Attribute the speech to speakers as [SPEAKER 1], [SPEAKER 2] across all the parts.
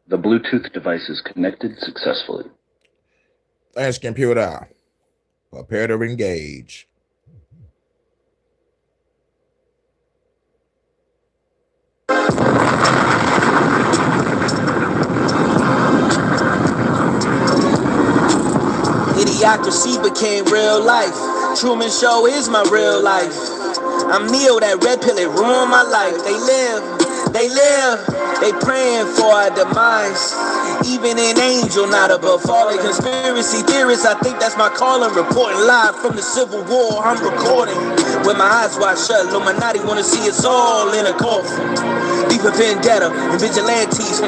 [SPEAKER 1] The Bluetooth device is connected successfully.
[SPEAKER 2] Thanks, computer. Prepare to engage.
[SPEAKER 3] Idiocracy became real life. Truman Show is my real life. I'm Neo, that red pill, it ruined my life. They live, they praying for our demise. Even an angel not above falling. Conspiracy theorists, I think that's my calling. Reporting live from the Civil War, I'm recording. With my eyes wide shut, Illuminati wanna see us all in a coffin. Deeper vendetta and vigilantes,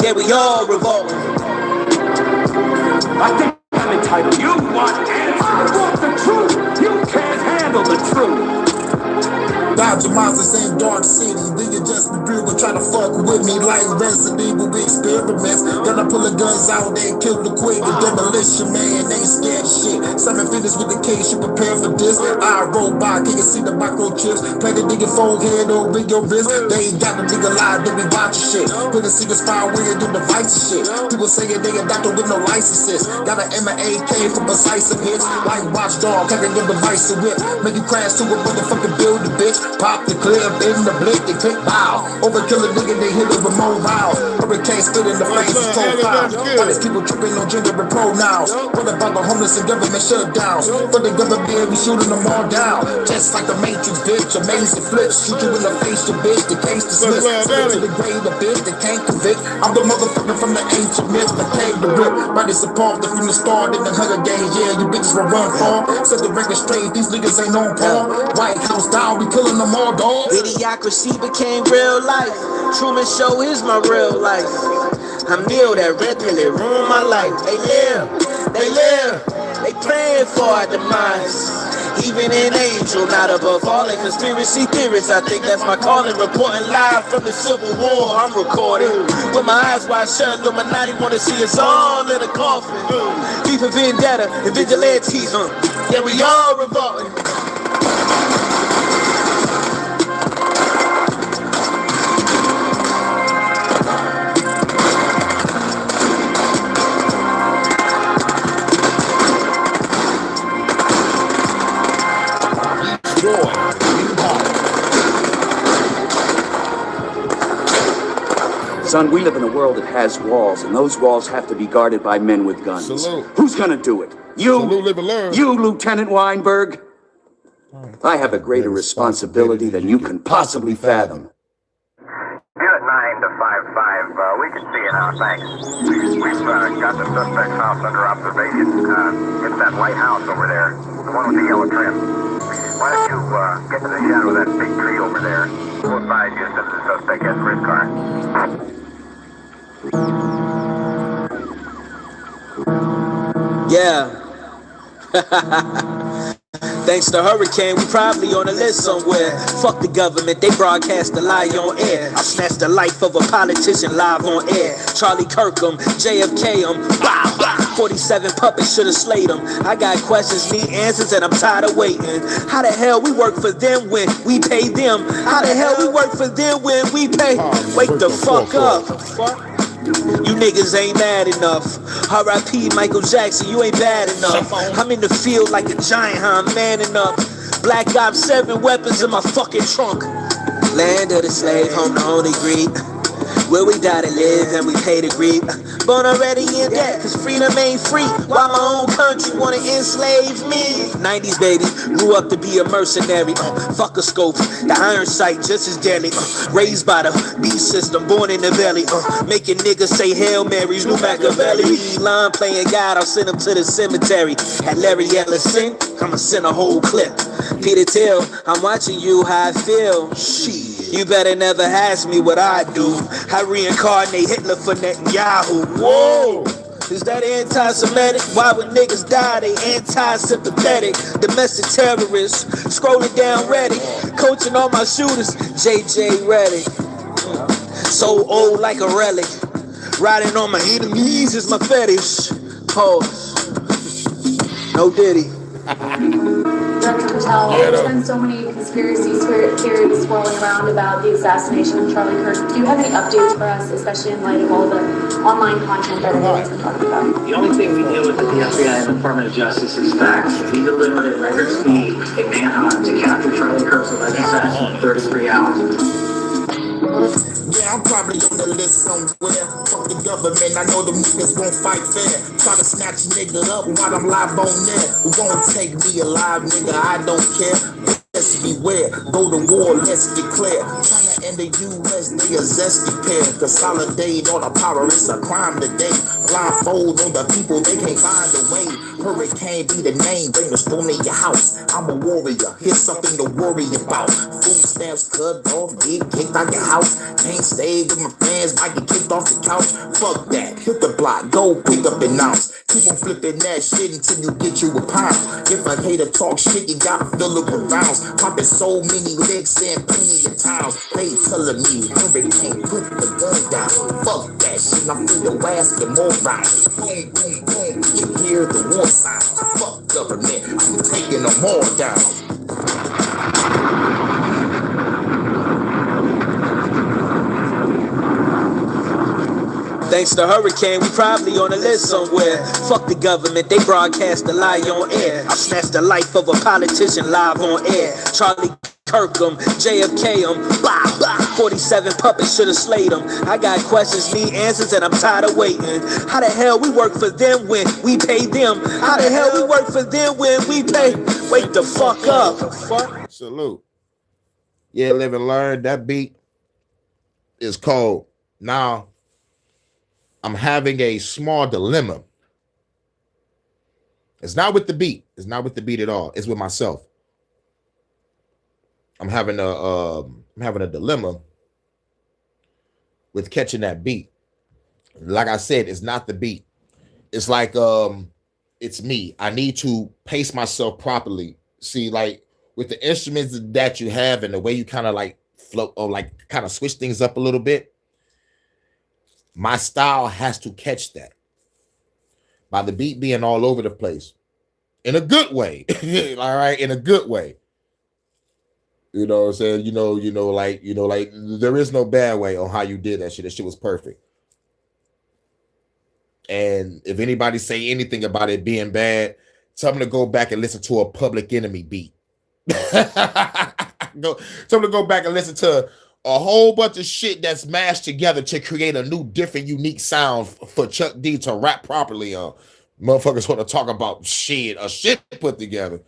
[SPEAKER 3] yeah, we all revolting.
[SPEAKER 4] I think I'm entitled. You want answers. I want the truth. You can't handle the truth.
[SPEAKER 5] Dodge your minds the same dark city. Then you just be real and try to fuck with me like Resident Evil experiments. Gonna pull the guns out and kill the quick. The demolition man ain't scared of shit. Simon finished with the case, you prepare for this. I roll by, can you see the microchips? Play the nigga forehead over your wrist. They ain't got the nigga live, they be watching shit. Put a secret spy where you do device shit. People saying they a doctor with no licenses. Got an M&AK for precise hits. Like watchdog, taking your device to whip. Make you crash to a motherfucking building, bitch. Pop the clip in the blink, they click bow. Overkill a nigga, they hit a remote valve. Hurricane spit in the face, profile. Why these people tripping on gender and pronouns? What about the homeless and government shutdowns? For the government, we shooting them all down. Just like the Matrix, bitch, amazing flips. Shoot you in the face, you bitch, the case dismissed. Spit to the grave, the bitch, they can't convict. I'm the motherfucker from the ancient myth, the cave, the rip. Body support from the start in the Hunger Games. Yeah, you bitches will run far. Set the record straight, these niggas ain't on par. White House down, we killing them all, dog.
[SPEAKER 3] Idiocracy became real life. Truman Show is my real life. I'm Neil, that red pill, it ruined my life. They live, they praying for our demise. Even an angel not above falling. Conspiracy theorists, I think that's my calling. Reporting live from the Civil War, I'm recording. With my eyes wide shut, Illuminati wanna see us all in a coffin. Deeper vendetta and vigilantes, yeah, we all revolting.
[SPEAKER 4] Son, we live in a world that has walls, and those walls have to be guarded by men with guns.
[SPEAKER 2] Salute.
[SPEAKER 4] Who's gonna do it? You?
[SPEAKER 2] Salute, live and learn.
[SPEAKER 4] You, Lieutenant Weinberg? I have a greater responsibility than you can possibly fathom.
[SPEAKER 6] Unit 9 to 5-5, we can see you now, thanks. We've got the suspect's house under observation. It's that white house over there, the one with the yellow trim. Why don't you get to the shadow of that big tree over there? We'll advise you as soon as the suspect gets for his car.
[SPEAKER 3] Yeah. Thanks to Hurricane, we probably on a list somewhere. Fuck the government, they broadcast the lie on air. I snatched the life of a politician live on air. Charlie Kirkham, JFK, wow, 47 puppets should've slayed them. I got questions, need answers, and I'm tired of waiting. How the hell we work for them when we pay them? How the hell we work for them when we pay? Wake the fuck up. You niggas ain't mad enough. R.I.P. Michael Jackson, you ain't bad enough. I'm in the field like a giant, I'm manning up. Black Ops 7 weapons in my fucking trunk. Land of the slave, home to only greed. Where we die to live and we pay to grieve. Born already in debt, cause freedom ain't free. While my own country wanna enslave me. 90s baby, grew up to be a mercenary. Fuck a scope, the iron sight just as deadly. Raised by the beast system, born in the valley. Making niggas say Hail Marys, New Machiavelli. Line playing God, I'll send him to the cemetery. At Larry Ellison, I'ma send a whole clip. Peter Thiel, I'm watching you how I feel. Shit. You better never ask me what I do. I reincarnate Hitler for Netanyahu. Whoa! Is that anti-Semitic? Why would niggas die? They anti-sympathetic. Domestic terrorists. Scrolling down Reddit. Coaching all my shooters. JJ Reddick. So old like a relic. Riding on my enemies is my fetish. Pause. No Diddy.
[SPEAKER 7] Dr. Patel, there's been so many conspiracy theories swirling around about the assassination of Charlie Kirk. Do you have any updates for us, especially in light of all the online content that everyone's been talking about?
[SPEAKER 8] The only thing we deal with at the FBI and the Department of Justice is facts. We delivered at record speed a manhunt to capture Charlie Kirk's alleged assassin in 33 hours.
[SPEAKER 5] Yeah, I'm probably on the list somewhere. Fuck the government, I know them niggas won't fight fair. Try to snatch a nigga up while I'm live on there. Who gon' take me alive, nigga? I don't care. Let's beware. Go to war, let's declare. China and the US, they a zesty pair. Consolidate all the power, it's a crime today. Blindfold on the people, they can't find a way. Hurricane be the name, bring the storm in your house. I'm a warrior, here's something to worry about. Food stamps cut off, get kicked out your house. Can't stay with my friends, might get kicked off the couch. Fuck that, hit the block, go pick up an ounce. Keep on flipping that shit until you get you a pound. If a hater talk shit, you gotta fill it with rounds. Popping so many licks and plenty of times. They telling me, hurricane, put the gun down. Fuck that shit, I'm free to ask them more rounds. Boom, boom, boom, you hear the war sounds. Fuck government, I'm taking them all down.
[SPEAKER 3] Thanks to Hurricane, we probably on a list somewhere. Fuck the government, they broadcast the lie on air. I snatched the life of a politician live on air. Charlie Kirk JFK blah, blah. 47 puppets should've slayed them. I got questions, need answers, and I'm tired of waiting. How the hell we work for them when we pay them? How the hell we work for them when we pay? Wake the fuck up.
[SPEAKER 2] Salute. Yeah, live and learn. That beat is cold. Now, I'm having a small dilemma. It's not with the beat. It's not with the beat at all. It's with myself. I'm having a dilemma with catching that beat. Like I said, it's not the beat. It's like it's me. I need to pace myself properly. See, like with the instruments that you have and the way you kind of like float or like kind of switch things up a little bit, my style has to catch that. By the beat being all over the place. In a good way. All right, in a good way. You know what I'm saying? Like there is no bad way on how you did that shit. That shit was perfect. And if anybody say anything about it being bad, tell them to go back and listen to a Public Enemy beat. Tell them to go back and listen to a whole bunch of shit that's mashed together to create a new, different, unique sound for Chuck D to rap properly on. Motherfuckers want to talk about shit, a shit put together.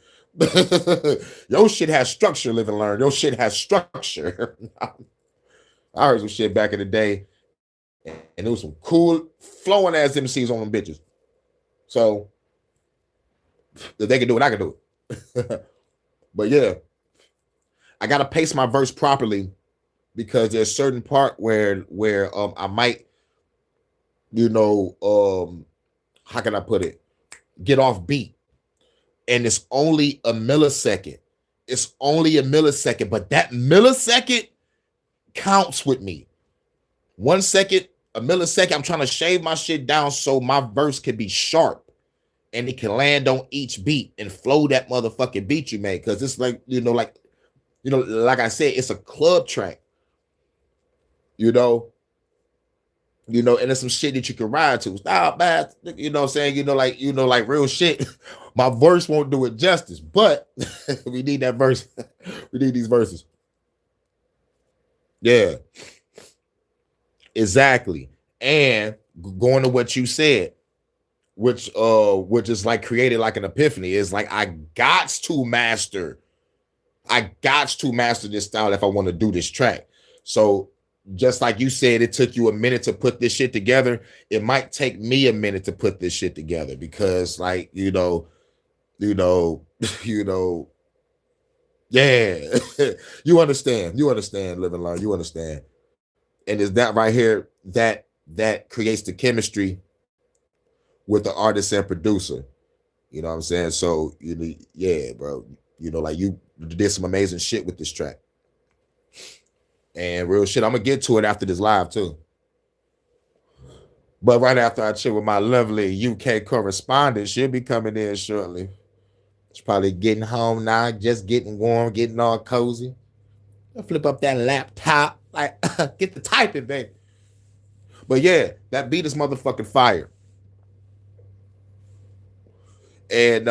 [SPEAKER 2] Your shit has structure, live and learn. Your shit has structure. I heard some shit back in the day, and there was some cool flowing ass MCs on them bitches. So if they can do it, I can do it. But yeah, I gotta pace my verse properly because there's a certain part where I might, how can I put it? Get off beat. And it's only a millisecond. It's only a millisecond, but that millisecond counts with me. 1 second, a millisecond, I'm trying to shave my shit down so my verse can be sharp and it can land on each beat and flow that motherfucking beat you made. Because it's like, like I said, it's a club track. And there's some shit that you can ride to. Stop, man. You know what I'm saying? Like real shit. My verse won't do it justice, but we need that verse. We need these verses. Yeah. Exactly. And going to what you said, which is like created like an epiphany, is like I got to master this style if I want to do this track. So just like you said, it took you a minute to put this shit together. It might take me a minute to put this shit together because, like, yeah, you understand, live and learn, you understand. And it's that right here that creates the chemistry with the artist and producer. You know what I'm saying? So, yeah, bro, like you did some amazing shit with this track. And real shit, I'm gonna get to it after this live too. But right after I chill with my lovely UK correspondent, she'll be coming in shortly. It's probably getting home now, just getting warm, getting all cozy. I'll flip up that laptop, like get the typing, baby. But yeah, that beat is motherfucking fire. And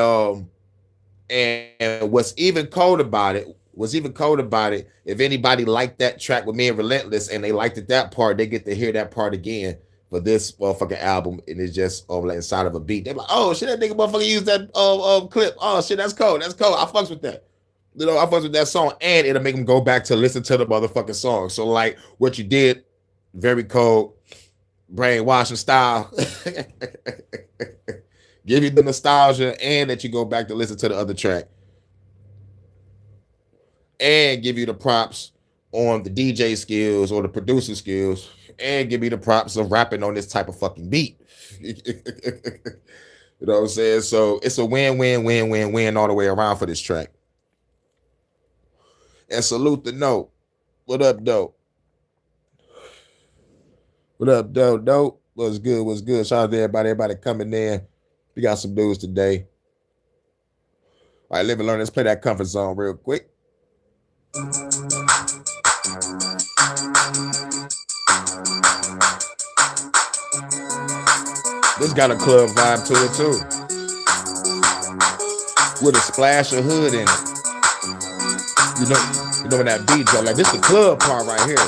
[SPEAKER 2] what's even cold about it, if anybody liked that track with me and Relentless and they liked it that part, they get to hear that part again for this motherfucking album, and it's just inside of a beat. They're like, oh shit, that nigga motherfucker used that clip. Oh shit, that's cold. That's cold. I fucks with that. You know, I fucks with that song, and it'll make them go back to listen to the motherfucking song. So like what you did, very cold, brainwashing style. Give you the nostalgia, and that you go back to listen to the other track, and give you the props on the DJ skills or the producer skills, and give me the props of rapping on this type of fucking beat. You know what I'm saying? So it's a win all the way around for this track. And salute the Note. What up, Dope? What up, Dope? What's good? What's good? Shout out to everybody coming in. We got some news today. All right, live and learn. Let's play that Comfort Zone real quick. This got a club vibe to it too, with a splash of hood in it. You know when that beat drop, like this the club part right here.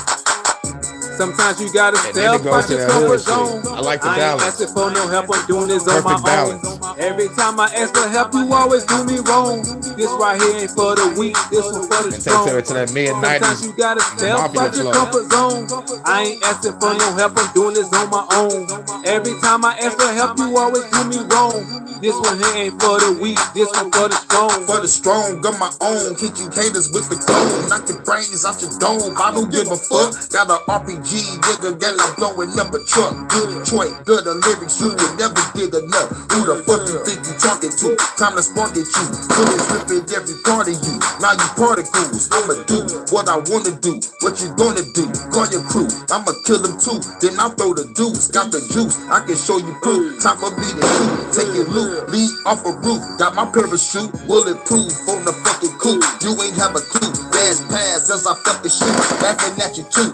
[SPEAKER 3] Sometimes you gotta step out your comfort zone. I like the balance. I ain't asking for no help, I'm doing this on my own. Every time I ask for help, you always do me wrong. This right here ain't for the weak, this one for the strong. Sometimes you gotta step out your comfort zone. I ain't asking for no help, I'm doing this on my own. Every time I ask for help, you always do me wrong. This one here ain't for the weak, this one for the strong.
[SPEAKER 5] For the strong, got my own. Hit you haters with the cone. Knock your brains out your dome. I don't give a fuck. Got an RPG, nigga, got I'm blowing up a truck. Good Detroit, good the lyrics, you can never get enough. Who the fuck you think you talking to? Time to spark at you. Bullets ripping every part of you. Now you particles. I'ma do what I wanna do. What you gonna do? Call your crew. I'ma kill them too. Then I'll throw the deuce. Got the juice. I can show you proof. Time for me to shoot. Take your loot. Lead off a roof. Got my parachute. Bulletproof on the fucking coupe. You ain't have a clue. Fast pass as I felt the shit. Laughing at you too.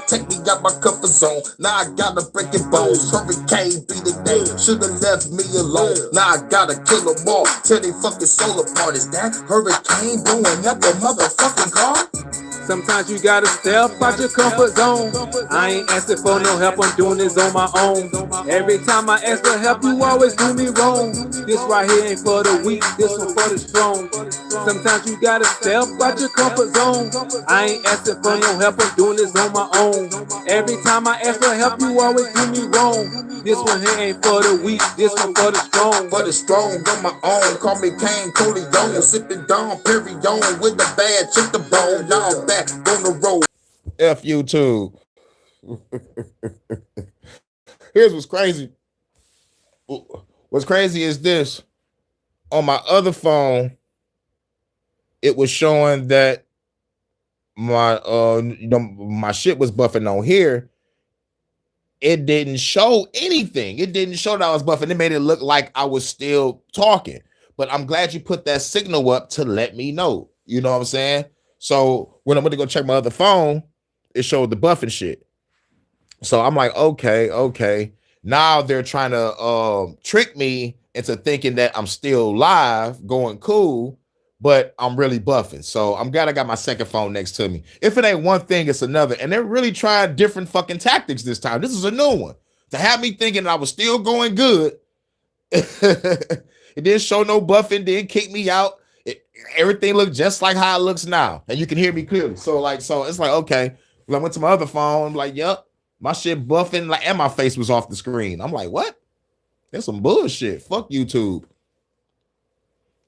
[SPEAKER 5] Take me out my comfort zone. Now I gotta break your bones. Hurricane be the name. Should've left me alone. Now I gotta kill them all. Tear they fucking soul apart. Is that hurricane blowing up the motherfucking car?
[SPEAKER 3] Sometimes you gotta step out your comfort zone. I ain't asking for no help, I'm doing this on my own. Every time I ask for help, you always do me wrong. This right here ain't for the weak, this one for the strong. Sometimes you gotta step out your comfort zone. I ain't asking for no help, I'm doing this on my own. Every time I ask for help, you always do me wrong. This one here ain't for the weak, this one for the strong.
[SPEAKER 5] For the strong, on my own. Call me Kane Corleone. Sipping down, Perry on with the bad, check the bone. Y'all back on the road.
[SPEAKER 2] F you too. Here's what's crazy. What's crazy is this. On my other phone, it was showing that my my shit was buffing on here. It didn't show anything. It didn't show that I was buffing. It made it look like I was still talking. But I'm glad you put that signal up to let me know. You know what I'm saying? So when I'm going to go check my other phone, it showed the buffing shit. So I'm like, okay. Now they're trying to trick me into thinking that I'm still live, going cool, but I'm really buffing. So I'm glad I got my second phone next to me. If it ain't one thing, it's another. And they're really trying different fucking tactics this time. This is a new one. To have me thinking I was still going good. It didn't show no buffing, didn't kick me out. Everything looked just like how it looks now. And you can hear me clearly. So it's like, okay. When I went to my other phone, I'm like, yep, my shit buffing, like, and my face was off the screen. I'm like, what? That's some bullshit. Fuck YouTube.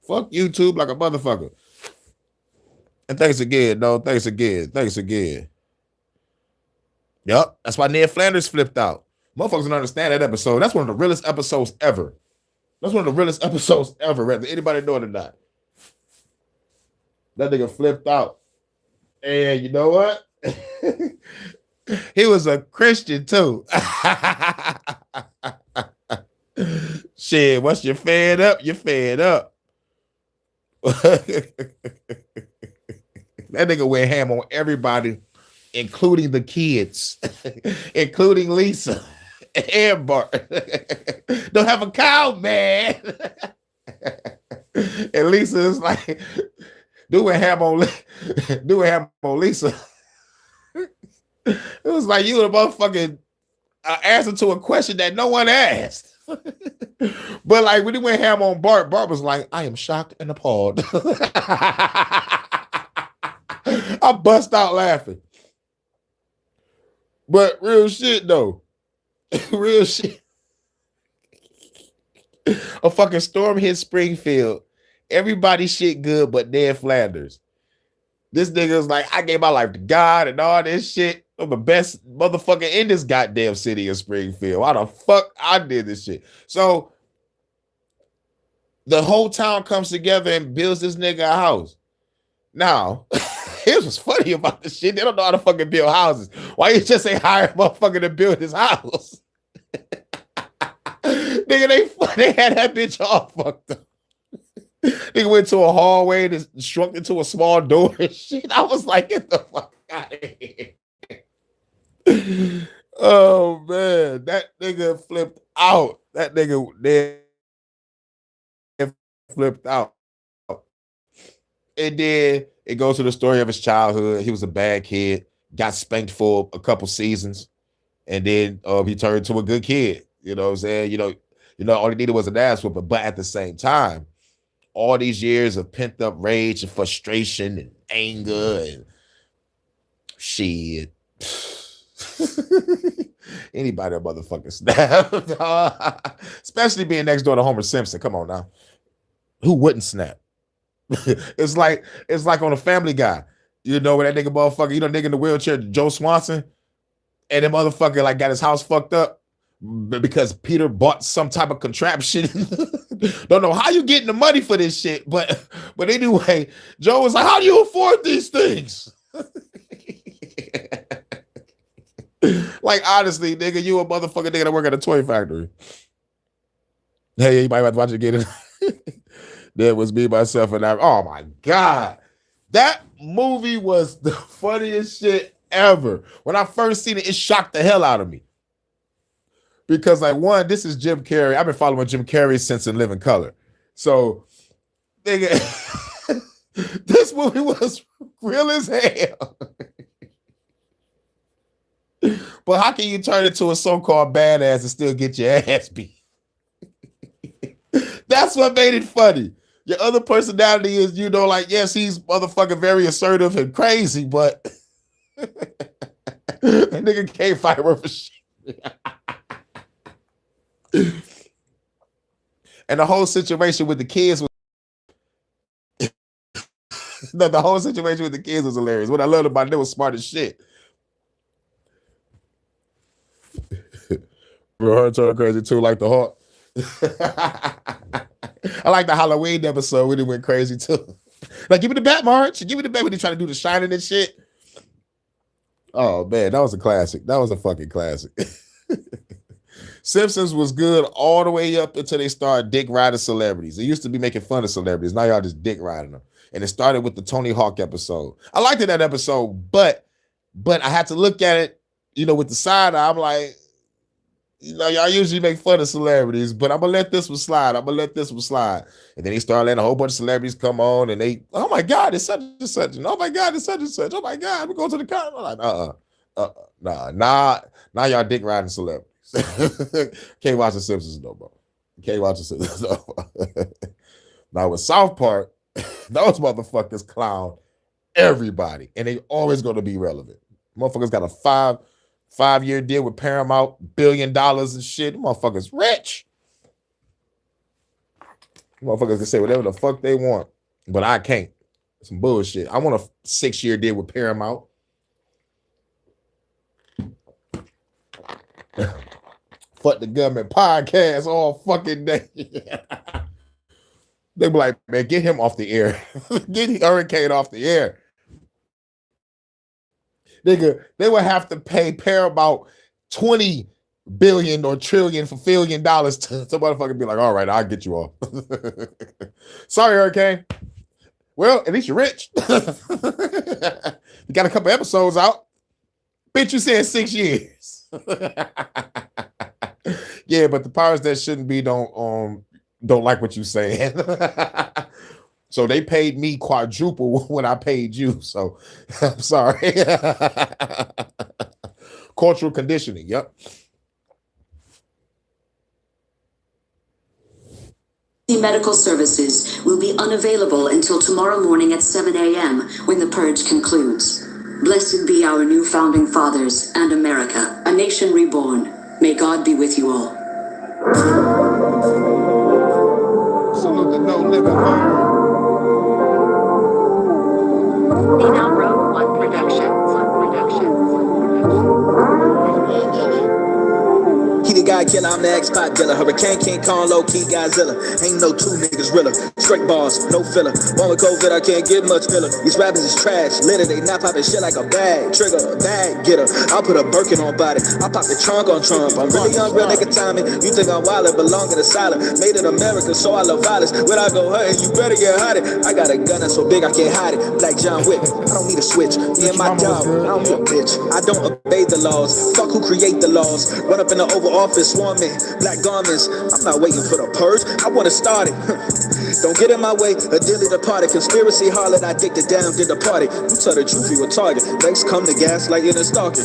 [SPEAKER 2] Fuck YouTube like a motherfucker. And thanks again, though. Thanks again. Yep. That's why Ned Flanders flipped out. Motherfuckers don't understand that episode. That's one of the realest episodes ever. Whether anybody know it or not. That nigga flipped out. And you know what? He was a Christian too. Shit, once you're fed up, you're fed up. That nigga went ham on everybody, including the kids, including Lisa and Bart. Don't have a cow, man. And Lisa is like, doing ham on Lisa. It was like you a motherfucking answer to a question that no one asked. But like when he went ham on Bart, Bart was like, I am shocked and appalled. I bust out laughing. But real shit though. Real shit. A fucking storm hit Springfield. Everybody shit good but Ned Flanders. This nigga was like, I gave my life to God and all this shit. I'm the best motherfucker in this goddamn city of Springfield. Why the fuck I did this shit? So the whole town comes together and builds this nigga a house. Now, here's what's funny about this shit. They don't know how to fucking build houses. Why you just say hire a motherfucker to build his house? Nigga, they had that bitch all fucked up. Nigga went to a hallway that shrunk into a small door and shit. I was like, get the fuck out of here. Oh man, that nigga flipped out. That nigga there flipped out. And then it goes to the story of his childhood. He was a bad kid, got spanked for a couple seasons, and then he turned to a good kid. You know what I'm saying? You know, all he needed was an ass whooping. But at the same time, all these years of pent up rage and frustration and anger and shit. Anybody a motherfucking snap. Especially being next door to Homer Simpson. Come on now. Who wouldn't snap? It's like on a Family Guy. You know, where that nigga motherfucker, you know, nigga in the wheelchair, Joe Swanson, and the motherfucker like got his house fucked up because Peter bought some type of contraption. Don't know how you getting the money for this shit, but anyway, Joe was like, how do you afford these things? Like, honestly, nigga, you a motherfucker nigga that work at a toy factory. Hey, you might have to watch it again. That was me, myself, and I. Oh my God. That movie was the funniest shit ever. When I first seen it, it shocked the hell out of me. Because, like, one, this is Jim Carrey. I've been following Jim Carrey since In Living Color. So, nigga, this movie was real as hell. But how can you turn into a so-called badass and still get your ass beat? That's what made it funny. Your other personality is, you know, like, yes, he's motherfucking very assertive and crazy, but that nigga can't fight worth a shit. And the whole situation with the kids was the whole situation with the kids was hilarious. What I loved about it, they was smart as shit. Bro, her turned crazy too, like the Hawk. I like the Halloween episode when it went crazy too. Like, give me the bat, March. Give me the bat when they try to do the shining and shit. Oh man, that was a classic. That was a fucking classic. Simpsons was good all the way up until they started dick riding celebrities. They used to be making fun of celebrities. Now y'all just dick riding them. And it started with the Tony Hawk episode. I liked that episode, but I had to look at it, you know, with the side eye. I'm like, you know, y'all usually make fun of celebrities, but I'm gonna let this one slide. And then he started letting a whole bunch of celebrities come on, and they, oh my God, it's such and such, and oh my God, it's such and such. Oh my God, we go to the car. I'm like, nah, y'all dick riding celebrities. Can't watch the Simpsons no more. Can't watch the Simpsons no more. Now with South Park, those motherfuckers clown everybody, and they always gonna be relevant. Motherfuckers got a 5-year deal with Paramount, $1 billion and shit. Motherfuckers rich. Motherfuckers can say whatever the fuck they want, but I can't. Some bullshit. I want a 6-year deal with Paramount. Fuck the government podcast all fucking day. They be like, man, get him off the air. Get Hurricane off the air. Nigga, they would have to pay Paramount $20 billion or trillion for $1 billion to motherfucker be like, all right, I'll get you off. Sorry, Hurricane. Well, at least you're rich. You got a couple episodes out. Bitch, you said 6 years. Yeah, but the powers that shouldn't be don't like what you saying. So they paid me quadruple when I paid you. So I'm sorry. Cultural conditioning. Yep.
[SPEAKER 9] Medical services will be unavailable until tomorrow morning at 7 a.m. when the purge concludes. Blessed be our new founding fathers and America, a nation reborn. May God be with you all.
[SPEAKER 2] Salute the No Limit
[SPEAKER 9] Now Rogue One Productions.
[SPEAKER 3] He the guy killer, I'm the X-Pot dealer. Hurricane, King Kong, low-key Godzilla. Ain't no two niggas realer. Straight bars, no filler. One with COVID, I can't get much filler. These rappers is trash. Litter, they not popping shit like a bag. Trigger, a bag getter. I'll put a Birkin on body. I pop the trunk on Trump. I'm really young, real nigga timing. You think I'm wild, belong in the silent. Made in America, so I love violence. When I go hunting, you better get hiding. I got a gun that's so big I can't hide it. Like John Wick, I don't need a switch. Me and my dog, I don't be a bitch. I don't obey the laws. Fuck who create the laws. Run up in the Oval Office, swarming. Black garments. I'm not waiting for the purge. I want to start it. Don't get in my way. A dearly departed conspiracy harlot. I dick the down, did the party. You tell the truth, you a target. Next come the gaslighting and stalking.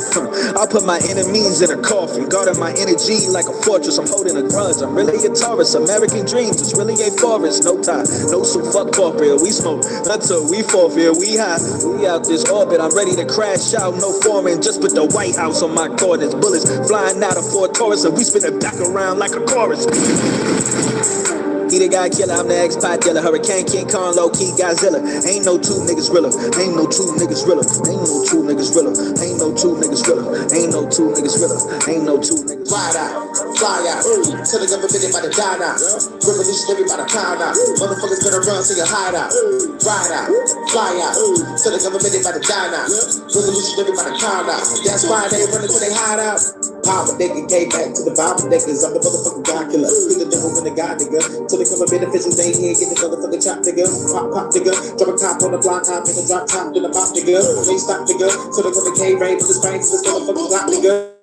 [SPEAKER 3] I'll put my enemies in a coffin. Guarding my energy like a fortress. I'm holding a grudge. I'm really a Taurus. American dreams. It's really a forest. No time. No so fuck corporate. We smoke until we forfeit. We high. We out this orbit. I'm ready to crash out. No foreign. Just put the White House on my coordinates. Bullets flying out of Fort Taurus. And we spin it back around like a chorus. He the guy killer, I'm the X-Pot dealer. Hurricane, King Kong, low-key Godzilla. Ain't no two niggas realer. Ain't no two niggas realer. Ain't no two niggas realer. Ain't no two niggas realer. Ain't no two niggas realer. Ain't no two niggas.
[SPEAKER 5] Ride out, fly out, till the government about to die now. Revolutionary by the pound out. Motherfuckers better run to your hideout. Ride out, fly out, till the government about to die now. Revolutionary by the pound out. That's why they running to their hideout. Power nigga came back to the Bible niggas. I'm the motherfucking God killer. Kill the devil when the God nigga. Till they come a beneficial day here, get the motherfucking chop nigga. Pop nigga. Drop a cop on the block, hop in the drop top, then the pop nigga. They stop nigga. Till they come a K-Rain with the strength to this motherfucking block nigga.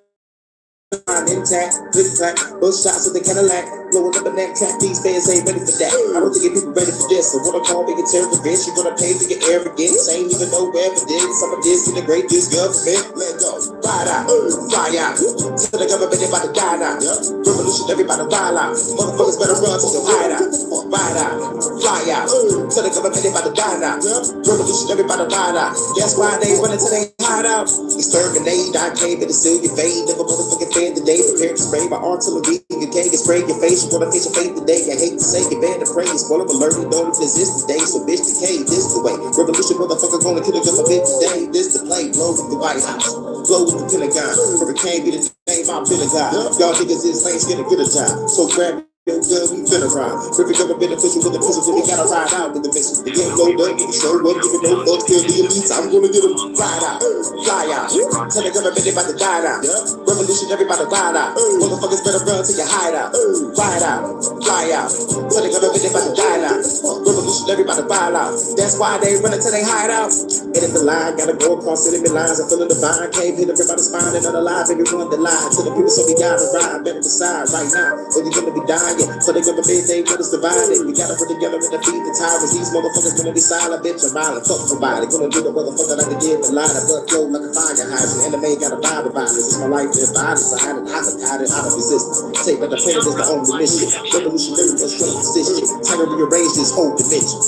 [SPEAKER 5] Intact, click clack, bush shots with the Cadillac, blowing up a neck track. These fans ain't ready for that. I don't think people ready for this. So wanna call me a terrorist bitch? You gonna pay to get arrogance? Ain't even no evidence. Some of this in the great this government. Let go, ride out, fly out. Till the government about to die now. Revolutionary by the ride out. Motherfuckers better run to the hideout. Ride out, fly out. Till the government about to die now. Revolutionary by the ride out. That's why they running to their hideout. Exterminate, I came in to seal your fade. Never motherfucking today, prepare to spray my artillery. You can't get sprayed your face. You wanna face your fate today. I hate to say it, bad to praise. Spoiler alert, you don't even exist today. So bitch, decay, this the way. Revolution motherfucker gonna kill a government today. This the play. Blow with the White House. Blow with the Pentagon. Hurricane be the name, I'm Pentagon. Y'all niggas is lanes gonna get a job. So grab your gun, we finna ride. Perfect government beneficial with the pistol, we gotta ride out with the mission. The game load up, the show up, give it no fuck, kill the elites. I'm gonna get them ride out, fly out. Tell the government about to die out. Revolution, everybody ride out. Motherfuckers better run to your hideout. Ride out, fly out. Tell the government about to die out. Revolution, everybody ride out. That's why they run into their hideout. Hitting the line, gotta go across enemy lines. I'm feeling divine, can't hit everybody's spine and unalive. Baby, run the line to the people, so we gotta ride. Better decide right now, or you're gonna be dying. So they gonna be, they want us divided. We gotta put together and defeat the tyrants. These motherfuckers gonna be silent, bitch, and violent. Fuck somebody. Gonna do the motherfucker like they did the line. I blood flow like a fire hydrant. Anime got a vibe about this. It's my life, if I decided I could hide it out of resistance. Take back the planet is the only mission. Revolutionary was straight position. Time to rearrange this whole dimension.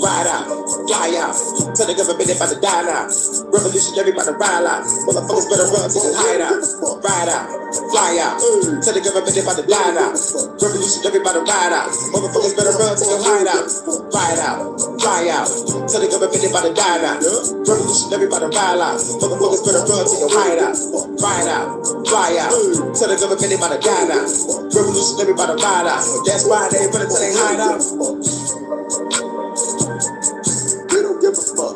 [SPEAKER 5] Ride out, fly out. Tell the government they about to die now. Revolutionary about to ride out. Motherfuckers better run to the hideout. Ride out, fly out. Tell the government they about to die now. Revolution, everybody ride out. Motherfuckers better run to your hideout. Ride out, fly out. Tell the government about to die now. Revolution, everybody ride out. Motherfuckers better run to your hideout. Ride out, fly out. Tell the government about to die now. Revolution, everybody ride out. That's why they run to their hideout. We don't give a fuck.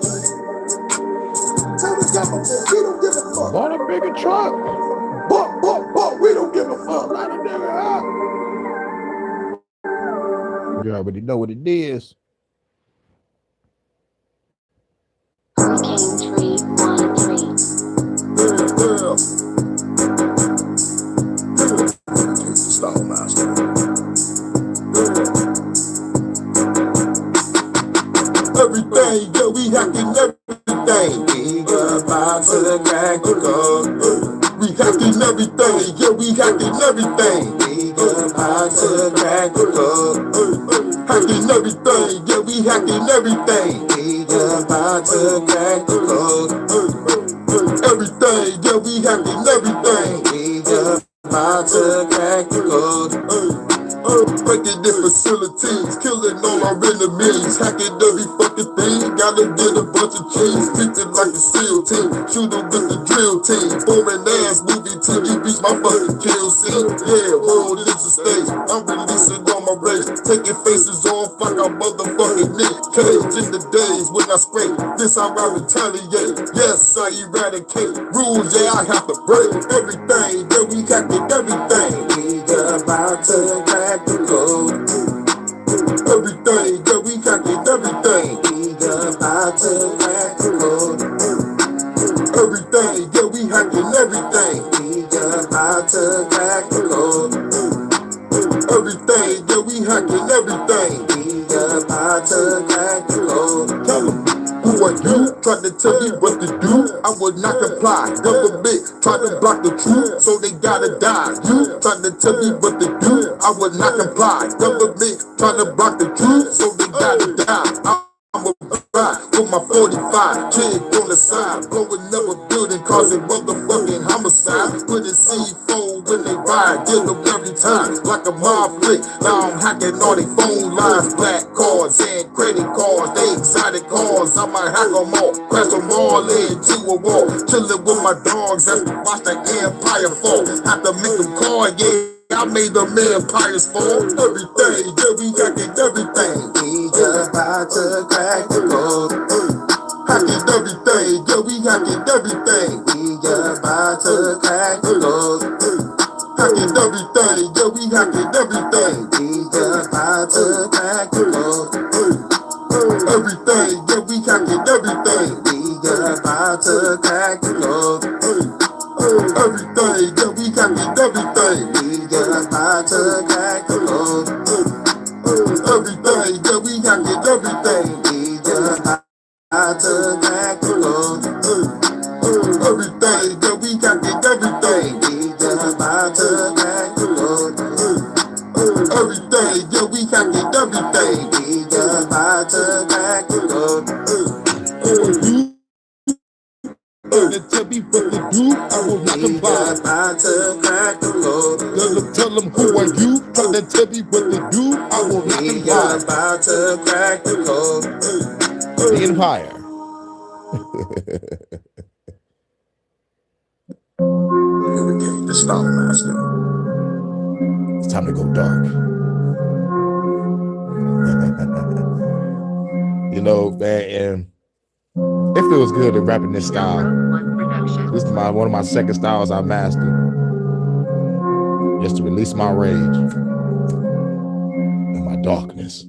[SPEAKER 5] Tell the government we don't give a fuck.
[SPEAKER 2] Bought a bigger truck.
[SPEAKER 5] But we don't give a fuck. Right a nigga out.
[SPEAKER 2] You already know what it is.
[SPEAKER 5] about to crack the code. We hacking everything, yeah, we hacking everything. We about to crack the code. Hacking everything, yeah, we hacking everything. We about to crack the code. Everything, yeah, we hacking everything. We about to crack the code. Breaking in facilities, killing all our enemies, hacking every fucking thing. Gotta get a bunch of cheese, beating like a SEAL team, shooting with the drill team. Boring ass movie till you beat my fucking kill scene. Yeah, world is a stage, I'm releasing all my rage, taking faces on fuck our motherfucking Nick Cage. In the days when I scrape, this how I retaliate. Yes, I eradicate rules, yeah, I have to break everything. Yeah, we hacking everything. We about to crack the code. Everything, yeah, we hacking everything. We about to crack the code. Everything, yeah, we hacking everything. We about to crack the code. Everything, yeah, we hacking everything. We about to crack the code. Tell them. Who are you? Trying to tell me what to do? I would not comply. Government trying to block the truth, so they gotta die. You trying to tell me what to do? I would not comply. Government trying to block the truth, so they gotta die. I'm a ride with my 45, kid on the side, blowing up a building, causing motherfucking homicide. Putting C4 when they ride, get them every time, like a mob flick. Now I'm hacking all they phone lines, black cards and credit cards, they exotic cars. I might hack them all, crash them all into a wall, chilling with my dogs as we watch the empire fall. Have to make them call, yeah. I made the empires fall. Everything, yeah, we hacking everything. We about to crack the code. Hacking everything, yeah, we hacking everything. We about to crack the code. Hacking everything, yeah, we hacking everything. We about to crack the code. Everything, yeah, we hacking everything. We about to crack the code. Everything, yeah, we hacking everything. About to crack the code. Everything, yeah, we hacking everything. We just about to crack the code. Everything, yeah, we hacking everything. We just about to crack the code. Everything, yeah, we hacking everything. We just about to crack the code. Tell me what to do, I will not comply. About to crack the code. Tell them who are you, trying to tell me what to do, I will not comply. About to crack the code.
[SPEAKER 2] The Empire.
[SPEAKER 5] The Star Master.
[SPEAKER 2] It's time to go dark. You know, man, and it feels good to rap in this style. This is one of my second styles I mastered. Just to release my rage and my darkness.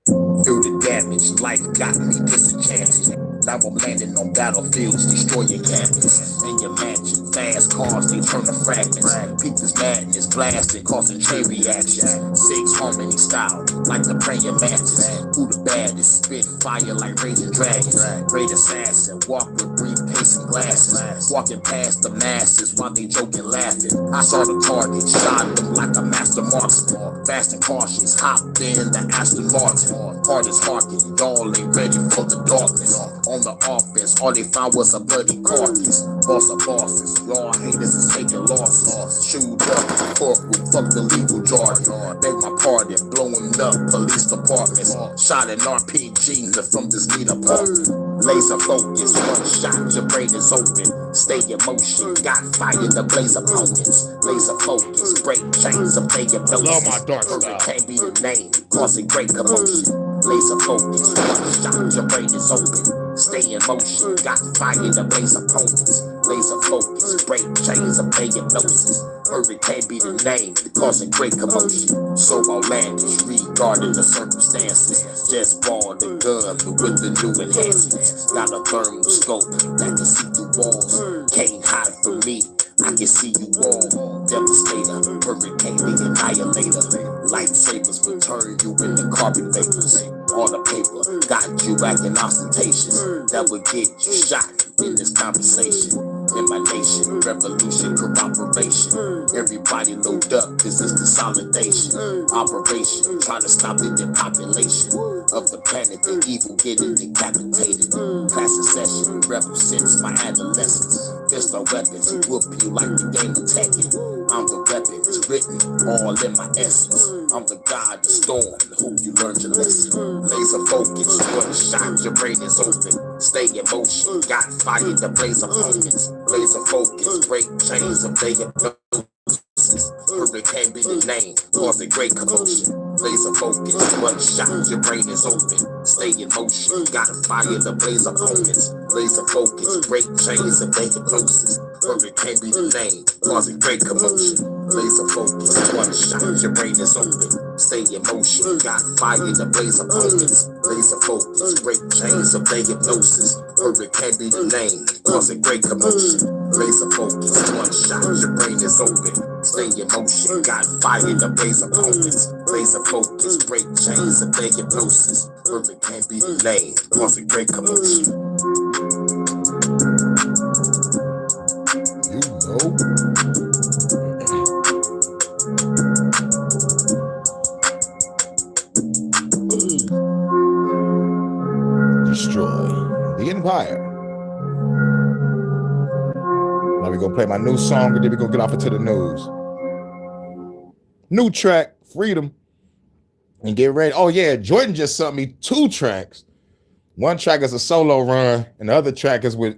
[SPEAKER 5] Feel the damage, life got me disenchanted. Now I'm landing on battlefields, destroying cabinets. In your mansion, fast cars, they turn to fragments. People's madness, blasting, causing chain reaction. Six harmony style, like the praying mantis. Who the baddest, spit fire like raging dragons. Great assassin, walk with briefcase and glasses. Walking past the masses while they joking, laughing. I saw the target, shot them like a master marksman. Fast and cautious, hopped in the Aston Martin. Heart is harking, y'all ain't ready for the darkness. On the offense, all they found was a bloody carcass. Boss of bosses, y'all haters is taking losses. Chewed up, courtroom, fuck the legal jargon. Beg my pardon, blowing up police departments. Shot an RPG from this neat apartment. Laser focus, one shot, your brain is open. Stay in motion, got fire to blaze opponents. Laser focus, break chains, obey your notice.
[SPEAKER 2] Love my dark style.
[SPEAKER 5] Can't be the name, causing great commotion. Laser focus, one shot, your brain is open. Stay in motion, got fire to blaze opponents. Laser focus, break chains, obey your notice. Hurricane be the name, causing great commotion. So outlandish, regarding the circumstances. Just bought a gun with the new enhancements. Got a thermal scope that can see through walls. Can't hide from me, I can see you all. Devastator, hurricane the annihilator. Lightsabers will turn you into carbon vapors. All the paper got you acting ostentatious. That would get you shot.
[SPEAKER 2] in this conversation. In my nation, revolution, cooperation. Everybody load up, this is consolidation. Operation, trying to stop the depopulation of the planet, the evil getting decapitated. Class session represents my adolescence. Pistol weapons, whoop you like the game of Tekken. I'm the weapon, it's written all in my essence. I'm the god, the storm, hope you learned your lesson. Laser focus, one shot, your brain is open. Stay in motion, got fire to blaze opponents. Laser focus, break chains of their hypnosis. Hurricane be the name, causing great commotion. Laser focus, one shot, your brain is open. Stay in motion, got fire to blaze opponents. Laser focus, break chains of their hypnosis. Hurricane be the name, causing great commotion. Laser focus, one shot, your brain is open. Stay in motion, got fire to blaze opponents. Laser focus, break chains of their hypnosis. Hurricane be the name, causing great commotion. Laser focus, one shot, your brain is open. Stay in motion, got fire to blaze opponents. Laser focus, break chains of their hypnosis. Hurricane be the name, causing great commotion. You know. Destroy the empire. Now we gonna play my new song, and then we gonna get off into the news. New track, Freedom, and get ready. Oh yeah, Jordan just sent me 2 tracks. One track is a solo run, and the other track is with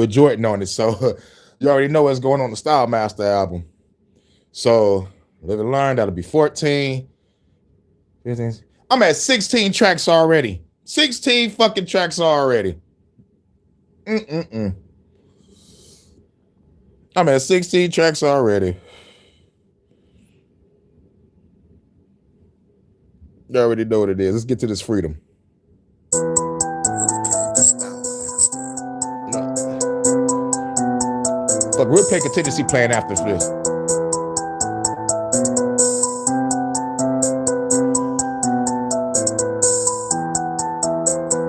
[SPEAKER 2] Jordan on it. So you already know what's going on the Style Master album. So live and learn. That'll be 14. 15. I'm at 16 tracks already. 16 fucking tracks already. I'm at 16 tracks already. You already know what it is. Let's get to this Freedom. Look, we'll play contingency plan after this.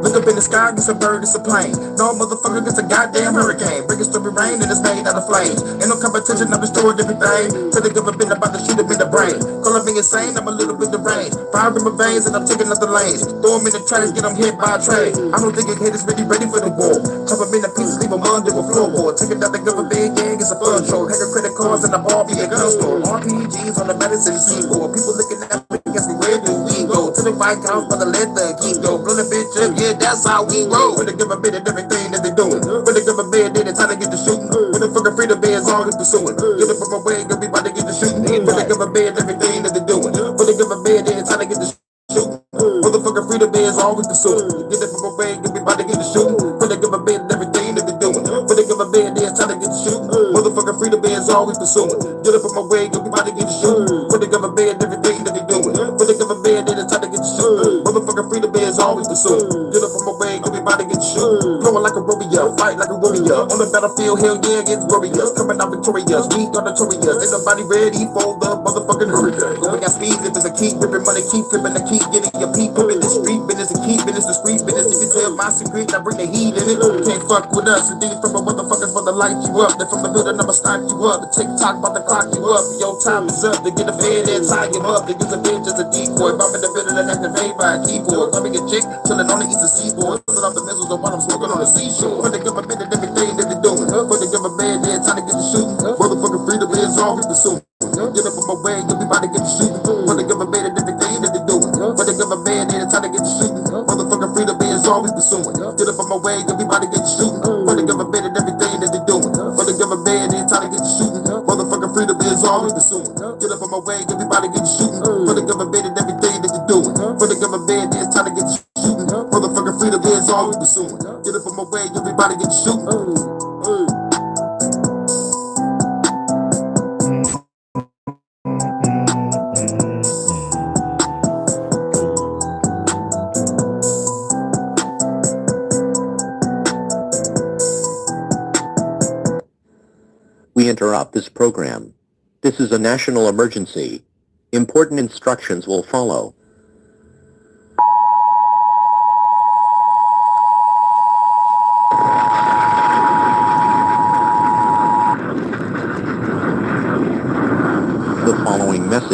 [SPEAKER 5] Look up in the sky, it's a bird, it's a plane. No motherfucker, it's a goddamn hurricane. Bring it to me rain and it's made out of flames. Ain't no competition, I'm destroyed everything. Till the government about to shoot up in the brain. Call me insane, I'm a little bit deranged. Fire in my veins and I'm taking up the lanes. Throw them in the trash, get them hit by a train. I don't think a kid is ready for the war. Chop them in the pieces, leave them under a floorboard. Taking out the government gang, it's a fun show. Hacker credit cards and the bar be a gun store. RPGs on the medicine seaboard. People looking at me, guess me, where do we go? To the White House, but the let the keep go. Blow the bitch up, yeah, that's how we roll. When they give a bit of everything that they doing. When they give a bid, then it's time to get the shooting. When the fucking freedom is always pursuing. Get up from my way, gonna be about to get the shooting. When they give a bid, everything that they doing. When they give a bid, then it's time to get the shooting. Motherfucking freedom is always pursuing. Get up from my way, gonna be about to get the shooting. When they give a bid, everything that they doing. When they give a bid, then it's time to get the shooting. Motherfucking freedom is always pursuing. Get up from my way, gonna be about to get the shooting. When they give a bid, everything that they doing. When they give a bid, then it's time to get the shooting. Motherfucking freedom is always pursuing. Get up from my way, gonna be about to get the shooting. Flowing like a warrior, fight like a warrior. On the battlefield, hell yeah, against warriors. Coming out victorious, we are notorious. Ain't nobody ready for the motherfucking hurricane. But we got speed, if it's a keep ripping money, keep flipping the key, getting your peep. Pimping the street business, the key business, the street business. If you tell my secret, I bring the heat in it. Can't fuck with us, and then from a motherfuckers for the light you up. Then from the building, I'ma stock you up. The TikTok about to clock you up. Your time is up. To get a fed and tie you up. They use a bitch as a decoy. If I'm in the building and activate by a keyboard. Let me get chick, chillin' on the eastern seaboard. Put off the missiles while I'm smoking on the seashore. When they give a bit of everything that they doing. When they give a bad, then time to get the shooting. Motherfucking freedom is all we pursuing. Get up on my way, you'll be about to get the shooting. When they give a bad, everything that they doing. When they give a bad, then time to get the shooting. Motherfucking freedom is all we pursuing. Get up on my way, you'll be about to get the shooting. When they give a bad, everything that they doing. When they give a bad, then time to get the shooting. Motherfucking freedom is all we pursuing. Get up on my way, you'll be about to get the shooting. When they give a bad, everything that they doing. When they give a bad, then time to get the shooting. Motherfucking freedom is all we pursuing. Get up on my way, you'll be about to get the shooting.
[SPEAKER 10] We interrupt this program. This is a national emergency. Important instructions will follow.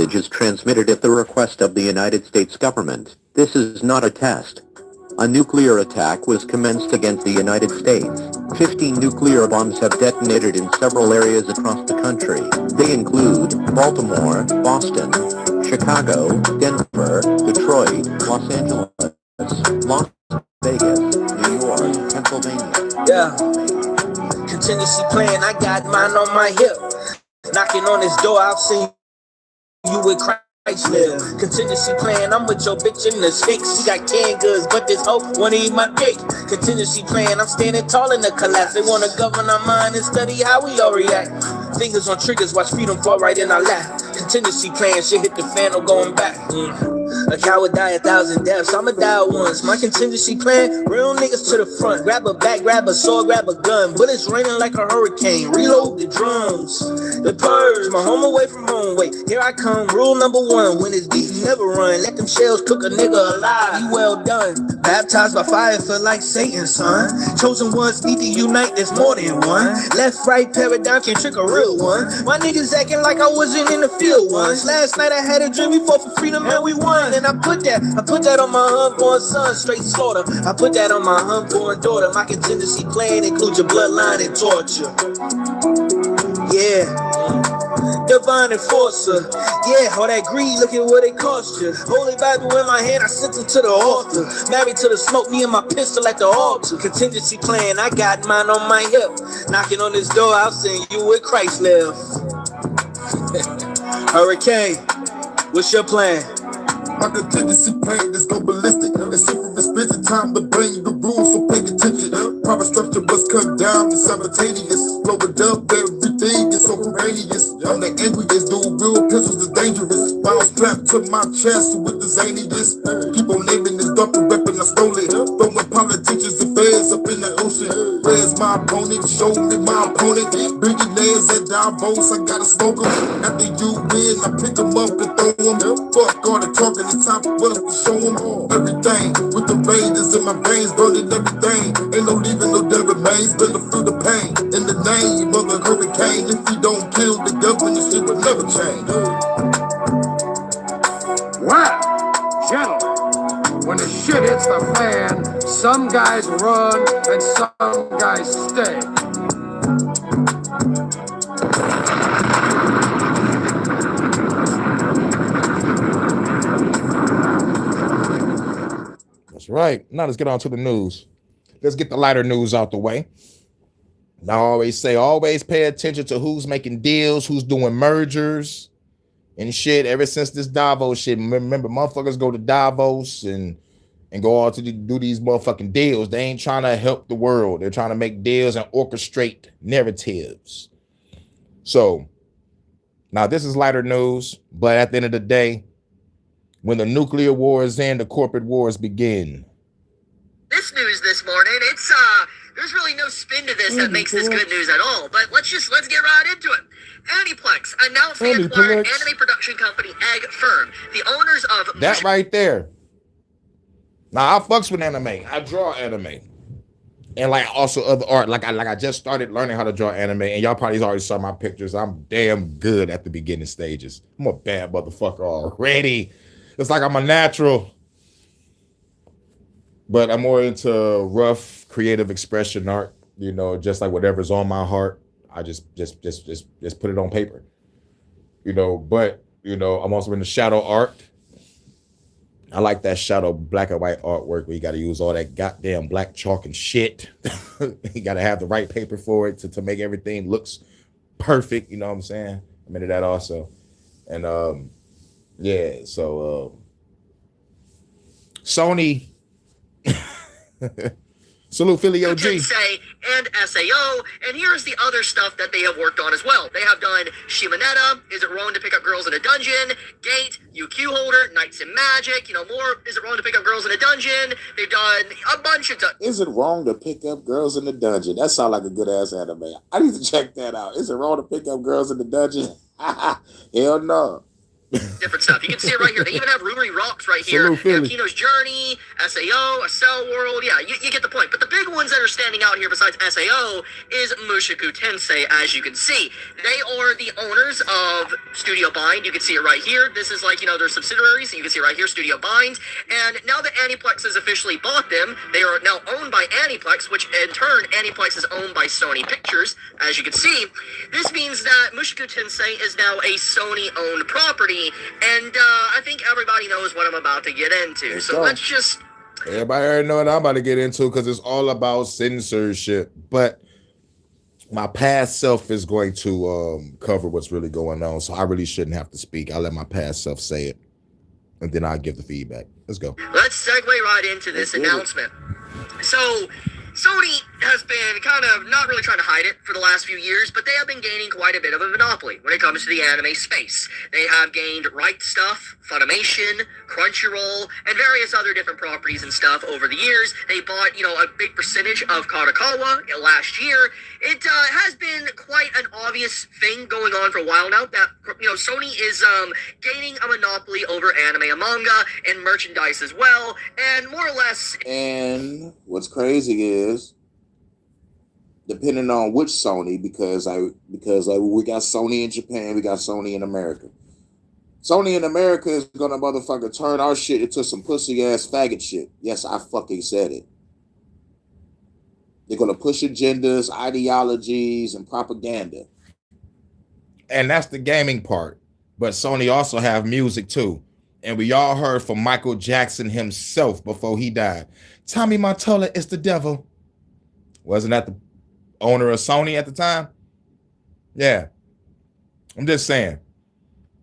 [SPEAKER 10] message is transmitted at the request of the United States government. This is not a test. A nuclear attack was commenced against the United States. 15 nuclear bombs have detonated in several areas across the country. They include Baltimore, Boston, Chicago, Denver, Detroit, Los Angeles, Las Vegas, New York, Pennsylvania.
[SPEAKER 3] Yeah. Contingency plan, I got mine on my hip. Knocking on his door, I've seen you with Christ live. Contingency plan, I'm with your bitch in the six. She got canned goods, but this hoe wanna eat my dick. Contingency plan, I'm standing tall in the collapse. They wanna govern our mind and study how we all react. Fingers on triggers, watch freedom fall right in our lap. Contingency plan, shit hit the fan, no going back. A coward die 1,000 deaths, I'ma die once. My contingency plan, real niggas to the front. Grab a bag, grab a sword, grab a gun. Bullets raining like a hurricane, reload the drums. The purge, my home away from home. Wait, here I come, rule number 1. When it's beef, you never run. Let them shells cook a nigga alive, you well done. Baptized by fire, feel like Satan, son. Chosen ones need to unite, there's more than one. Left, right, paradigm can trick a real one. My niggas acting like I wasn't in the field once. Last night I had a dream, we fought for freedom and we won. And I put that on my unborn son, straight slaughter. I put that on my unborn daughter. My contingency plan includes your bloodline and torture. Yeah. Divine enforcer. Yeah, all that greed, look at what it cost you. Holy Bible in my hand, I sent it to the altar. Married to the smoke, me and my pistol at the altar. Contingency plan, I got mine on my hip. Knocking on this door, I'll send you with Christ live. Hurricane, what's your plan?
[SPEAKER 5] My contingency plan is go ballistic. It's super expensive time to bring the rules, so pay attention. Proper structure must cut down, it's simultaneous. Blow it up, everything is so courageous. I'm the angriest, dude, real pistols is dangerous. Bounce strapped to my chest with the zaniness. People naming this dumping weapon, I stole it. Throwing politicians and feds up in the ocean. Where's my opponent? Show me my opponent. Billionaires at Davos, I gotta smoke them. After you win, I pick them up and throw them. Fuck all the talking. It's time for us to show them everything. With the raiders in my veins, burning everything. Ain't no leaving, no dead remains. Better feel the pain. In the name of the hurricane. If we don't kill the government, the shit will never change.
[SPEAKER 11] Well, gentlemen, when the shit hits the fan, some guys run and some guys stay.
[SPEAKER 2] Right. Now let's get on to the news. Let's get the lighter news out the way. I always say, always pay attention to who's making deals, who's doing mergers and shit. Ever since this Davos shit, remember, motherfuckers go to Davos and go out to do these motherfucking deals. They ain't trying to help the world. They're trying to make deals and orchestrate narratives. So now this is lighter news, but at the end of the day, when the nuclear wars end, the corporate wars begin.
[SPEAKER 12] This news this morning, there's really no spin to this that makes this good news at all. But let's get right into it. Aniplex announced they acquired anime production company Egg Firm, the owners of
[SPEAKER 2] that right there. Now I fucks with anime. I draw anime, and like also other art. Like I just started learning how to draw anime, and y'all probably already saw my pictures. I'm damn good at the beginning stages. I'm a bad motherfucker already. It's like I'm a natural, but I'm more into rough creative expression art, you know, just like whatever's on my heart. I just put it on paper, you know, but, you know, I'm also into shadow art. I like that shadow black and white artwork where you got to use all that goddamn black chalk and shit. You got to have the right paper for it to make everything looks perfect. You know what I'm saying? I'm into that also. And, yeah, so Sony, salute Philly OG.
[SPEAKER 12] Say, and SAO, and here's the other stuff that they have worked on as well. They have done Shimonetta, Is It Wrong to Pick Up Girls in a Dungeon, Gate, UQ Holder, Knights and Magic, you know, more Is It Wrong to Pick Up Girls in a Dungeon. They've done a bunch of
[SPEAKER 2] Is It Wrong to Pick Up Girls in the Dungeon? That sounds like a good ass anime. I need to check that out. Is it wrong to pick up girls in the dungeon? Hell no.
[SPEAKER 12] different stuff. You can see it right here. They even have Ruri Rocks right here.
[SPEAKER 2] Salute, Philly.
[SPEAKER 12] Kino's Journey, SAO, Cell World. Yeah, you get the point. But the big ones that are standing out here besides SAO is Mushoku Tensei, as you can see. They are the owners of Studio Bind. You can see it right here. This is like, their subsidiaries. You can see it right here, Studio Bind. And now that Aniplex has officially bought them, they are now owned by Aniplex, which in turn, Aniplex is owned by Sony Pictures, as you can see. This means that Mushoku Tensei is now a Sony-owned property, and I think everybody knows what I'm about to get into. So let's just...
[SPEAKER 2] Everybody already know what I'm about to get into because it's all about censorship. But my past self is going to cover what's really going on, so I really shouldn't have to speak. I'll let my past self say it, and then I'll give the feedback. Let's go.
[SPEAKER 12] Let's segue right into this announcement. So... Sony has been kind of not really trying to hide it for the last few years, but they have been gaining quite a bit of a monopoly when it comes to the anime space. They have gained Right Stuff, Funimation, Crunchyroll, and various other different properties and stuff over the years. They bought, a big percentage of Kadokawa last year. It has been quite an obvious thing going on for a while now that, Sony is gaining a monopoly over anime and manga and merchandise as well, and more or less...
[SPEAKER 13] And what's crazy is, depending on which Sony, because we got Sony in Japan, we got Sony in America. Sony in America is gonna motherfucker turn our shit into some pussy ass faggot shit. Yes, I fucking said it. They're gonna push agendas, ideologies, and propaganda.
[SPEAKER 2] And that's the gaming part. But Sony also have music too. And we all heard from Michael Jackson himself before he died. Tommy Mottola is the devil. Wasn't that the owner of Sony at the time? Yeah. I'm just saying.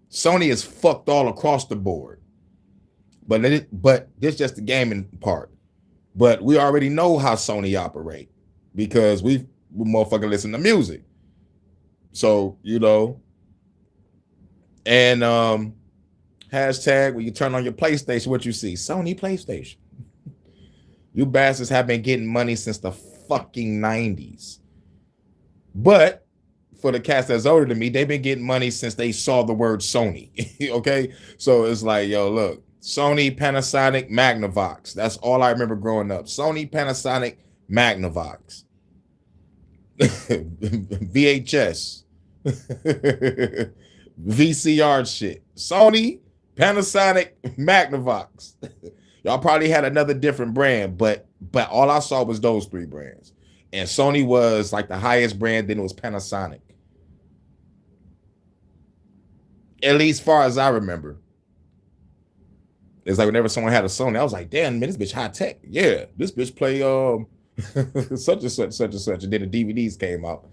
[SPEAKER 2] Sony is fucked all across the board. But this is just the gaming part. But we already know how Sony operate because we motherfucking listen to music. So, and hashtag when you turn on your PlayStation, what you see? Sony PlayStation. You bastards have been getting money since the fucking 90s. But for the cats that's older than me, they've been getting money since they saw the word Sony. Okay? So it's like, yo, look, Sony, Panasonic, Magnavox. That's all I remember growing up. Sony, Panasonic, Magnavox. VHS. VCR shit. Sony, Panasonic, Magnavox. Y'all probably had another different brand, but all I saw was those three brands. And Sony was like the highest brand, then it was Panasonic. At least far as I remember. It's like whenever someone had a Sony, I was like, damn, man, this bitch high tech. Yeah, this bitch play such and such, such and such. And then the DVDs came out.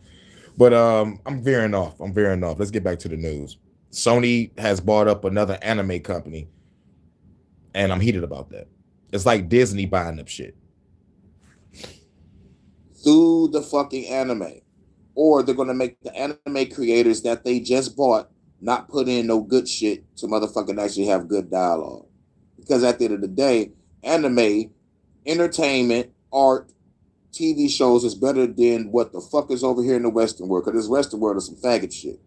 [SPEAKER 2] But I'm veering off. Let's get back to the news. Sony has bought up another anime company. And I'm heated about that. It's like Disney buying up shit.
[SPEAKER 13] Through the fucking anime. Or they're going to make the anime creators that they just bought not put in no good shit to motherfucking actually have good dialogue. Because at the end of the day, anime, entertainment, art, TV shows is better than what the fuck is over here in the Western world. Because this Western world is some faggot shit.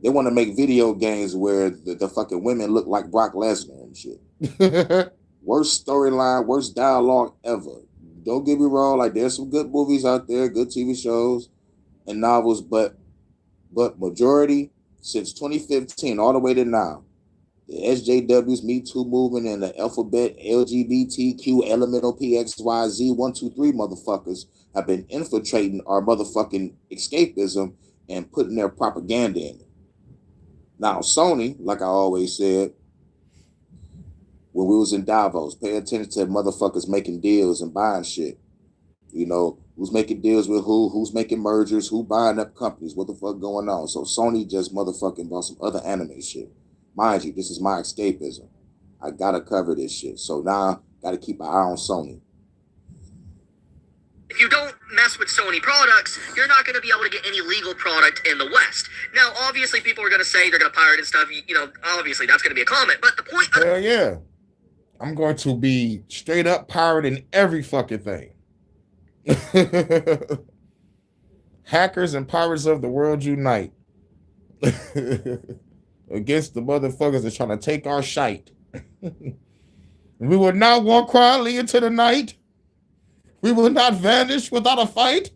[SPEAKER 13] They want to make video games where the fucking women look like Brock Lesnar and shit. Worst storyline, worst dialogue ever. Don't get me wrong, like there's some good movies out there, good TV shows and novels, but majority since 2015 all the way to now, the SJWs, Me Too movement, and the alphabet LGBTQ elemental PXYZ 123 motherfuckers have been infiltrating our motherfucking escapism and putting their propaganda in it. Now, Sony, like I always said, when we was in Davos, pay attention to motherfuckers making deals and buying shit. Who's making deals with who's making mergers, who buying up companies, what the fuck going on. So Sony just motherfucking bought some other anime shit. Mind you, this is my escapism. I gotta cover this shit. So now, gotta keep an eye on Sony.
[SPEAKER 12] If you don't mess with Sony products, you're not going to be able to get any legal product in the West. Now, obviously, people are going to say they're going to pirate and stuff. Obviously, that's going to be a comment. But the point...
[SPEAKER 2] Hell yeah. I'm going to be straight up pirating every fucking thing. Hackers and pirates of the world unite. against the motherfuckers that's trying to take our shite. We will not walk quietly into the night. We will not vanish without a fight.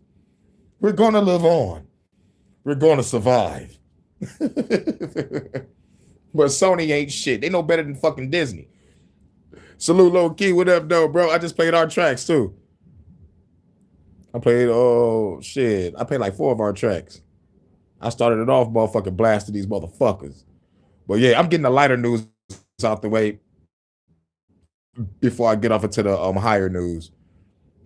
[SPEAKER 2] We're going to live on. We're going to survive. But Sony ain't shit. They know better than fucking Disney. Salute Low Key. What up, though, bro? I just played our tracks, too. I played, I played like 4 of our tracks. I started it off motherfucking blasting these motherfuckers. But yeah, I'm getting the lighter news out the way before I get off into the higher news.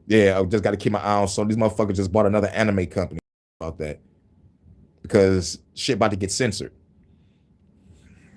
[SPEAKER 2] Yeah, I just got to keep my eye on. So these motherfuckers just bought another anime company about that because shit about to get censored.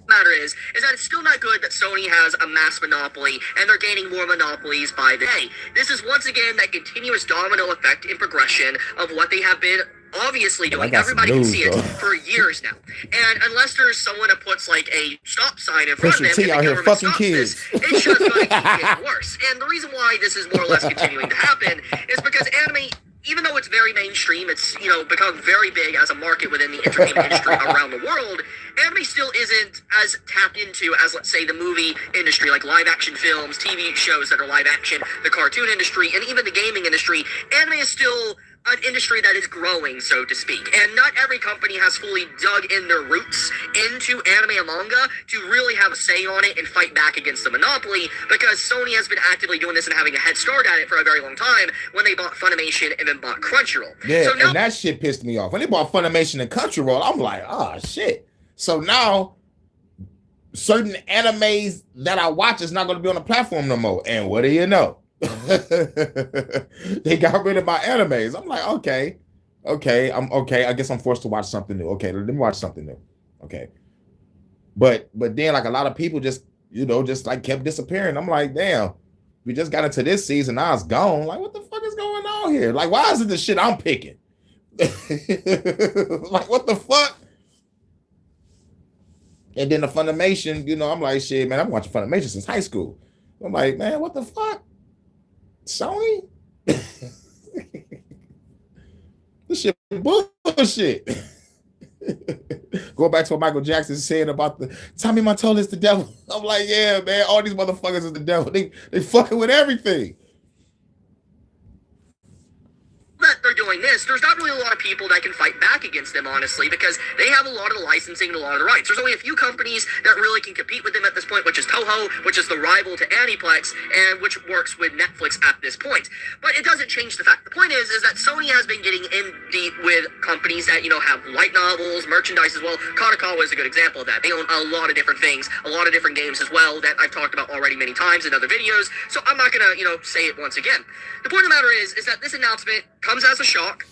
[SPEAKER 12] Matter is that it's still not good that Sony has a mass monopoly and they're gaining more monopolies by the day. This is once again that continuous domino effect in progression of what they have been obviously doing. Everybody can see it for years now. And unless there's someone that puts like a stop sign in front of them,
[SPEAKER 2] out here fucking kids.
[SPEAKER 12] It's just going to keep getting worse. And the reason why this is more or less continuing to happen is because anime, even though it's very mainstream, it's, you know, become very big as a market within the entertainment industry around the world, anime still isn't as tapped into as, let's say, the movie industry, like live action films, TV shows that are live action, the cartoon industry, and even the gaming industry. Anime is still an industry that is growing, so to speak. And not every company has fully dug in their roots into anime and manga to really have a say on it and fight back against the monopoly, because Sony has been actively doing this and having a head start at it for a very long time when they bought Funimation and then bought Crunchyroll.
[SPEAKER 2] Yeah,
[SPEAKER 12] so now,
[SPEAKER 2] and that shit pissed me off. When they bought Funimation and Crunchyroll, I'm like, oh, shit. So now certain animes that I watch is not going to be on the platform no more. And what do you know? They got rid of my animes. I'm like, okay, I'm okay. I guess I'm forced to watch something new. Okay, let me watch something new. Okay, but then like a lot of people just like kept disappearing. I'm like, damn, we just got into this season, now it's gone. Like, what the fuck is going on here? Like, why is it the shit I'm picking? Like, what the fuck? And then the Funimation, I'm like, shit, man, I've been watching Funimation since high school. I'm like, man, what the fuck? Sony? This shit bullshit. Go back to what Michael Jackson said about the Tommy Mottola is the devil. I'm like, yeah, man, all these motherfuckers is the devil. They fucking with everything.
[SPEAKER 12] that they're doing this, there's not really a lot of people that can fight back against them, honestly, because they have a lot of the licensing and a lot of the rights. There's only a few companies that really can compete with them at this point, which is Toho, which is the rival to Aniplex, and which works with Netflix at this point. But it doesn't change the fact. The point is that Sony has been getting in deep with companies that, have light novels, merchandise as well. Kadokawa is a good example of that. They own a lot of different things, a lot of different games as well that I've talked about already many times in other videos, so I'm not going to, say it once again. The point of the matter is that this announcement comes as a shock.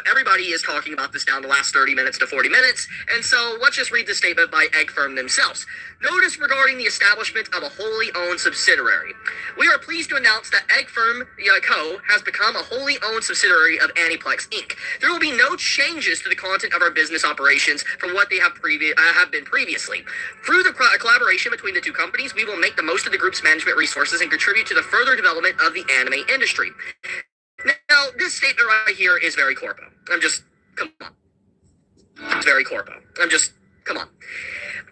[SPEAKER 12] Everybody is talking about this down the last 30 minutes to 40 minutes, and so let's just read the statement by Egg Firm themselves. Notice regarding the establishment of a wholly owned subsidiary. We are pleased to announce that Egg Firm Co. has become a wholly owned subsidiary of Aniplex Inc. There will be no changes to the content of our business operations from what they have been previously. Through the collaboration between the two companies, we will make the most of the group's management resources and contribute to the further development of the anime industry. Now, this statement right here is very corpo. Come on. It's very corpo. Come on.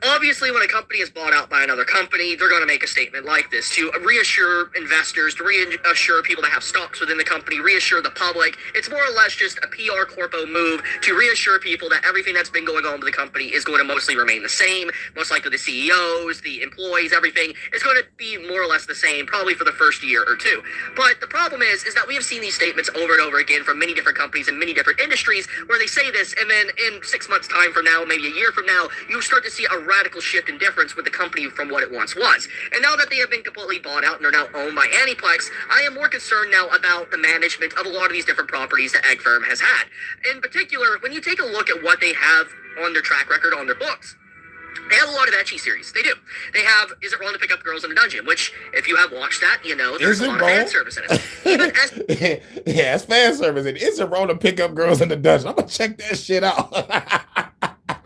[SPEAKER 12] Obviously, when a company is bought out by another company, they're going to make a statement like this to reassure investors, to reassure people that have stocks within the company, reassure the public. It's more or less just a PR corpo move to reassure people that everything that's been going on with the company is going to mostly remain the same. Most likely the CEOs, the employees, everything is going to be more or less the same, probably for the first year or two. But the problem is that we have seen these statements over and over again from many different companies in many different industries where they say this, and then in 6 months' time from now, maybe a year from now, you start to see a radical shift in difference with the company from what it once was. And now that they have been completely bought out and are now owned by Aniplex, I am more concerned now about the management of a lot of these different properties that Egg Firm has had. In particular, when you take a look at what they have on their track record, on their books, they have a lot of ecchi series. They do. They have Is It Wrong to Pick Up Girls in a Dungeon, which, if you have watched that, there's a lot of fan service in it.
[SPEAKER 2] Yeah, it's fan service. And Is It Wrong to Pick Up Girls in the Dungeon? I'm going to check that shit out.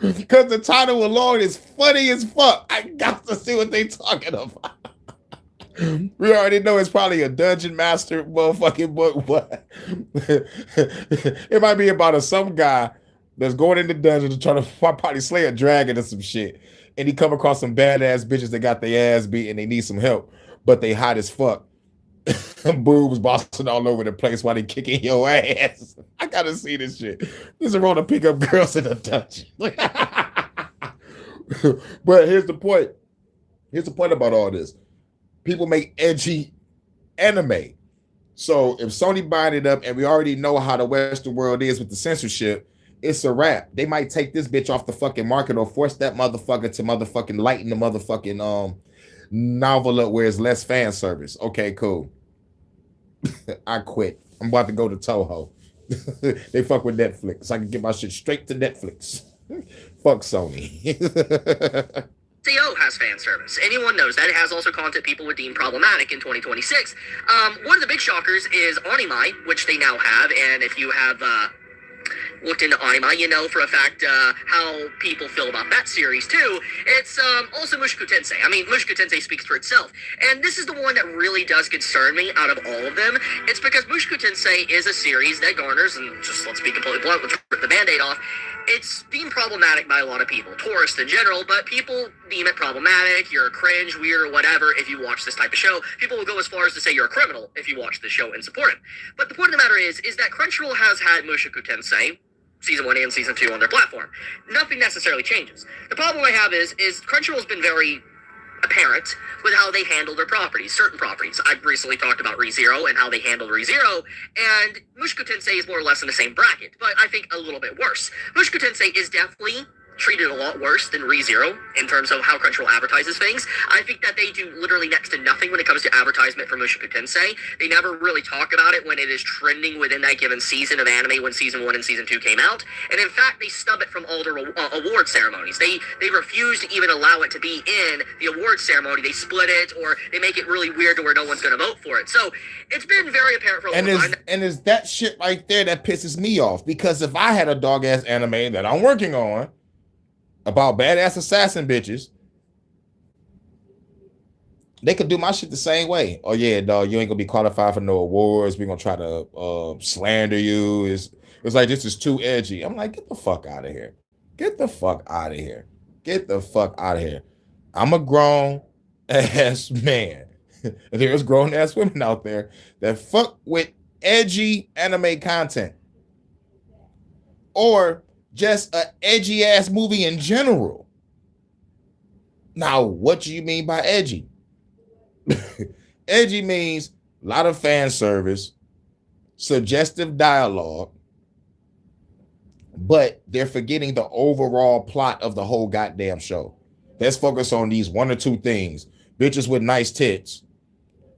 [SPEAKER 2] Because the title alone is funny as fuck. I got to see what they talking about. We already know it's probably a Dungeon Master motherfucking book. What? It might be about some guy that's going in the dungeon to try to probably slay a dragon or some shit. and he come across some badass bitches that got their ass beat and they need some help, but they hot as fuck. Boobs bossing all over the place while they kicking your ass. I gotta see this shit. This is wrong to pick up girls in a dungeon. But here's the point. Here's the point about all this. People make edgy anime. So if Sony buying it up, and we already know how the Western world is with the censorship, it's a wrap. They might take this bitch off the fucking market or force that motherfucker to motherfucking lighten the motherfucking novel up where it's less fan service. Okay, cool. I quit. I'm about to go to Toho. They fuck with Netflix. I can get my shit straight to Netflix. Fuck Sony.
[SPEAKER 12] CO has fan service. Anyone knows that. It has also content people would deem problematic in 2026. One of the big shockers is Anime, which they now have, and if you have looked into Anime, you know for a fact how people feel about that series too. It's also Mushoku Tensei. I mean, Mushoku Tensei speaks for itself. And this is the one that really does concern me out of all of them. It's because Mushoku Tensei is a series that garners, and just let's be completely blunt, let's rip the Band-Aid off, it's deemed problematic by a lot of people, tourists in general, but people deem it problematic, you're cringe, weird, or whatever if you watch this type of show. People will go as far as to say you're a criminal if you watch this show and support it. But the point of the matter is that Crunchyroll has had Mushoku Tensei Season 1 and Season 2 on their platform. Nothing necessarily changes. The problem I have is Crunchyroll's been very apparent with how they handle their properties, certain properties. I've recently talked about ReZero and how they handled ReZero, and Mushoku Tensei is more or less in the same bracket, but I think a little bit worse. Mushoku Tensei is definitely treated a lot worse than ReZero in terms of how Crunchyroll advertises things. I think that they do literally next to nothing when it comes to advertisement for Mushoku Tensei. They never really talk about it when it is trending within that given season of anime when Season 1 and Season 2 came out. And in fact, they stub it from all their award ceremonies. They refuse to even allow it to be in the award ceremony. They split it, or they make it really weird to where no one's going to vote for it. So it's been very apparent for a long time.
[SPEAKER 2] And it's that shit right there that pisses me off, because if I had a dog-ass anime that I'm working on about badass assassin bitches, they could do my shit the same way. Oh yeah, dog, you ain't gonna be qualified for no awards. We're gonna try to slander you. It's like, this is too edgy. I'm like, get the fuck out of here. Get the fuck out of here. Get the fuck out of here. I'm a grown ass man. And there's grown ass women out there that fuck with edgy anime content, or just an edgy ass movie in general. Now, what do you mean by edgy? Edgy means a lot of fan service, suggestive dialogue, but they're forgetting the overall plot of the whole goddamn show. Let's focus on these one or two things: bitches with nice tits,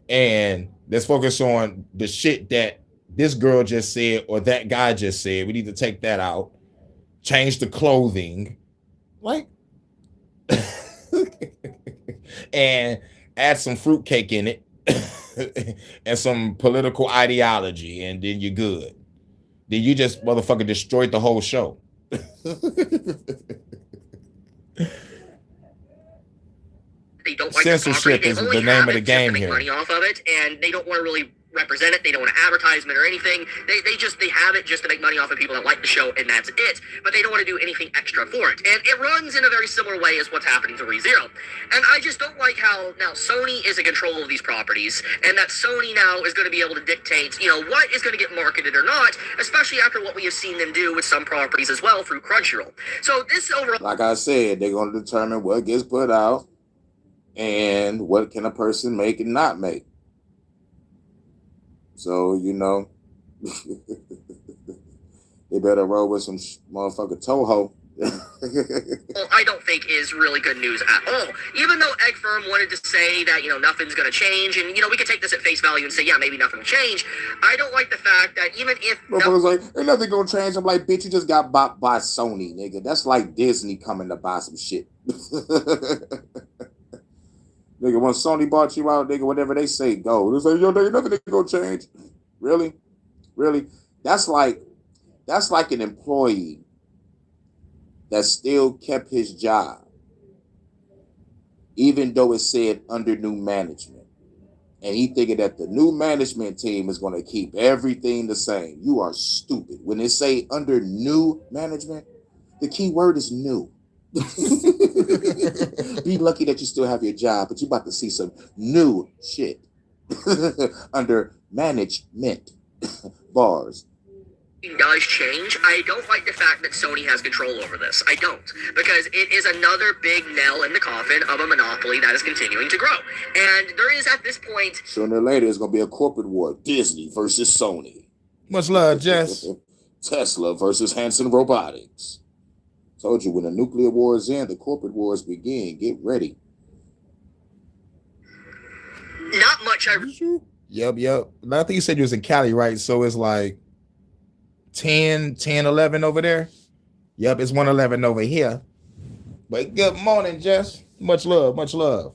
[SPEAKER 2] and let's focus on the shit that this girl just said or that guy just said. We need to take that out. Change the clothing, like, and add some fruitcake in it and some political ideology, and then you're good. Then you just motherfucker destroyed the whole show.
[SPEAKER 12] They don't like
[SPEAKER 2] censorship is the name of the game here.
[SPEAKER 12] Money off of it, and they don't want to really represent it. They don't want an advertisement or anything. They have it just to make money off of people that like the show, and that's it. But they don't want to do anything extra for it. And it runs in a very similar way as what's happening to ReZero. And I just don't like how now Sony is in control of these properties, and that Sony now is going to be able to dictate, what is going to get marketed or not, especially after what we have seen them do with some properties as well through Crunchyroll. So this overall,
[SPEAKER 13] like I said, they're going to determine what gets put out and what can a person make and not make. So, they better roll with some motherfucking Toho.
[SPEAKER 12] I don't think is really good news at all. Even though Egg Firm wanted to say that, nothing's going to change, and, we could take this at face value and say, yeah, maybe nothing will change. I don't like the fact that even if...
[SPEAKER 13] Motherfuckers like, ain't nothing going to change. I'm like, bitch, you just got bought by Sony, nigga. That's like Disney coming to buy some shit. Nigga, when Sony bought you out, nigga, whatever they say, go. They say, yo, nigga, nothing gonna change. Really? That's like an employee that still kept his job, even though it said under new management. And he thinking that the new management team is gonna keep everything the same. You are stupid. When they say under new management, the key word is new. Be lucky that you still have your job, but you about to see some new shit under management. Bars.
[SPEAKER 12] Does change. I don't like the fact that Sony has control over this. I don't. Because it is another big nail in the coffin of a monopoly that is continuing to grow. And there is at this point...
[SPEAKER 13] Sooner or later, it's going to be a corporate war. Disney versus Sony.
[SPEAKER 2] Much love, Jess.
[SPEAKER 13] Tesla versus Hanson Robotics. Told you, when the nuclear war is in, the corporate wars begin. Get ready.
[SPEAKER 12] Not much.
[SPEAKER 2] Yep. I think you said you was in Cali, right? So it's like 10, 11 over there. Yep, it's 111 over here. But good morning, Jess. Much love.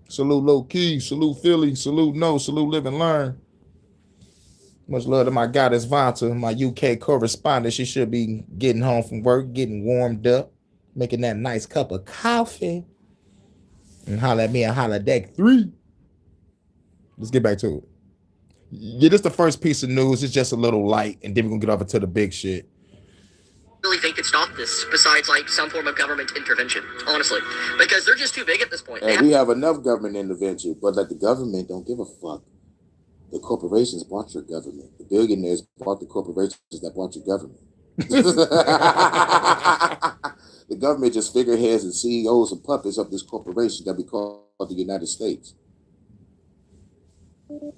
[SPEAKER 2] Salute Low Key, salute Philly, salute Live and Learn. Much love to my goddess Vanta, my UK correspondent. She should be getting home from work, getting warmed up, making that nice cup of coffee. And holla at me and holla deck 3. Let's get back to it. Yeah, this is the first piece of news. It's just a little light, and then we're gonna get over to the big shit.
[SPEAKER 12] Really think could stop this besides like some form of government intervention, honestly, because they're just too big at this point.
[SPEAKER 13] And we have enough government intervention, but like the government don't give a fuck. The corporations bought your government. The billionaires bought the corporations that bought your government. The government just figureheads and CEOs and puppets of this corporation that we call the United States.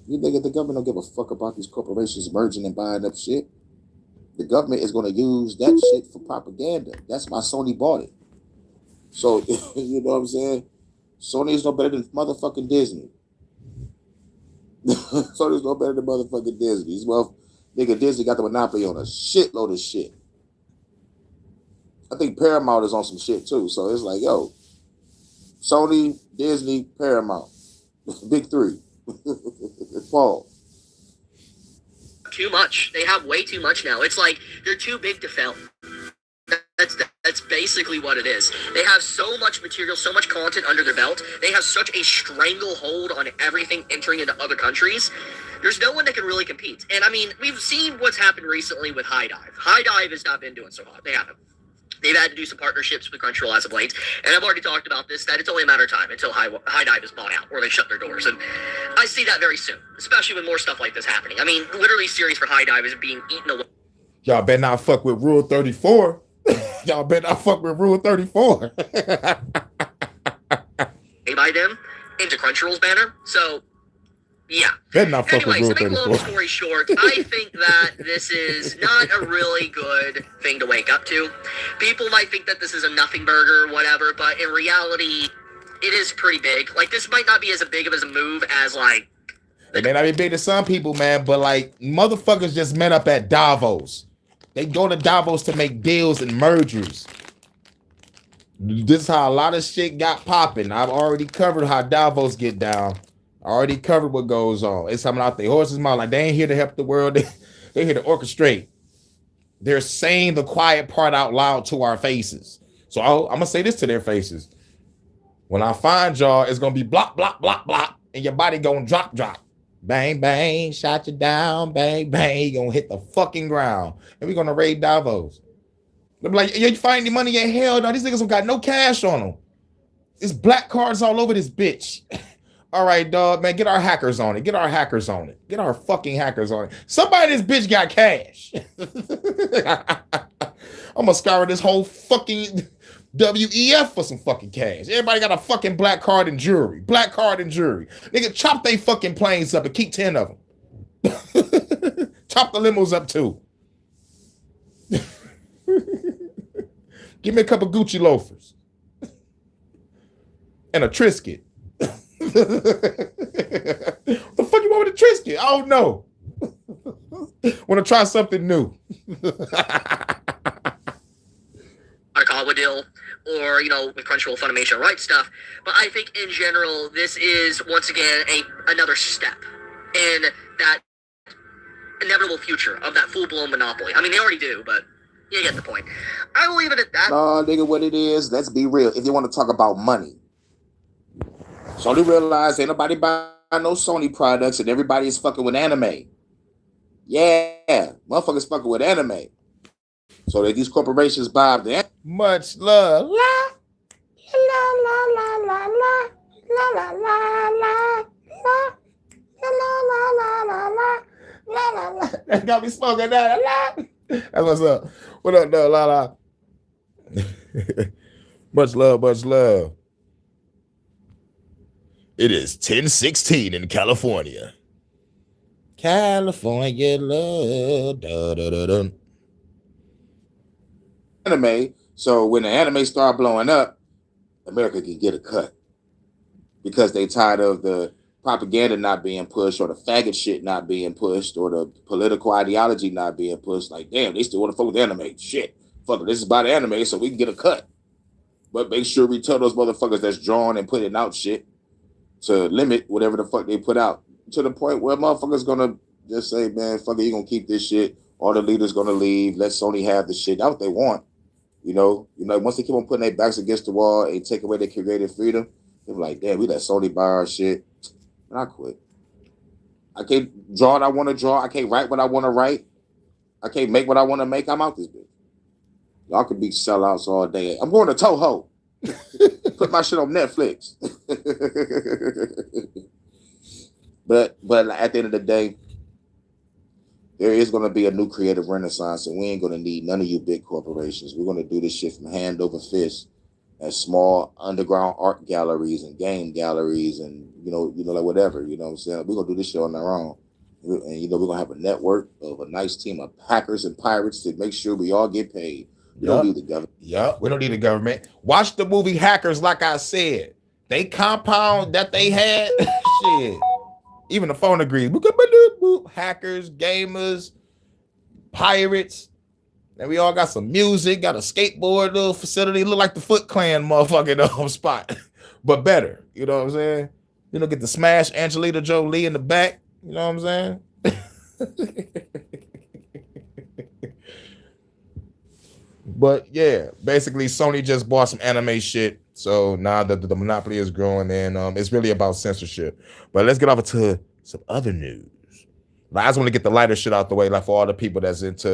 [SPEAKER 13] You think the government don't give a fuck about these corporations merging and buying up shit? The government is going to use that shit for propaganda. That's why Sony bought it. So, you know what I'm saying? Sony is no better than motherfucking Disney. Sony's no better than motherfucking Disney. These nigga Disney got the monopoly on a shitload of shit. I think Paramount is on some shit too. So it's like, yo, Sony, Disney, Paramount. Big 3. Paul.
[SPEAKER 12] Too much. They have way too much now. It's like they're too big to fail. That's basically what it is. They have so much material, so much content under their belt. They have such a stranglehold on everything entering into other countries. There's no one that can really compete. And I mean, we've seen what's happened recently with High Dive. High Dive has not been doing so hot. They haven't. They've had to do some partnerships with Crunchyroll as of late. And I've already talked about this, that it's only a matter of time until High Dive is bought out or they shut their doors. And I see that very soon, especially with more stuff like this happening. I mean, literally series for High Dive is being eaten away.
[SPEAKER 2] Y'all better not fuck with Rule 34. Y'all better not fuck with Rule 34.
[SPEAKER 12] By them into Crunchyroll's banner. So, yeah.
[SPEAKER 2] Better not fuck
[SPEAKER 12] Anyways,
[SPEAKER 2] with Rule
[SPEAKER 12] to make a
[SPEAKER 2] 34.
[SPEAKER 12] long story short, I think that this is not a really good thing to wake up to. People might think that this is a nothing burger or whatever, but in reality, it is pretty big. Like, this might not be as big of a move as, like...
[SPEAKER 2] It may not be big to some people, man, but, like, motherfuckers just met up at Davos. They go to Davos to make deals and mergers. This is how a lot of shit got popping. I've already covered how Davos get down. I already covered what goes on. It's coming out their horse's mouth. Like, they ain't here to help the world. They're here to orchestrate. They're saying the quiet part out loud to our faces. So I'm going to say this to their faces. When I find y'all, it's going to be block, block, block, block. And your body going to drop, drop. Bang, bang, shot you down, bang, bang. You're going to hit the fucking ground. And we're going to raid Davos. They'll be like, yo, you find any money? Yeah, hell no. These niggas don't got no cash on them. There's black cards all over this bitch. All right, dog, man, get our hackers on it. Get our hackers on it. Get our fucking hackers on it. Somebody in this bitch got cash. I'm going to scour this whole fucking WEF for some fucking cash. Everybody got a fucking black card and jewelry. Black card and jewelry. Nigga, chop they fucking planes up and keep 10 of them. Chop the limos up too. Give me a couple Gucci loafers. And a Triscuit. The fuck you want with a Triscuit? I don't know. Want to try something new.
[SPEAKER 12] Arakawa deal, or, you know, with Crunchyroll Funimation rights stuff. But I think in general, this is once again another step in that inevitable future of that full-blown monopoly. I mean, they already do, but you get the point. I will leave it at that.
[SPEAKER 13] No, nigga, what it is, let's be real. If you want to talk about money, Sony realized ain't nobody buying no Sony products and everybody is fucking with anime. Yeah, motherfuckers fucking with anime. So that these corporations buy the
[SPEAKER 2] much love. La la la la la la la la la la la. That got me smoking that. La. That's what's up. What up, though? La la. Much love, much love. It is 10:16 in California. California love. Da, da, da, da.
[SPEAKER 13] anime. So when the anime start blowing up, America can get a cut because they tired of the propaganda not being pushed or the faggot shit not being pushed or the political ideology not being pushed. Like, damn, they still want to fuck with anime. Shit. Fuck it, this is about anime, so we can get a cut. But make sure we tell those motherfuckers that's drawing and putting out shit to limit whatever the fuck they put out to the point where motherfuckers gonna just say, man, fuck it, you gonna keep this shit. All the leaders gonna leave. Let Sony have the shit. That's what they want. You know, once they keep on putting their backs against the wall and take away their creative freedom, they're like, damn, we let Sony buy our shit. And I quit. I can't draw what I want to draw. I can't write what I want to write. I can't make what I want to make. I'm out this bitch. Y'all can be sellouts all day. I'm going to Toho. Put my shit on Netflix. But at the end of the day, there is going to be a new creative renaissance, and we ain't going to need none of you big corporations. We're going to do this shit from hand over fist at small underground art galleries and game galleries and, like whatever, you know what I'm saying? We're going to do this shit on our own. And, we're going to have a network of a nice team of hackers and pirates to make sure we all get paid. We don't need the government.
[SPEAKER 2] Yep, we don't need the government. Watch the movie Hackers, like I said. They compound that they had, shit. Even the phone agrees. Hackers, gamers, pirates. And we all got some music, got a skateboard little facility. Look like the Foot Clan motherfucking spot. But better. You know what I'm saying? Get to smash Angelina Jolie in the back. You know what I'm saying? But yeah, basically Sony just bought some anime shit. So now that the monopoly is growing, and it's really about censorship. But let's get over to some other news. I just want to get the lighter shit out the way, like for all the people that's into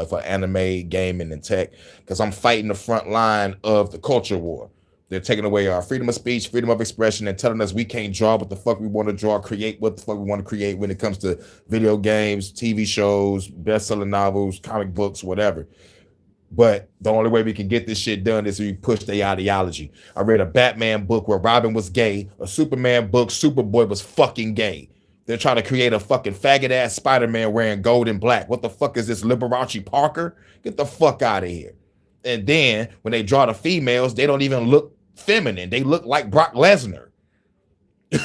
[SPEAKER 2] for anime, gaming, and tech, because I'm fighting the front line of the culture war. They're taking away our freedom of speech, freedom of expression, and telling us we can't draw what the fuck we want to draw, create what the fuck we want to create when it comes to video games, TV shows, best-selling novels, comic books, whatever. But the only way we can get this shit done is if we push their ideology. I read a Batman book where Robin was gay, a Superman book, Superboy was fucking gay. They're trying to create a fucking faggot-ass Spider-Man wearing gold and black. What the fuck is this, Liberace Parker? Get the fuck out of here. And then when they draw the females, they don't even look feminine. They look like Brock Lesnar.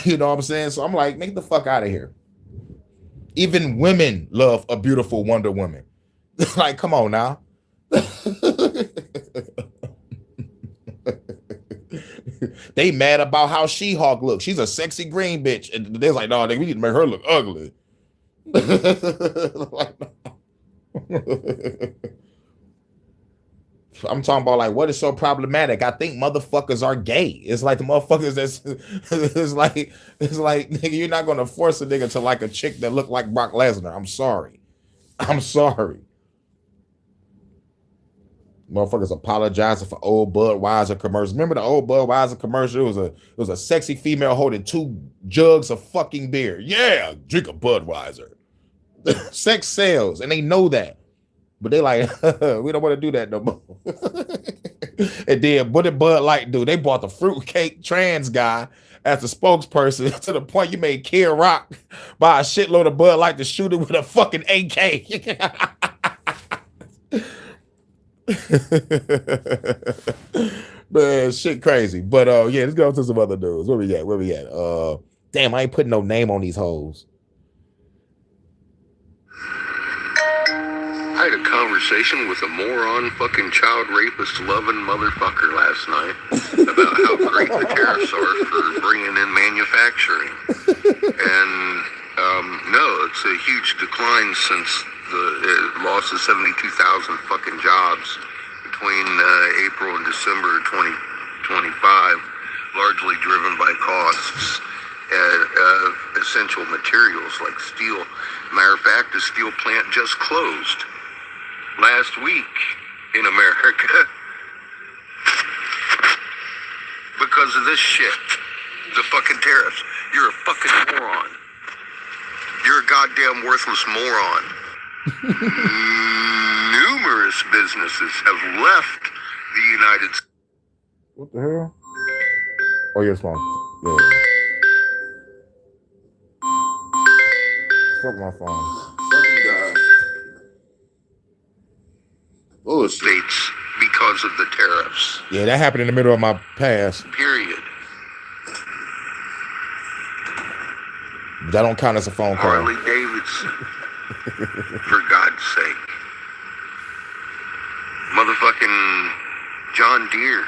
[SPEAKER 2] You know what I'm saying? So I'm like, make the fuck out of here. Even women love a beautiful Wonder Woman. Like, come on now. They mad about how She-Hulk looks. She's a sexy green bitch. And they're like, no, we need to make her look ugly. I'm talking about, like, what is so problematic? I think motherfuckers are gay. It's like the motherfuckers it's like nigga, you're not gonna force a nigga to like a chick that look like Brock Lesnar. I'm sorry. Motherfuckers apologizing for old Budweiser commercials. Remember the old Budweiser commercial? It was a sexy female holding 2 jugs of fucking beer. Yeah, drink a Budweiser. Sex sells, and they know that. But they like, we don't want to do that no more. And then what did Bud Light do? They bought the fruitcake trans guy as the spokesperson to the point you made Kid Rock buy a shitload of Bud Light to shoot it with a fucking AK. Man, shit crazy. But yeah, let's go to some other news. Where we at? Damn, I ain't putting no name on these hoes.
[SPEAKER 14] I had a conversation with a moron fucking child rapist loving motherfucker last night about how great the tariffs are for bringing in manufacturing. And no, it's a huge decline since the loss of 72,000 fucking jobs between April and December 2025, largely driven by costs of essential materials like steel. Matter of fact, the steel plant just closed. last week in America because of this shit. The fucking tariffs. You're a fucking moron. You're a goddamn worthless moron. Numerous businesses have left the United States.
[SPEAKER 2] What the hell? Oh, your phone. Yeah. Fuck my phone.
[SPEAKER 13] Fucking God. Bullshit.
[SPEAKER 14] States because of the tariffs.
[SPEAKER 2] Yeah, that happened in the middle of my pass.
[SPEAKER 14] Period.
[SPEAKER 2] That don't count as a phone call.
[SPEAKER 14] Harley Davidson. For God's sake. Motherfucking John Deere.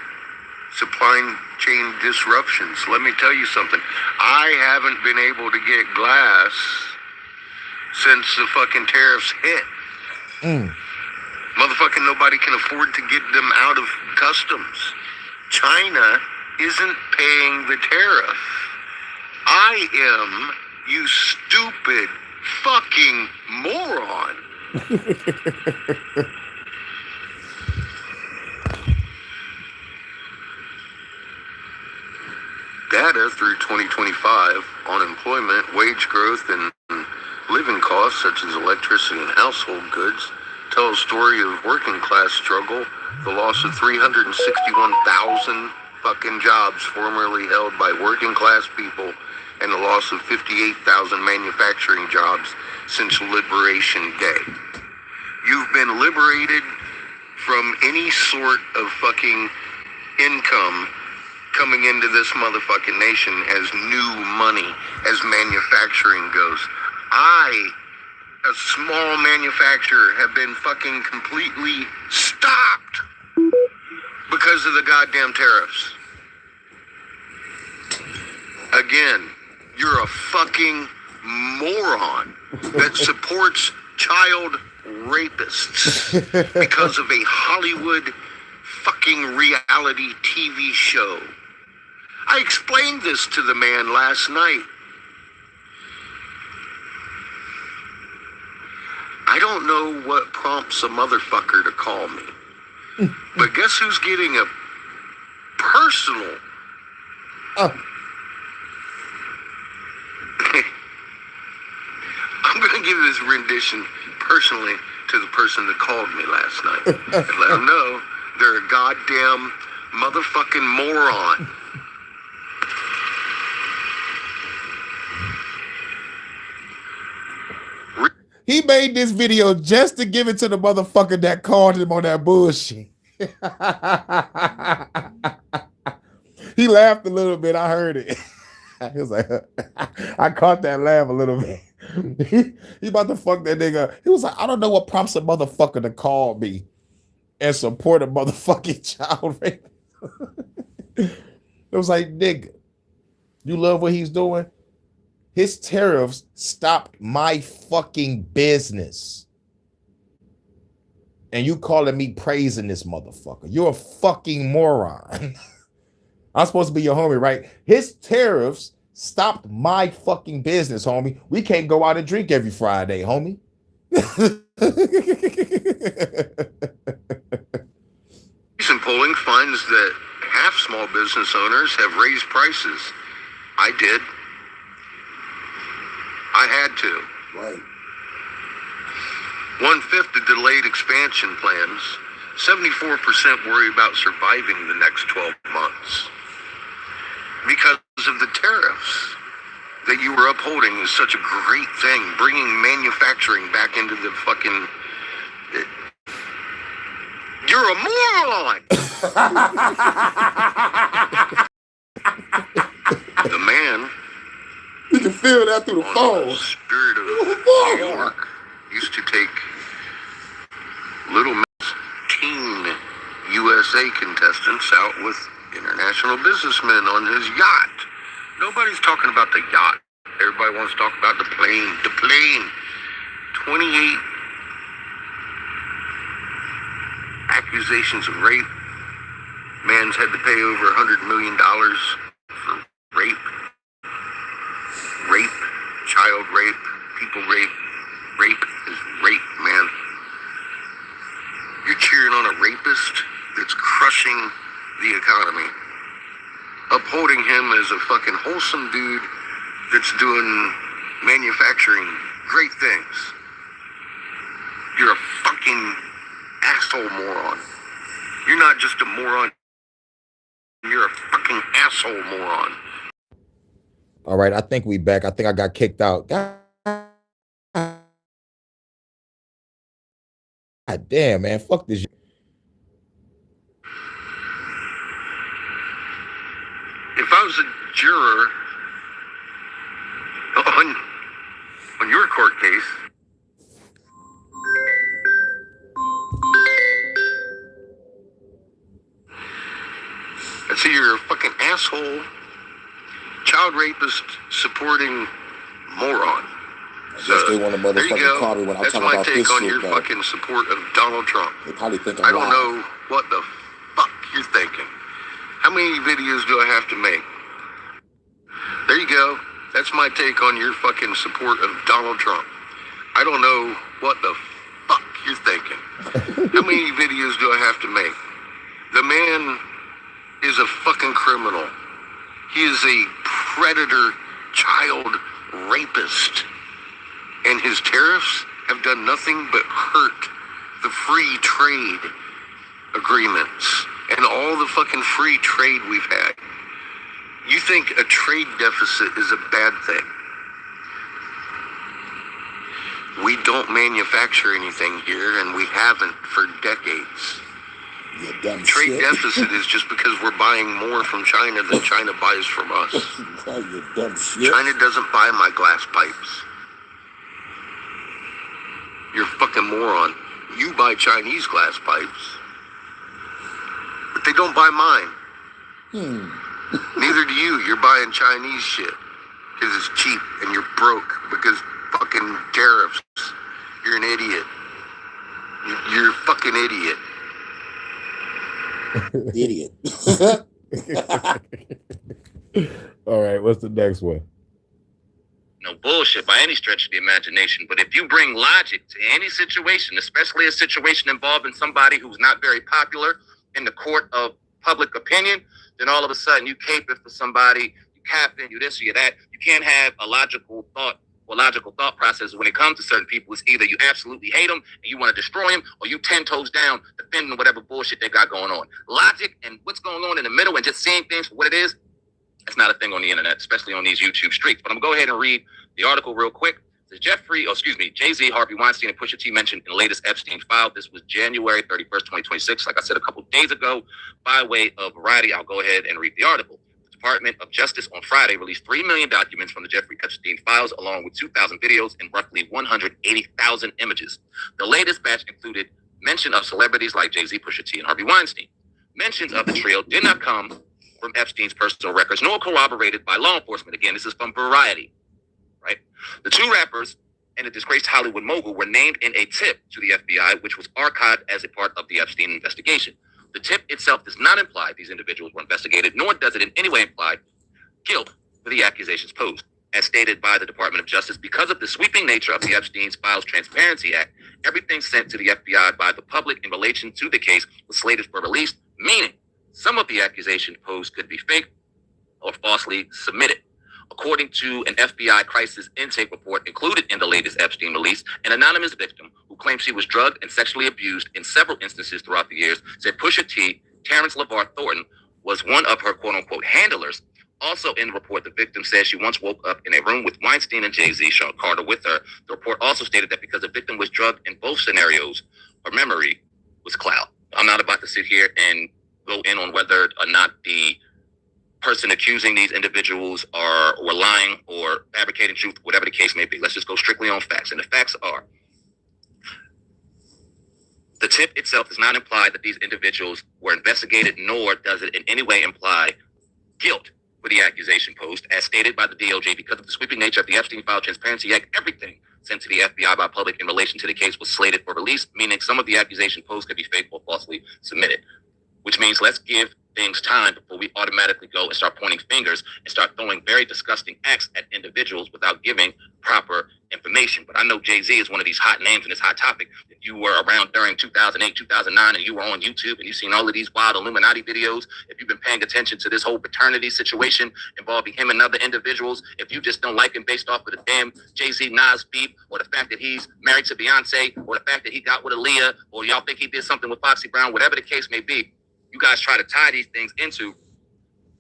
[SPEAKER 14] Supply chain disruptions. Let me tell you something. I haven't been able to get glass since the fucking tariffs hit. Motherfucking nobody can afford to get them out of customs. China isn't paying the tariff. I am, you stupid fucking moron. Data through 2025, unemployment, wage growth, and living costs such as electricity and household goods tell a story of working class struggle, the loss of 361,000 fucking jobs formerly held by working class people, and the loss of 58,000 manufacturing jobs since Liberation Day. You've been liberated from any sort of fucking income coming into this motherfucking nation as new money, as manufacturing goes. I, a small manufacturer, have been fucking completely stopped because of the goddamn tariffs. Again, you're a fucking moron that supports child rapists because of a Hollywood fucking reality TV show. I explained this to the man last night. I don't know what prompts a motherfucker to call me. But guess who's getting a personal... I'm going to give this rendition personally to the person that called me last night. And let them know they're a goddamn motherfucking moron.
[SPEAKER 2] He made this video just to give it to the motherfucker that called him on that bullshit. He laughed a little bit. I heard it. He was like, I caught that laugh a little bit. He about to fuck that nigga. He was like, I don't know what prompts a motherfucker to call me and support a motherfucking child rape. It was like, nigga, you love what he's doing? His tariffs stopped my fucking business. And you calling me praising this motherfucker. You're a fucking moron. I'm supposed to be your homie, right? His tariffs stopped my fucking business, homie. We can't go out and drink every Friday, homie.
[SPEAKER 14] Recent polling finds that half small business owners have raised prices. I did. I had to.
[SPEAKER 13] Right.
[SPEAKER 14] 1/5 of delayed expansion plans. 74% worry about surviving the next 12 months. Because of the tariffs that you were upholding is such a great thing. Bringing manufacturing back into the fucking... You're a moron! The man...
[SPEAKER 13] You can feel that through the phone.
[SPEAKER 14] Spirit of New York used to take Little Miss Teen USA contestants out with international businessmen on his yacht. Nobody's talking about the yacht. Everybody wants to talk about the plane. The plane. 28 accusations of rape. Man's had to pay over $100 million for rape. Rape, child rape, people rape. Rape is rape, man. a rapist that's crushing the economy. Upholding him as a fucking wholesome dude that's doing manufacturing great things. You're a fucking asshole moron. You're not just a moron. You're a fucking asshole moron.
[SPEAKER 2] All right, I think we back. I think I got kicked out. God damn, man. Fuck this.
[SPEAKER 14] If I was a juror on your court case, I'd say you're a fucking asshole, child rapist, supporting moron.
[SPEAKER 13] They want to
[SPEAKER 14] there you
[SPEAKER 13] motherfucking
[SPEAKER 14] go.
[SPEAKER 13] call me when I
[SPEAKER 14] That's
[SPEAKER 13] talk
[SPEAKER 14] my
[SPEAKER 13] about
[SPEAKER 14] take
[SPEAKER 13] this
[SPEAKER 14] on
[SPEAKER 13] shit,
[SPEAKER 14] your
[SPEAKER 13] though.
[SPEAKER 14] fucking support of Donald Trump.
[SPEAKER 13] They probably think
[SPEAKER 14] I
[SPEAKER 13] I'm
[SPEAKER 14] don't
[SPEAKER 13] lying.
[SPEAKER 14] know what the fuck you're thinking. How many videos do I have to make? There you go. That's my take on your fucking support of Donald Trump. I don't know what the fuck you're thinking. How many videos do I have to make? The man is a fucking criminal. He is a predator child rapist. And his tariffs have done nothing but hurt the free trade agreements and all the fucking free trade we've had. You think a trade deficit is a bad thing? We don't manufacture anything here, and we haven't for decades.
[SPEAKER 13] You dumb
[SPEAKER 14] Trade
[SPEAKER 13] shit.
[SPEAKER 14] deficit is just because we're buying more from China than China buys from us.
[SPEAKER 13] You dumb shit.
[SPEAKER 14] China doesn't buy my glass pipes. You're a fucking moron. You buy Chinese glass pipes, but they don't buy mine. Neither do you. You're buying Chinese shit because it's cheap and you're broke because fucking tariffs. You're an idiot. You're a fucking idiot.
[SPEAKER 13] Idiot.
[SPEAKER 2] All right, what's the next one?
[SPEAKER 15] No bullshit by any stretch of the imagination, but if you bring logic to any situation, especially a situation involving somebody who's not very popular in the court of public opinion, then all of a sudden you cape it for somebody, you captain, you this or you that. You can't have a logical thought or logical thought process when it comes to certain people. It's either you absolutely hate them and you want to destroy them, or you 10 toes down defending whatever bullshit they got going on. Logic and what's going on in the middle and just seeing things for what it is, that's not a thing on the internet, especially on these YouTube streets. But I'm gonna go ahead and read the article real quick. Jay-Z, Harvey Weinstein, and Pusha T mentioned in the latest Epstein file. This was January 31st, 2026. Like I said a couple days ago, by way of Variety, I'll go ahead and read the article. The Department of Justice on Friday released 3 million documents from the Jeffrey Epstein files, along with 2,000 videos and roughly 180,000 images. The latest batch included mention of celebrities like Jay-Z, Pusha T, and Harvey Weinstein. Mentions of the trio did not come from Epstein's personal records, nor corroborated by law enforcement. Again, this is from Variety, right? The two rappers and the disgraced Hollywood mogul were named in a tip to the FBI, which was archived as a part of the Epstein investigation. The tip itself does not imply these individuals were investigated, nor does it in any way imply guilt for the accusations posed. As stated by the Department of Justice, because of the sweeping nature of the Epstein's Files Transparency Act, everything sent to the FBI by the public in relation to the case was slated for release, meaning some of the accusations posed could be fake or falsely submitted. According to an FBI crisis intake report included in the latest Epstein release, an anonymous victim who claimed she was drugged and sexually abused in several instances throughout the years said Pusha T, Terrence LeVar Thornton, was one of her quote-unquote handlers. Also in the report, the victim said she once woke up in a room with Weinstein and Jay-Z, Sean Carter with her. The report also stated that because the victim was drugged in both scenarios, her memory was cloud. I'm not about to sit here and go in on whether or not the person accusing these individuals were lying or fabricating truth, whatever the case may be. Let's just go strictly on facts. And the facts are, the tip itself does not imply that these individuals were investigated, nor does it in any way imply guilt for the accusation posed. As stated by the DOJ, because of the sweeping nature of the Epstein File Transparency Act, everything sent to the FBI by public in relation to the case was slated for release, meaning some of the accusation posed could be fake or falsely submitted. Which means let's give things time before we automatically go and start pointing fingers and start throwing very disgusting acts at individuals without giving proper information. information, but I know Jay-Z is one of these hot names in this hot topic. If you were around during 2008, 2009, and you were on YouTube and you've seen all of these wild Illuminati videos, if you've been paying attention to this whole paternity situation involving him and other individuals, if you just don't like him based off of the damn Jay-Z Nas beef, or the fact that he's married to Beyonce, or the fact that he got with Aaliyah, or y'all think he did something with Foxy Brown, whatever the case may be, you guys try to tie these things into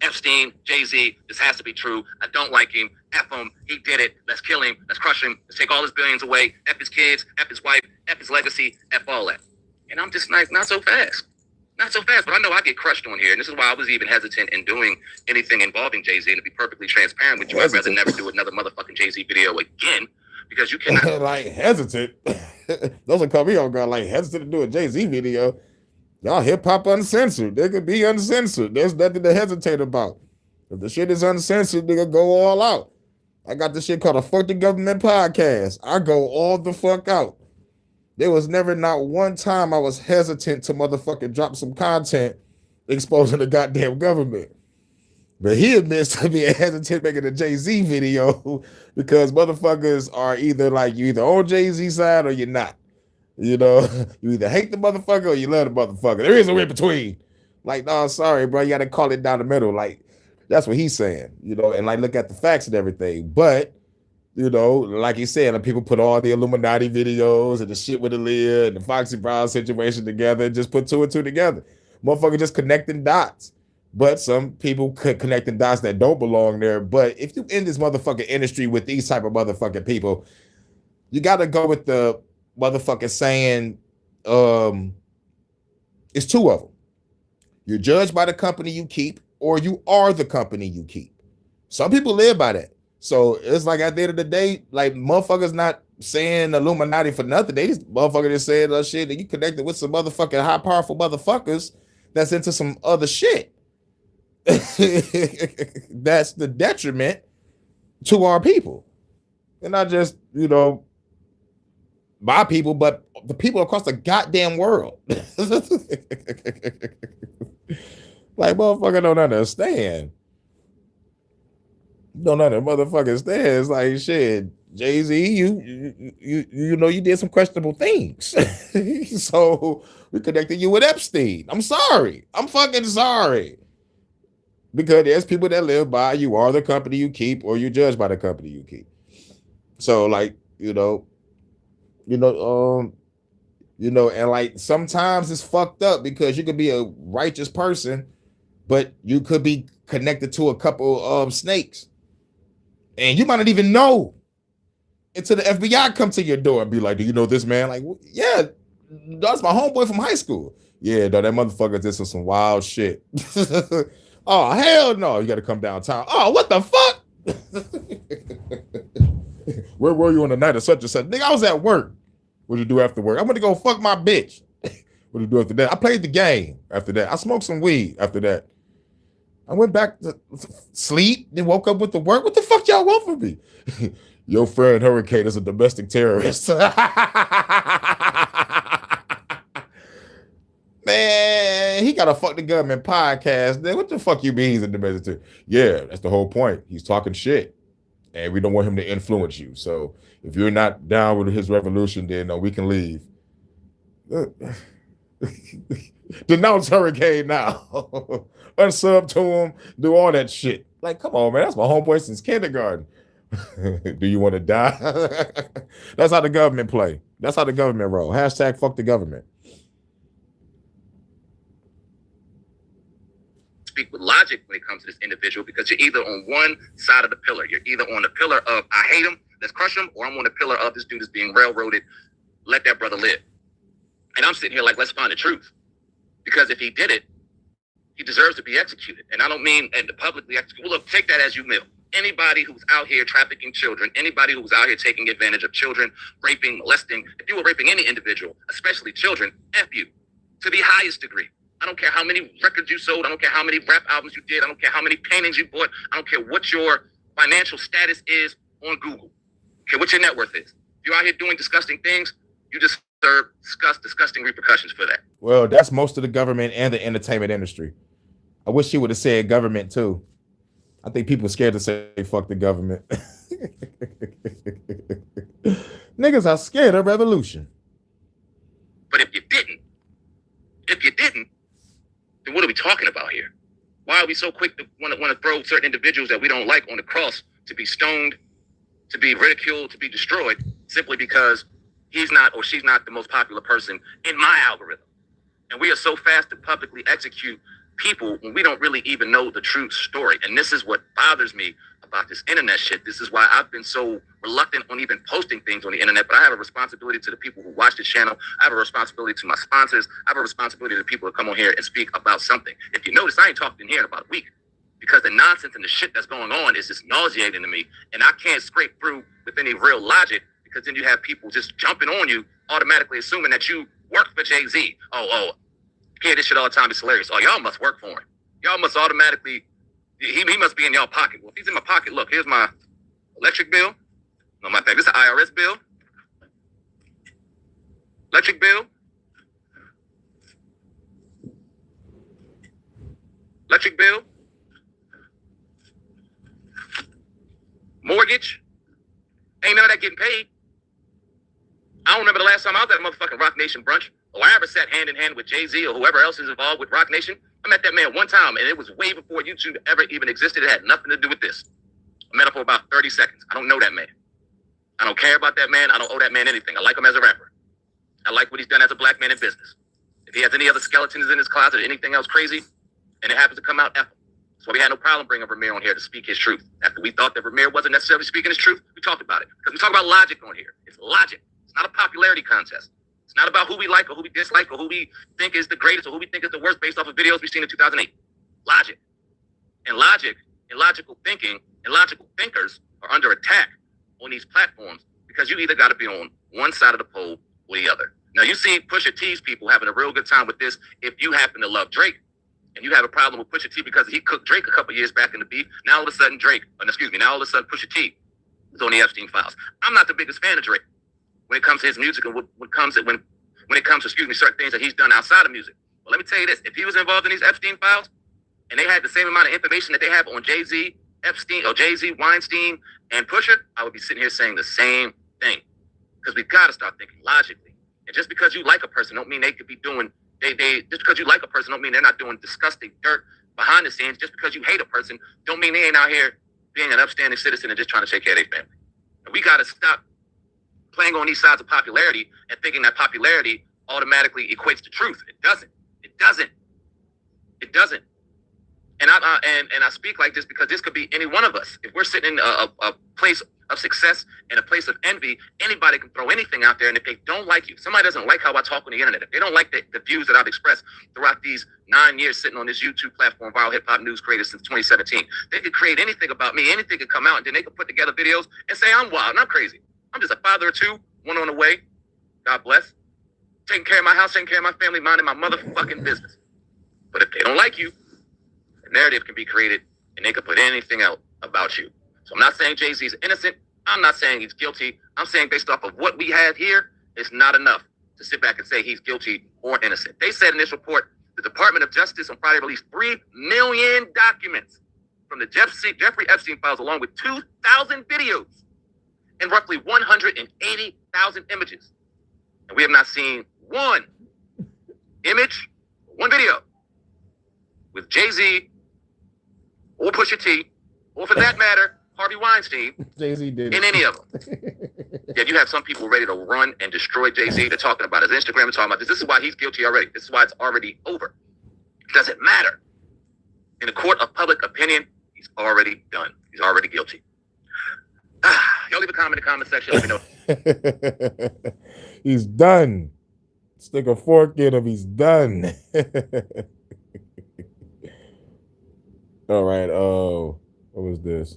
[SPEAKER 15] Epstein, Jay-Z, this has to be true. I don't like him. F him. He did it. Let's kill him. Let's crush him. Let's take all his billions away. F his kids. F his wife. F his legacy. F all that. And I'm just like, not so fast. Not so fast. But I know I get crushed on here. And this is why I was even hesitant in doing anything involving Jay-Z. And to be perfectly transparent with you, I'd rather never do another motherfucking Jay-Z video again. Because you cannot.
[SPEAKER 2] Like, hesitant. Those will call me on guard. Like, hesitant to do a Jay-Z video. Y'all hip-hop uncensored. They could be uncensored. There's nothing to hesitate about. If the shit is uncensored, nigga, go all out. I got this shit called a Fuck the Government podcast. I go all the fuck out. There was never not one time I was hesitant to motherfucking drop some content exposing the goddamn government. But he admits to being hesitant making a Jay-Z video because motherfuckers are either like, you either on Jay-Z side or you're not. You know, you either hate the motherfucker or you love the motherfucker. There is a in between. Like, no, sorry, bro. You got to call it down the middle. Like, that's what he's saying, you know, and like, look at the facts and everything. But, you know, like he said, like, people put all the Illuminati videos and the shit with Aaliyah and the Foxy Brown situation together and just put two and two together. Motherfucker just connecting dots. But some people could connecting dots that don't belong there. But if you in this motherfucking industry with these type of motherfucking people, you got to go with the motherfucker saying it's two of them. You're judged by the company you keep, or you are the company you keep. Some people live by that. So it's like at the end of the day, like motherfuckers not saying Illuminati for nothing. They just motherfucker just saying that shit that you connected with some motherfucking high powerful motherfuckers that's into some other shit. That's the detriment to our people. And not just, you know, my people, but the people across the goddamn world. Like, motherfucker don't understand. Don't understand. It's like, shit, Jay-Z, you know you did some questionable things. So we connected you with Epstein. I'm sorry. I'm fucking sorry. Because there's people that live by you are the company you keep, or you judge by the company you keep. So, like, you know, and like sometimes it's fucked up because you could be a righteous person, but you could be connected to a couple of snakes. And you might not even know until the FBI come to your door and be like, do you know this man? Like, well, yeah, that's my homeboy from high school. Yeah, though, that motherfucker did some wild shit. Oh, hell no. You got to come downtown. Oh, what the fuck? Where were you on the night of such and such? Nigga, I was at work. What'd you do after work? I'm going to go fuck my bitch. What'd you do after that? I played the game after that. I smoked some weed after that. I went back to sleep, then woke up with the work. What the fuck y'all want from me? Your friend Hurricane is a domestic terrorist. Man, he got a Fuck the Government podcast. Then what the fuck you mean he's a domestic terrorist? Yeah, that's the whole point. He's talking shit. And we don't want him to influence you. So if you're not down with his revolution, then we can leave. Denounce Hurricane now. Unsub to him. Do all that shit. Like, come on, man. That's my homeboy since kindergarten. Do you want to die? That's how the government play. That's how the government roll. Hashtag fuck the government.
[SPEAKER 15] Speak with logic when it comes to this individual, because you're either on one side of the pillar. You're either on the pillar of I hate him, let's crush him, or I'm on the pillar of this dude is being railroaded, let that brother live. And I'm sitting here like, let's find the truth. Because if he did it, he deserves to be executed. And I don't mean and publicly executed. Well, look, take that as you will. Anybody who's out here trafficking children, anybody who's out here taking advantage of children, raping, molesting, if you were raping any individual, especially children, F you to the highest degree. I don't care how many records you sold. I don't care how many rap albums you did. I don't care how many paintings you bought. I don't care what your financial status is on Google. I don't care what your net worth is. If you're out here doing disgusting things, you deserve disgusting repercussions for that.
[SPEAKER 2] Well, that's most of the government and the entertainment industry. I wish she would have said government too. I think people are scared to say fuck the government. Niggas are scared of revolution.
[SPEAKER 15] But if you didn't, then what are we talking about here? Why are we so quick to want to throw certain individuals that we don't like on the cross to be stoned, to be ridiculed, to be destroyed, simply because he's not or she's not the most popular person in my algorithm? And we are so fast to publicly execute people when we don't really even know the true story. And this is what bothers me about this internet shit. This is why I've been so reluctant on even posting things on the internet. But I have a responsibility to the people who watch this channel. I have a responsibility to my sponsors. I have a responsibility to the people who come on here and speak about something. If you notice, I ain't talked in here in about a week because the nonsense and the shit that's going on is just nauseating to me. And I can't scrape through with any real logic, because then you have people just jumping on you, automatically assuming that you work for Jay-Z. Oh, you hear this shit all the time. It's hilarious. Oh, y'all must work for him. Y'all must automatically, he must be in y'all pocket. Well, if he's in my pocket, look, here's my electric bill. No, my thing. This is an IRS bill. Electric bill. Electric bill. Mortgage. Ain't none of that getting paid. I don't remember the last time I was at a motherfucking Rock Nation brunch, or I ever sat hand in hand with Jay-Z or whoever else is involved with Rock Nation. I met that man one time, and it was way before YouTube ever even existed. It had nothing to do with this. I met him for about 30 seconds. I don't know that man. I don't care about that man. I don't owe that man anything. I like him as a rapper. I like what he's done as a black man in business. If he has any other skeletons in his closet or anything else crazy, and it happens to come out, F him. So we had no problem bringing Ramir on here to speak his truth. After we thought that Ramir wasn't necessarily speaking his truth, we talked about it. Because we talk about logic on here. It's logic. It's not a popularity contest. It's not about who we like or who we dislike or who we think is the greatest or who we think is the worst based off of videos we've seen in 2008. Logic. And logic and logical thinking and logical thinkers are under attack on these platforms because you either got to be on one side of the pole or the other. Now, you see Pusha T's people having a real good time with this if you happen to love Drake and you have a problem with Pusha T because he cooked Drake a couple years back in the beef. Now all of a sudden now all of a sudden Pusha T is on the Epstein files. I'm not the biggest fan of Drake when it comes to his music and when it comes to certain things that he's done outside of music. But let me tell you this, if he was involved in these Epstein files and they had the same amount of information that they have on Jay-Z, Epstein, or Jay-Z, Weinstein, and Pusha, I would be sitting here saying the same thing. Because we got to start thinking logically. And just because you like a person don't mean they could be doing, just because you like a person don't mean they're not doing disgusting dirt behind the scenes. Just because you hate a person don't mean they ain't out here being an upstanding citizen and just trying to take care of their family. And we got to stop playing on these sides of popularity and thinking that popularity automatically equates to truth. It doesn't. It doesn't. It doesn't. And I speak like this because this could be any one of us. If we're sitting in a place of success and a place of envy, anybody can throw anything out there. And if they don't like you, somebody doesn't like how I talk on the internet, if they don't like the views that I've expressed throughout these 9 years sitting on this YouTube platform, Viral Hip Hop News created since 2017, they could create anything about me, anything could come out, and then they could put together videos and say I'm wild and I'm crazy. I'm just a father of two, one on the way, God bless, taking care of my house, taking care of my family, minding my motherfucking business. But if they don't like you, the narrative can be created and they can put anything out about you. So I'm not saying Jay-Z is innocent. I'm not saying he's guilty. I'm saying based off of what we have here, it's not enough to sit back and say he's guilty or innocent. They said in this report, the Department of Justice on Friday released 3 million documents from the Jeffrey Epstein files, along with 2,000 videos and roughly 180,000 images. And we have not seen one image, one video with Jay-Z or Pusha T, or for that matter, Harvey Weinstein,
[SPEAKER 2] Jay-Z did
[SPEAKER 15] in any of them. Yet you have some people ready to run and destroy Jay-Z. They're talking about his Instagram, they're talking about this. This is why he's guilty already. This is why it's already over. It doesn't matter. In the court of public opinion, he's already done. He's already guilty. Y'all leave a comment in the comment section. Let me know.
[SPEAKER 2] He's done. Stick a fork in him. He's done. All right. Oh, what was this?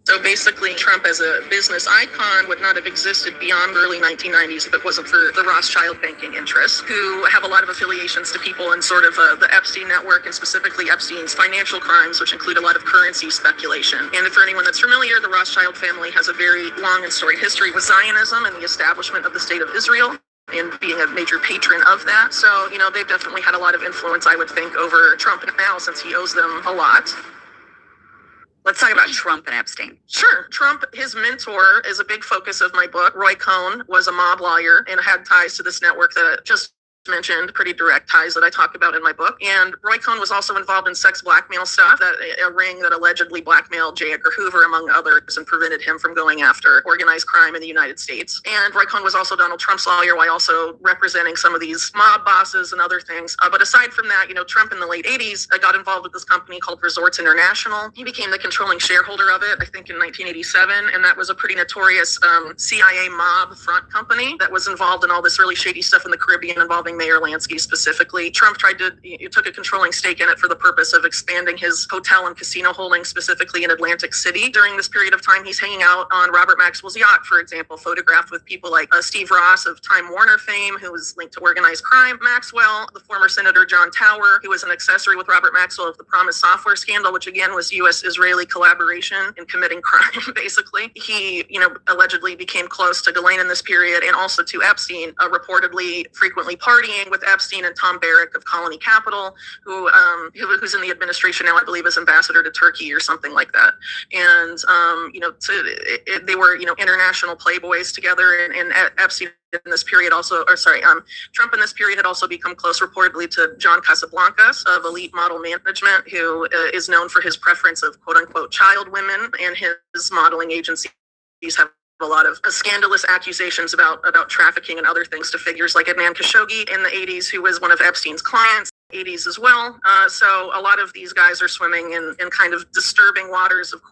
[SPEAKER 16] So basically, Trump as a business icon would not have existed beyond the early 1990s if it wasn't for the Rothschild banking interests, who have a lot of affiliations to people in sort of the Epstein network, and specifically Epstein's financial crimes, which include a lot of currency speculation. And for anyone that's familiar, the Rothschild family has a very long and storied history with Zionism and the establishment of the State of Israel, and being a major patron of that. So, you know, they've definitely had a lot of influence, I would think, over Trump now, since he owes them a lot. Let's talk about Trump and Epstein. Sure. Trump, his mentor, is a big focus of my book. Roy Cohn was a mob lawyer and had ties to this network that I just mentioned, pretty direct ties that I talk about in my book. And Roy Cohn was also involved in sex blackmail stuff, that a ring that allegedly blackmailed J. Edgar Hoover, among others, and prevented him from going after organized crime in the United States. And Roy Cohn was also Donald Trump's lawyer while also representing some of these mob bosses and other things. But aside from that, Trump in the late 80s got involved with this company called Resorts International. He became the controlling shareholder of it, I think in 1987. And that was a pretty notorious CIA mob front company that was involved in all this really shady stuff in the Caribbean involving Mayor Lansky specifically. Trump took a controlling stake in it for the purpose of expanding his hotel and casino holdings, specifically in Atlantic City. During this period of time, he's hanging out on Robert Maxwell's yacht, for example, photographed with people like Steve Ross of Time Warner fame, who was linked to organized crime. Maxwell, the former Senator John Tower, who was an accessory with Robert Maxwell of the Promise software scandal, which again was U.S.-Israeli collaboration in committing crime, basically. He, allegedly became close to Ghislaine in this period, and also to Epstein, reportedly frequently partying with Epstein and Tom Barrack of Colony Capital, who's in the administration now, I believe, as ambassador to Turkey or something like that. And they were international playboys together, and Epstein in this period Trump in this period had also become close reportedly to John Casablancas of Elite Model Management, who is known for his preference of quote unquote child women, and his modeling agencies have a lot of scandalous accusations about trafficking and other things to figures like Adnan Khashoggi in the 80s, who was one of Epstein's clients. 80s as well. So a lot of these guys are swimming in kind of disturbing waters of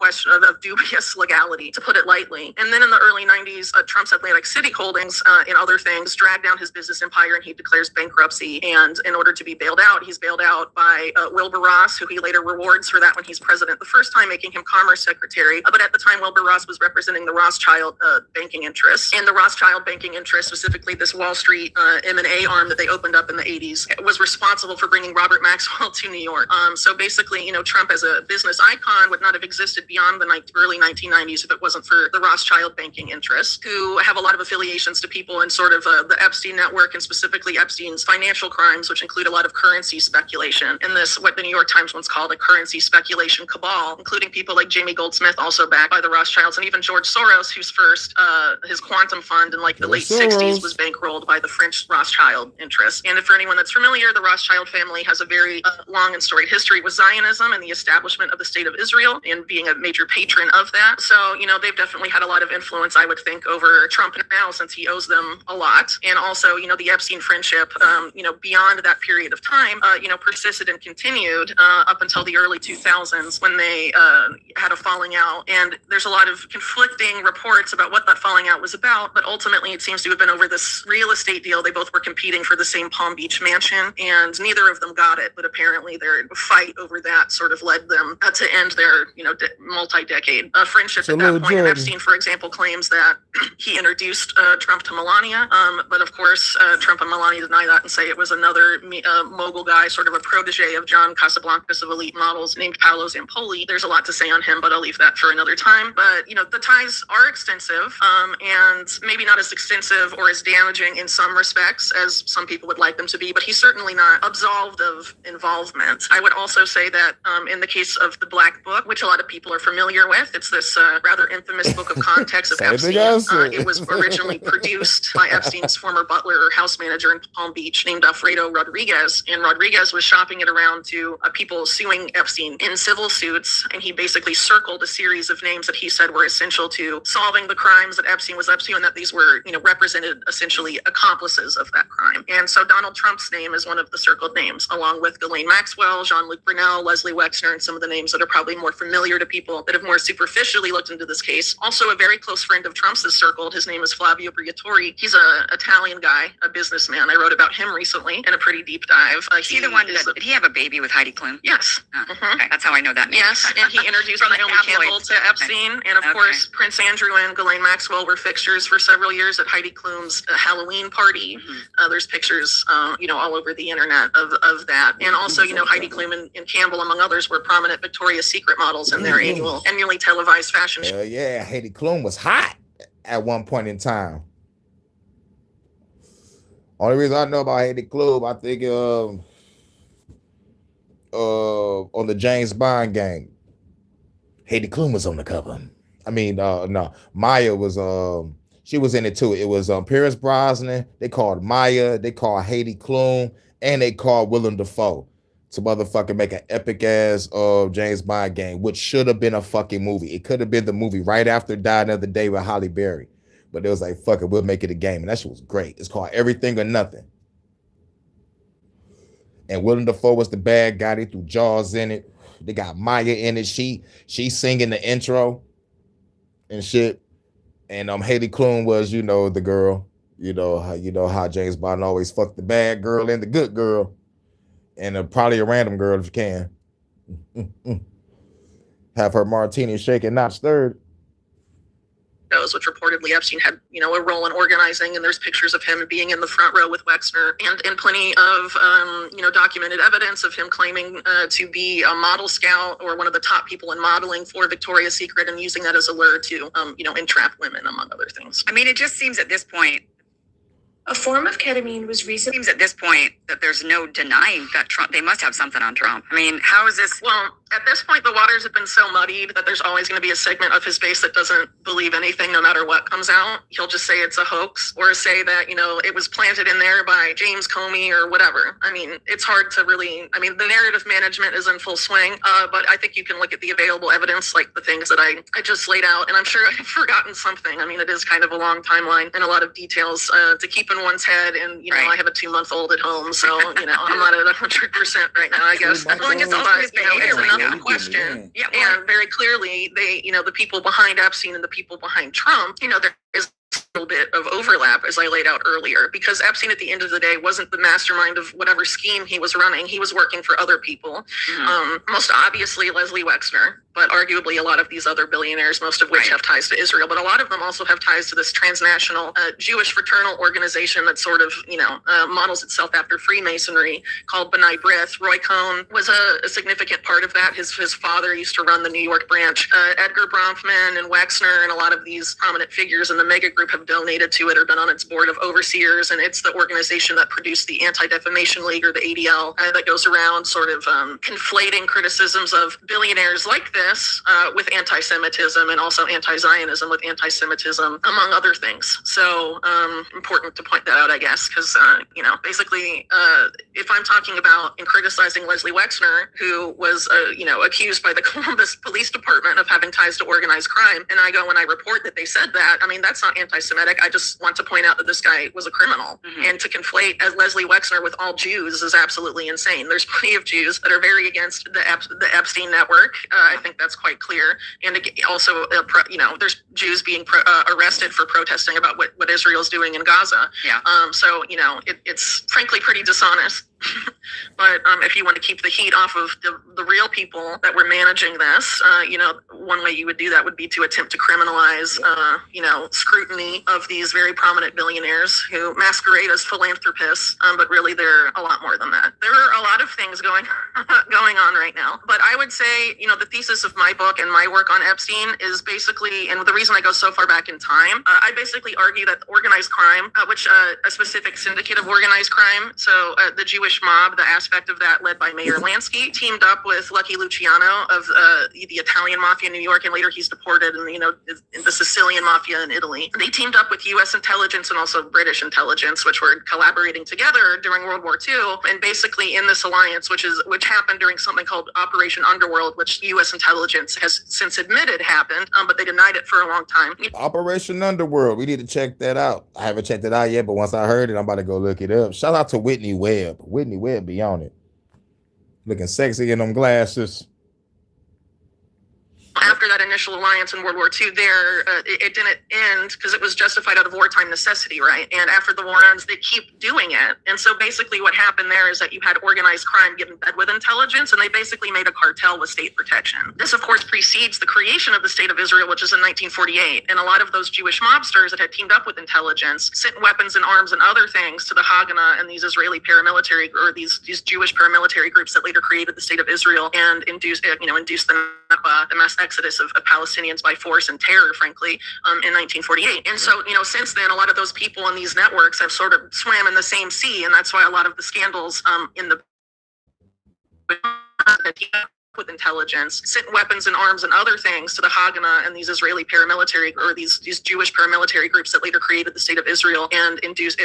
[SPEAKER 16] dubious legality, to put it lightly. And then in the early 90s, Trump's Atlantic City holdings and other things dragged down his business empire, and he declares bankruptcy. And in order to be bailed out, he's bailed out by Wilbur Ross, who he later rewards for that when he's president the first time, making him Commerce Secretary. But at the time, Wilbur Ross was representing the Rothschild banking interests. And the Rothschild banking interests, specifically this Wall Street M&A arm that they opened up in the 80s, was responsible for bringing Robert Maxwell to New York. So basically, Trump as a business icon would not have existed beyond the early 1990s if it wasn't for the Rothschild banking interests, who have a lot of affiliations to people in sort of the Epstein network, and specifically Epstein's financial crimes, which include a lot of currency speculation. And this, what the New York Times once called a currency speculation cabal, including people like Jamie Goldsmith, also backed by the Rothschilds, and even George Soros, whose first, his quantum fund in the late 60s was bankrolled by the French Rothschild interests. And for anyone that's familiar, the Rothschild family has a very long and storied history with Zionism and the establishment of the state of Israel, and being a major patron of that. So, they've definitely had a lot of influence, I would think, over Trump now, since he owes them a lot. And also, the Epstein friendship, beyond that period of time, persisted and continued up until the early 2000s, when they had a falling out. And there's a lot of conflicting reports about what that falling out was about, but ultimately it seems to have been over this real estate deal. They both were competing for the same Palm Beach mansion, and neither of them got it, but apparently their fight over that sort of led them to end their, multi-decade friendship at that point. And Epstein, for example, claims that he introduced Trump to Melania, but of course, Trump and Melania deny that and say it was another mogul guy, sort of a protege of John Casablancas of Elite Models, named Paolo Zampoli. There's a lot to say on him, but I'll leave that for another time. But, the ties are extensive, and maybe not as extensive or as damaging in some respects as some people would like them to be, but he's certainly not absolved of involvement. I would also say that in the case of the Black Book, which a lot of people are familiar with, it's this rather infamous book of context of Epstein. It was originally produced by Epstein's former butler or house manager in Palm Beach named Alfredo Rodriguez, and Rodriguez was shopping it around to people suing Epstein in civil suits, and he basically circled a series of names that he said were essential to solving the crimes that Epstein was up to, and that these were, represented essentially accomplices of that crime. And so Donald Trump's name is one of the circled names, along with Ghislaine Maxwell, Jean-Luc Brunel, Leslie Wexner, and some of the names that are probably more familiar to people that have more superficially looked into this case. Also, a very close friend of Trump's is circled. His name is Flavio Briatore. He's an Italian guy, a businessman. I wrote about him recently in a pretty deep dive.
[SPEAKER 17] Is he the one did he have a baby with Heidi Klum?
[SPEAKER 16] Yes.
[SPEAKER 17] Okay, that's how I know that name.
[SPEAKER 16] Yes, and he introduced Naomi Campbell to Epstein. Okay. And of course, Prince Andrew and Ghislaine Maxwell were fixtures for several years at Heidi Klum's Halloween party. There's pictures, all over the internet of that. And also, Heidi Klum and Campbell, among others, were prominent Victoria's Secret models in their annually televised fashion show.
[SPEAKER 2] Yeah, Heidi Klum was hot at one point in time. Only reason I know about Heidi Klum, I think on the James Bond gang. Heidi Klum was on the cover. I mean, no, Maya was she was in it too. It was Pierce Brosnan. They called Maya. They called Heidi Klum, and they called Willem Dafoe to motherfucking make an epic ass James Bond game, which should have been a fucking movie. It could have been the movie right after Die Another Day with Halle Berry, but it was like, fuck it, we'll make it a game, and that shit was great. It's called Everything or Nothing. And Willem Dafoe was the bad guy. They threw Jaws in it. They got Maya in it. She singing the intro and shit. And Heidi Klum was, the girl. You know how James Bond always fucked the bad girl and the good girl. And probably a random girl if you can. Have her martini shaken, not stirred.
[SPEAKER 16] Which reportedly Epstein had, a role in organizing, and there's pictures of him being in the front row with Wexner, and plenty of, documented evidence of him claiming to be a model scout or one of the top people in modeling for Victoria's Secret, and using that as a lure to, entrap women, among other things.
[SPEAKER 17] I mean, it just seems at this point,
[SPEAKER 7] A form of ketamine was recently...
[SPEAKER 17] seems at this point that there's no denying that Trump, they must have something on Trump. I mean, how is this?
[SPEAKER 16] Well, at this point, the waters have been so muddied that there's always going to be a segment of his base that doesn't believe anything no matter what comes out. He'll just say it's a hoax, or say that, it was planted in there by James Comey or whatever. I mean, it's hard to really, the narrative management is in full swing, but I think you can look at the available evidence, like the things that I just laid out, and I'm sure I've forgotten something. I mean, it is kind of a long timeline and a lot of details to keep in one's head, and,
[SPEAKER 17] Right.
[SPEAKER 16] I have a 2-month-old at home, so, I'm not at 100% right now, I guess.
[SPEAKER 17] Well, and it's also his behavior
[SPEAKER 16] It's
[SPEAKER 17] right
[SPEAKER 16] another
[SPEAKER 17] now.
[SPEAKER 16] question.
[SPEAKER 17] Yeah, well,
[SPEAKER 16] And very clearly, they, the people behind Epstein and the people behind Trump, there is a little bit of overlap, as I laid out earlier, because Epstein at the end of the day wasn't the mastermind of whatever scheme he was running. He was working for other people. Most obviously Leslie Wexner, but arguably a lot of these other billionaires, most of which
[SPEAKER 17] Right.
[SPEAKER 16] have ties to Israel, but a lot of them also have ties to this transnational Jewish fraternal organization that sort of, models itself after Freemasonry, called B'nai B'rith. Roy Cohn was a significant part of that. His father used to run the New York branch. Edgar Bronfman and Wexner and a lot of these prominent figures in the mega group have donated to it or been on its board of overseers, and it's the organization that produced the Anti-Defamation League, or the ADL, that goes around sort of conflating criticisms of billionaires like this with anti-Semitism, and also anti-Zionism with anti-Semitism, among other things. So important to point that out, I guess, because, basically, if I'm talking about and criticizing Leslie Wexner, who was, accused by the Columbus Police Department of having ties to organized crime, and I go and I report that they said that, that's not anti-Semitic. I just want to point out that this guy was a criminal. And to conflate as Leslie Wexner with all Jews is absolutely insane. There's plenty of Jews that are very against the Epstein network. I think that's quite clear. And also, there's Jews being arrested for protesting about what Israel's doing in Gaza.
[SPEAKER 17] Yeah.
[SPEAKER 16] So, it's frankly pretty dishonest. But if you want to keep the heat off of the real people that were managing this, one way you would do that would be to attempt to criminalize, scrutiny of these very prominent billionaires who masquerade as philanthropists, but really they're a lot more than that. There are a lot of things going on right now. But I would say, the thesis of my book and my work on Epstein is basically, and the reason I go so far back in time, I basically argue that organized crime, which a specific syndicate of organized crime, so the Jewish mob, the aspect of that led by Mayor Lansky, teamed up with Lucky Luciano of the Italian mafia in New York, and later he's deported, and in the Sicilian mafia in Italy. They teamed up with U.S. intelligence and also British intelligence, which were collaborating together during World War II, and basically in this alliance, which happened during something called Operation Underworld, which U.S. intelligence has since admitted happened, but they denied it for a long time.
[SPEAKER 2] Operation Underworld. We need to check that out. I haven't checked it out yet, but once I heard it, I'm about to go look it up. Shout out to Whitney Webb. Whitney Webb be on it. Looking sexy in them glasses.
[SPEAKER 16] After that initial alliance in World War II, it didn't end because it was justified out of wartime necessity, right? And after the war ends, they keep doing it. And so basically what happened there is that you had organized crime get in bed with intelligence, and they basically made a cartel with state protection. This, of course, precedes the creation of the State of Israel, which is in 1948. And a lot of those Jewish mobsters that had teamed up with intelligence sent weapons and arms and other things to the Haganah and these Israeli paramilitary, or these Jewish paramilitary groups that later created the State of Israel and induced the mass exodus of Palestinians by force and terror, frankly, in 1948. And so, since then, a lot of those people on these networks have sort of swam in the same sea, and that's why a lot of the scandals in the with intelligence, sent weapons and arms and other things to the Haganah and these Israeli paramilitary or these Jewish paramilitary groups that later created the state of Israel and induced the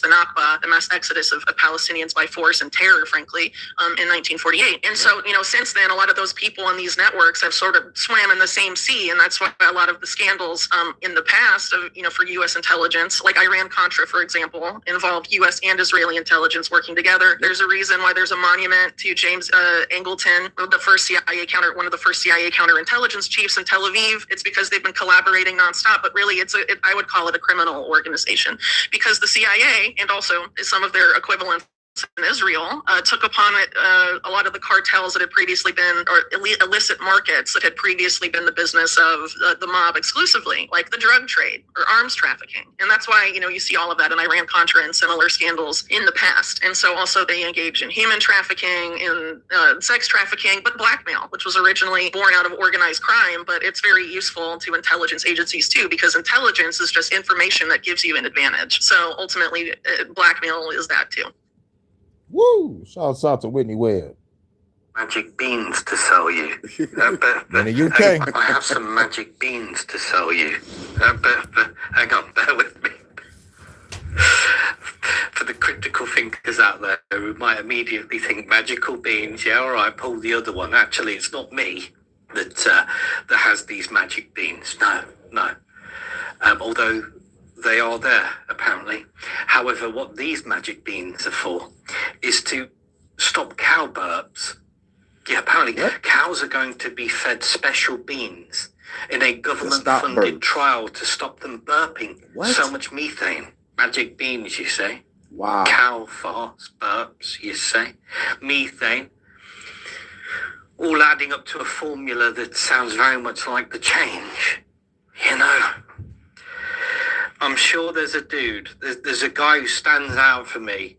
[SPEAKER 16] Nakba, the mass exodus of Palestinians by force and terror, frankly, in 1948. And so, since then, a lot of those people on these networks have sort of swam in the same sea, and that's why a lot of the scandals in the past of, for U.S. intelligence, like Iran-Contra, for example, involved U.S. and Israeli intelligence working together. There's a reason why there's a monument to James Angleton, one of the first CIA counterintelligence chiefs in Tel Aviv. It's because they've been collaborating nonstop, but really I would call it a criminal organization, because the CIA and also some of their equivalents in Israel took upon it a lot of the cartels that had previously been, or illicit markets that had previously been the business of the mob exclusively, like the drug trade or arms trafficking. And that's why, you see all of that in Iran-Contra and similar scandals in the past. And so also they engage in human trafficking, in sex trafficking, but blackmail, which was originally born out of organized crime, but it's very useful to intelligence agencies too, because intelligence is just information that gives you an advantage. So ultimately, blackmail is that too.
[SPEAKER 2] Woo! Shouts out to Whitney Webb.
[SPEAKER 14] Magic beans to sell you.
[SPEAKER 2] In the UK.
[SPEAKER 14] I have some magic beans to sell you. Hang on, bear with me. For the critical thinkers out there who might immediately think magical beans, yeah, all right, pull the other one. Actually, it's not me that has these magic beans. No. Although they are there, apparently. However, what these magic beans are for is to stop cow burps. Yeah, apparently cows are going to be fed special beans in a government-funded trial to stop them burping so much methane. Magic beans, you say?
[SPEAKER 13] Wow.
[SPEAKER 14] Cow farts, burps, you say? Methane. All adding up to a formula that sounds very much like the change. I'm sure there's a dude, there's a guy who stands out for me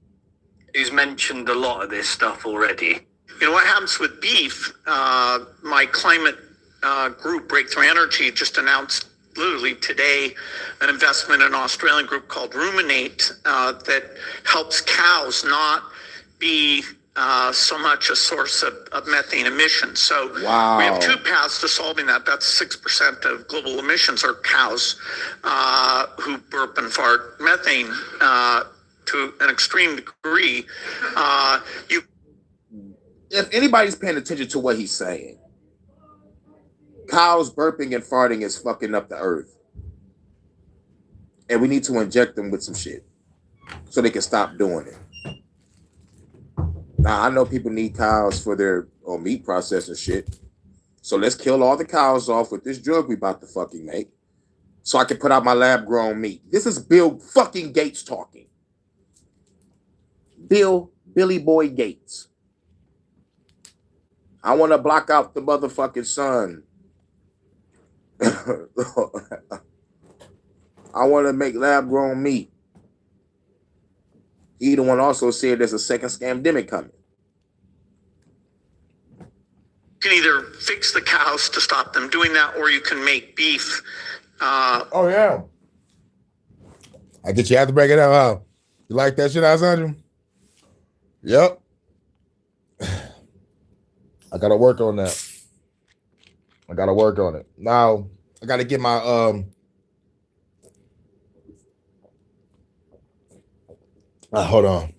[SPEAKER 14] who's mentioned a lot of this stuff already.
[SPEAKER 18] What happens with beef, my climate group, Breakthrough Energy, just announced literally today an investment in an Australian group called Ruminate that helps cows not be so much a source of methane emissions. So we have two paths to solving that. That's 6% of global emissions are cows who burp and fart methane to an extreme degree.
[SPEAKER 13] If anybody's paying attention to what he's saying, cows burping and farting is fucking up the earth. And we need to inject them with some shit so they can stop doing it. Now, I know people need cows for their meat processing shit. So let's kill all the cows off with this drug we about to fucking make so I can put out my lab-grown meat. This is Bill fucking Gates talking. Billy Boy Gates. I want to block out the motherfucking sun. I want to make lab-grown meat. He the one also said there's a second scamdemic coming.
[SPEAKER 18] You can either fix the cows to stop them doing that, or you can make beef.
[SPEAKER 2] Oh, yeah. I get you have to break it up, huh? You like that shit, Alessandro? Yep. I got to work on that. I got to work on it. Now, I got to get my... hold on.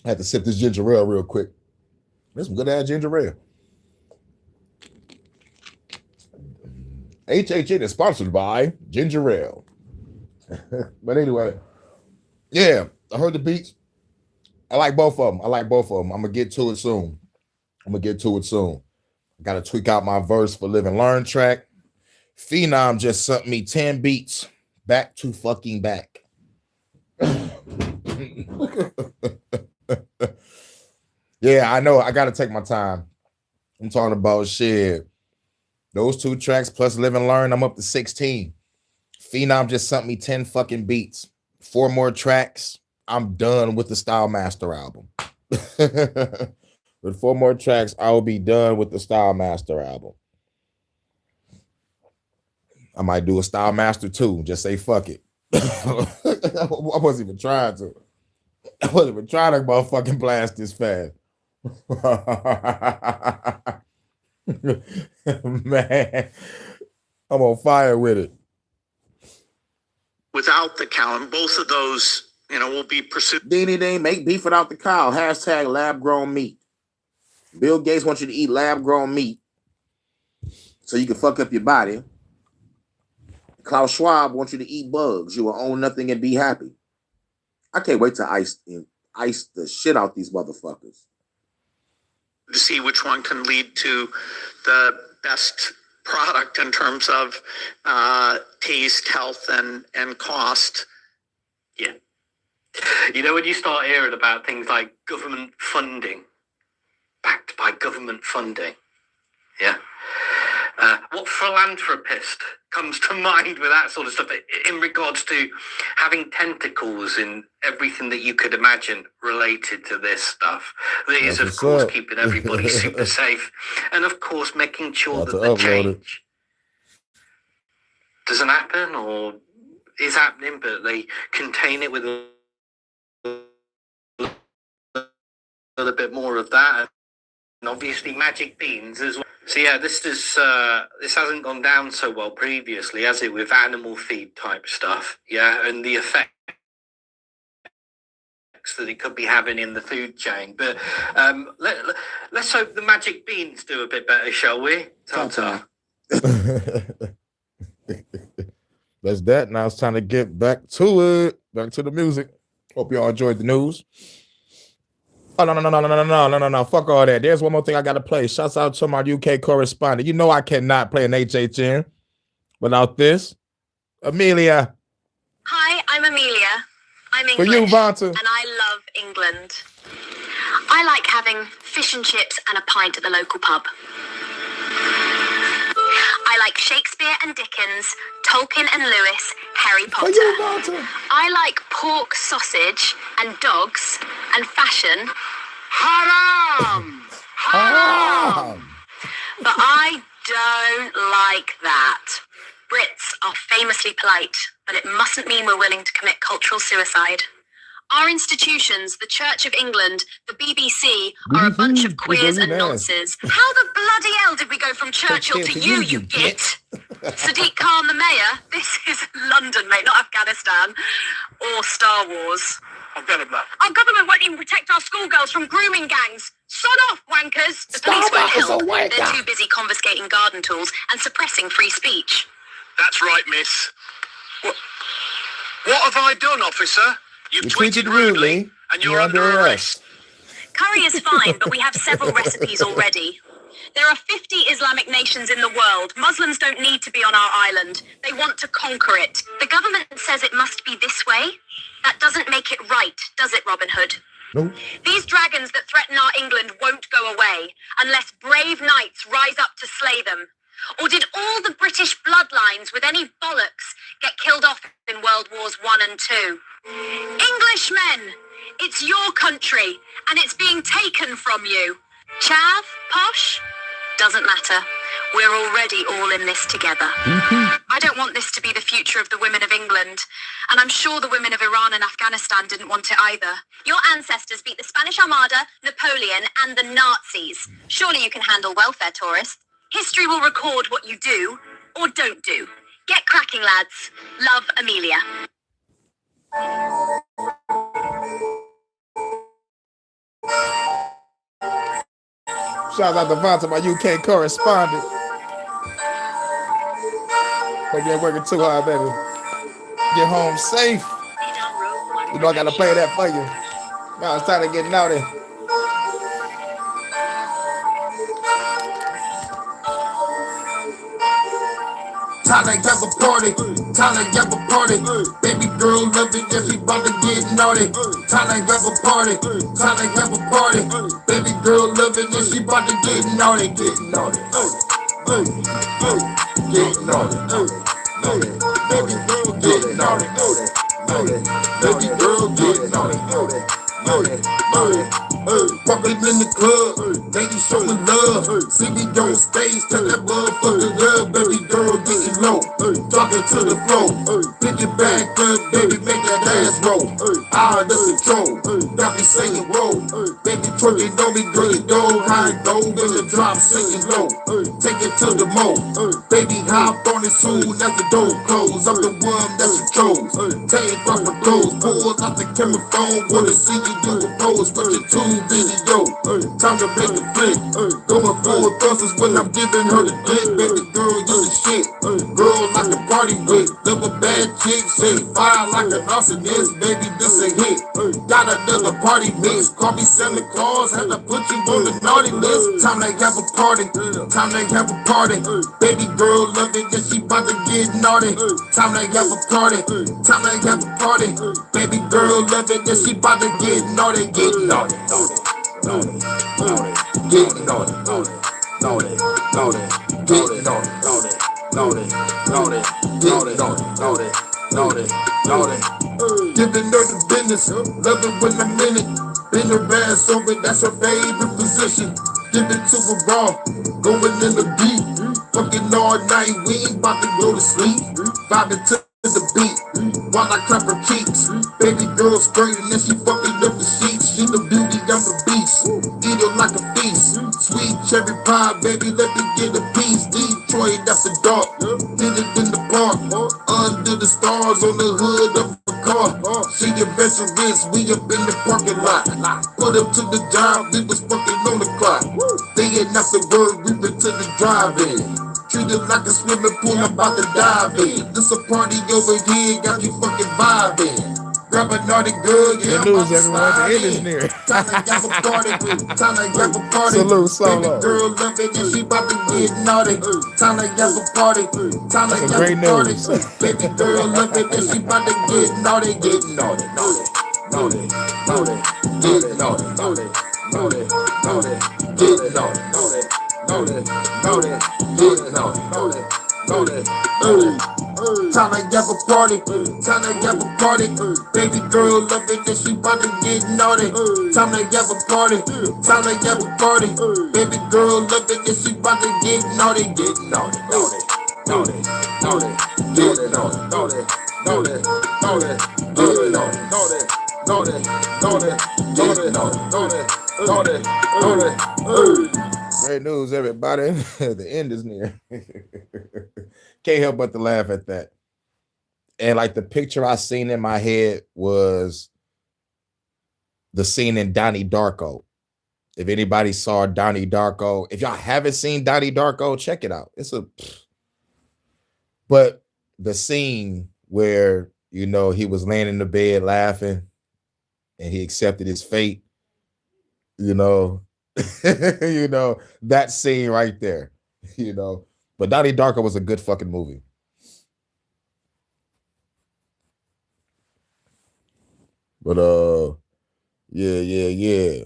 [SPEAKER 2] I had to sip this ginger ale real quick. There's some good ass ginger ale. HHN is sponsored by ginger ale. But anyway, yeah, I heard the beats. I like both of them. I'm going to get to it soon. I got to tweak out my verse for Live and Learn track. Phenom just sent me 10 beats back to fucking back. Yeah, I know. I gotta take my time. I'm talking about shit. Those 2 tracks plus Live and Learn, I'm up to 16. Phenom just sent me 10 fucking beats. 4 more tracks. I'm done with the Style Master album. With 4 more tracks, I will be done with the Style Master album. I might do a Style Master 2. Just say fuck it. I wasn't even trying to. I wasn't even trying to motherfucking blast this fast. Man, I'm on fire with it.
[SPEAKER 18] Without the cow, and both of those, will be pursued.
[SPEAKER 13] They make beef without the cow. Hashtag lab-grown meat. Bill Gates wants you to eat lab-grown meat so you can fuck up your body. Klaus Schwab wants you to eat bugs. You will own nothing and be happy. I can't wait to ice the shit out these motherfuckers.
[SPEAKER 18] To see which one can lead to the best product in terms of taste, health, and cost.
[SPEAKER 8] Yeah. When you start hearing about things like government funding, backed by government funding, yeah. What philanthropist comes to mind with that sort of stuff in regards to having tentacles in everything that you could imagine related to this stuff? That is, of course, keeping everybody super safe, and of course, making sure that the change doesn't happen or is happening, but they contain it with a little bit more of that, and obviously magic beans as well. So yeah, this hasn't gone down so well previously, has it, with animal feed type stuff? Yeah, and the effects that it could be having in the food chain. But let's hope the magic beans do a bit better, shall we? Ta-ta.
[SPEAKER 2] That's that. Now it's time to get back to it. Back to the music. Hope y'all enjoyed the news. Oh, no. Fuck all that. There's one more thing I got to play. Shouts out to my UK correspondent. You know I cannot play an HHN without this. Amelia.
[SPEAKER 19] Hi, I'm Amelia. I'm
[SPEAKER 2] For
[SPEAKER 19] English.
[SPEAKER 2] you, Vanta.
[SPEAKER 19] And I love England. I like having fish and chips and a pint at the local pub. I like Shakespeare and Dickens, Tolkien and Lewis, Harry Potter. I like pork sausage and dogs and fashion. Haram! Haram! But I don't like that. Brits are famously polite, but it mustn't mean we're willing to commit cultural suicide. Our institutions, the Church of England, the BBC, are a bunch of queers and nonces. How the bloody hell did we go from Churchill to you git? Sadiq Khan, the mayor? This is London, mate, not Afghanistan. Or Star Wars. Our government won't even protect our schoolgirls from grooming gangs. Sod off, wankers! The police won't help. They're too busy confiscating garden tools and suppressing free speech.
[SPEAKER 11] That's right, miss. What have I done, officer?
[SPEAKER 2] You tweeted rudely, and you're under arrest.
[SPEAKER 19] Curry is fine, but we have several recipes already. There are 50 Islamic nations in the world. Muslims don't need to be on our island. They want to conquer it. The government says it must be this way. That doesn't make it right, does it, Robin Hood?
[SPEAKER 2] No.
[SPEAKER 19] These dragons that threaten our England won't go away unless brave knights rise up to slay them. Or did all the British bloodlines with any bollocks get killed off in World Wars I and II? Englishmen, it's your country, and it's being taken from you. Chav, posh, doesn't matter. We're already all in this together. I don't want this to be the future of the women of England, and I'm sure the women of Iran and Afghanistan didn't want it either. Your ancestors beat the Spanish Armada, Napoleon, and the Nazis. Surely you can handle welfare tourists. History will record what you do or don't do. Get cracking, lads. Love, Amelia.
[SPEAKER 2] Shout out to Vanta, my UK correspondent. Hope you ain't working too hard, baby. Get home safe. You know I gotta play that for you. Now it's time to get naughty.
[SPEAKER 5] Time to have a party, time to have a party. Baby girl love it, yeah, she bout to get naughty. Time to have a party, time to have a party. Baby girl love it, yeah, she bout to get naughty. Get naughty, get naughty, baby girl get naughty, baby girl get naughty. Walking in the club, ladies showing love. See me on stage, tell that motherfucker love. Baby girl getting low, talking to the floor. Pick it back up, baby, make that ass roll. Out of control, got me saying roll. Baby Twerking on me, girl, you know how it go. In the drop, singing low. Take it to the mo. Baby, hop on it soon as the door close. I'm the one that you chose. Take off my clothes, pull out the camera phone. Wanna see you do a pose, put your tune video. Time to make a flick. Going full thrusters when I'm giving her the dick. Baby girl, you the shit. Girl like a party with. Love a bad chick, say fire like an arsonist. Baby, this a hit. Got another party mix. Call me Santa Claus, had to put you on the naughty list. Time to have a party. Time to have a party. Baby girl love it, yeah, she bout to get naughty. Time to have a party. Time to have a party. Baby girl love it, yeah, she bout to get naughty. Get naughty. Naughty. Get naughty. Naughty. Naughty. Get naughty. Naughty. Naughty. Get naughty. Naughty. Naughty. Giving her the business, love it when I'm in it. Bend her ass over, that's her favorite position. Give it to her raw, going in the beat. Fucking all night, we ain't about to go to sleep. Vibing to the beat, while I clap her cheeks. Baby girl skirting and she fucking up the sheets. She the beauty, I'm the beast. Eat her like a feast. Sweet cherry pie, baby, let me get a piece. Detroit after dark, did it in the park. Under the stars on the hood of a car. She your best wrist, we up in the parking lot. Put up to the job, we was fucking on the clock. Day and after work, we went to the drive-in. Treated like a swimming pool, I'm about to dive in. This a party over here, got you fucking vibing. Grab a naughty girl, yeah, I'm about to slide in. Time to have a party, time to have a party.
[SPEAKER 2] Salute, Solo.
[SPEAKER 5] Baby girl love it, and she about to get naughty. Time to have a party, time to have a party. Baby girl love it, and she about to get naughty. Get naughty, naughty, naughty, naughty. Get naughty, naughty, naughty, naughty. Get naughty, naughty, naughty, naughty. Get naughty, naughty, naughty, naughty. Time to have a party, time to have a party. Baby girl love it, and she about to get naughty. Time to have a party, time to have a party. Baby girl love it, and she about to get naughty. Get naughty, naughty, naughty, naughty. Get naughty, naughty, naughty, naughty. Get naughty, naughty, naughty, naughty. Get naughty, naughty, naughty, naughty.
[SPEAKER 2] Great news, everybody. The end is near. Can't help but to laugh at that. And like the picture I seen in my head was the scene in Donnie Darko. If anybody saw Donnie Darko, if y'all haven't seen Donnie Darko, check it out. But the scene where, you know, he was laying in the bed laughing and he accepted his fate, you know, you know, that scene right there, you know. But Donnie Darko was a good fucking movie. But yeah.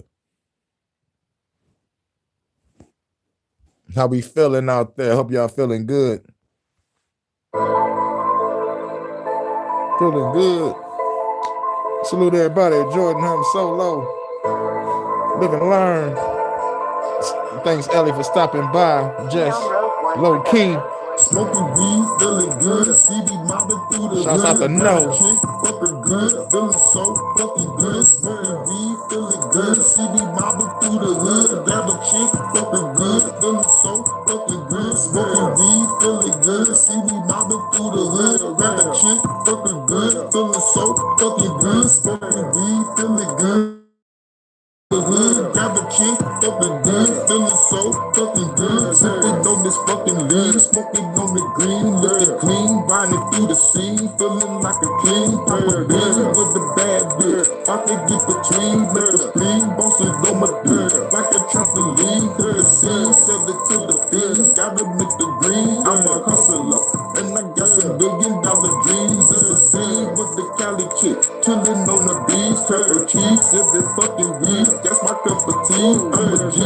[SPEAKER 2] How we feeling out there? Hope y'all feeling good. Feeling good. Salute everybody. Jordan Hum Solo. Live and learn. Thanks, Ellie, for stopping by. Jess, low key.
[SPEAKER 5] Smoking weed, feeling good. CB mobbing through the
[SPEAKER 2] Shouts out to No.
[SPEAKER 5] Chick, fucking good, feeling so fucking good. Smoking weed, feeling good. CB mobbing through the hood. Grab a chick, fucking good, feeling so fucking good. Smoking weed, feeling good. CB mobbing through the hood. Grab a chick, fucking good, feeling so fucking good. Smoking weed, feeling good. The hood, grab a chick, fucking good, feeling so fucking good. Sipping on this fucking lean, smoking on the green, looking clean, riding through the scene, feeling like a king. Pop a bean with the bad bitch, I can get between, make a screen, bosses on my dick, like a trampoline. Hit the scene, sell it to the fiends, gotta make the green. I'm a hustler, and I got some $1 billion dreams. It's a scene with the Cali chick, chillin' on the beach, cut her cheeks, every fucking week. That's my cup of tea, I'm a G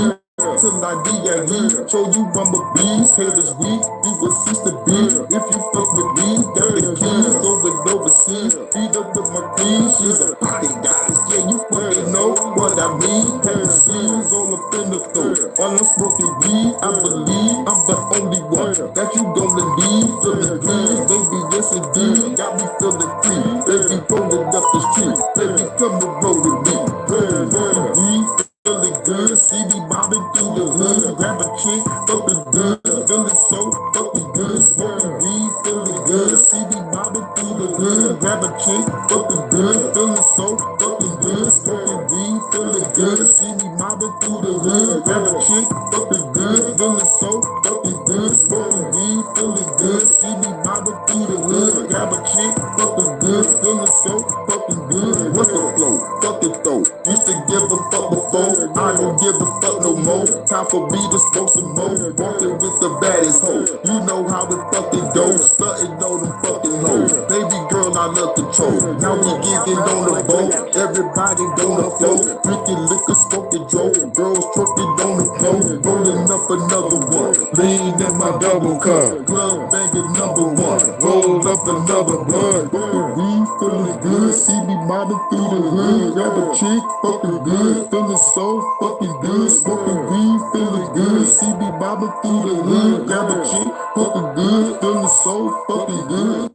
[SPEAKER 5] till I D.I.E. Show you I'm a beast, haters weak, you will cease to be. If you fuck with me, got the keys, going overseas. Feed up with my queen, she's a party goddess. Yeah, you fucking know what I mean. Having scenes all up in the throat. While I'm smoking weed, I believe I'm the only one that you gonna need. Feeling green, baby, yes indeed. Got me feeling free, baby, rolling up the street. Baby, come and roll with me. Weed, feeling good. See me bobbing through the hood. Grab a chick, fucking good. Feeling so fucking good. Smoking weed, feeling good. See me bobbing through the hood. Grab a chick, fucking good. Feeling so fucking good. Smoking weed, feeling good. See me mobbing through the hood. Grab a chick, fucking good. Feeling so fucking good. Smoking weed, feeling good. See me mobbing through the hood. Grab a chick, fucking good. Feeling so fucking good. What's the flow? Fuck it though. Used to give a fuck before. I don't give a fuck no more. Time for me to smoke some more. Walking with the baddest hoe. You know how it fucking goes. Stunting on them fucking hoes. Baby girl, I love control. Now we getting on the boat. Everybody on the floor. Drinking liquor, smoking dope. Girls twerking on the floor. Rolling up another one. Lean in my double cup. Club banging number one. Roll up another blunt. We feeling good. See me mobbing through the hood. Grab a chick, fucking good. Feeling so fucking good. Smoking weed, feeling good. See me mobbing through the hood. Grab a chick, fucking good. Feeling so fucking good.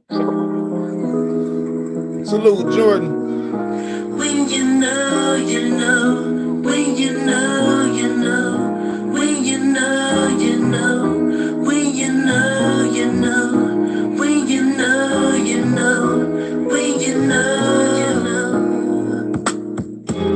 [SPEAKER 2] Salute, Jordan.
[SPEAKER 20] When you know, you know. When you know, you know. When you know, you know. When you know, you know. When you know, you know. When you know, you know.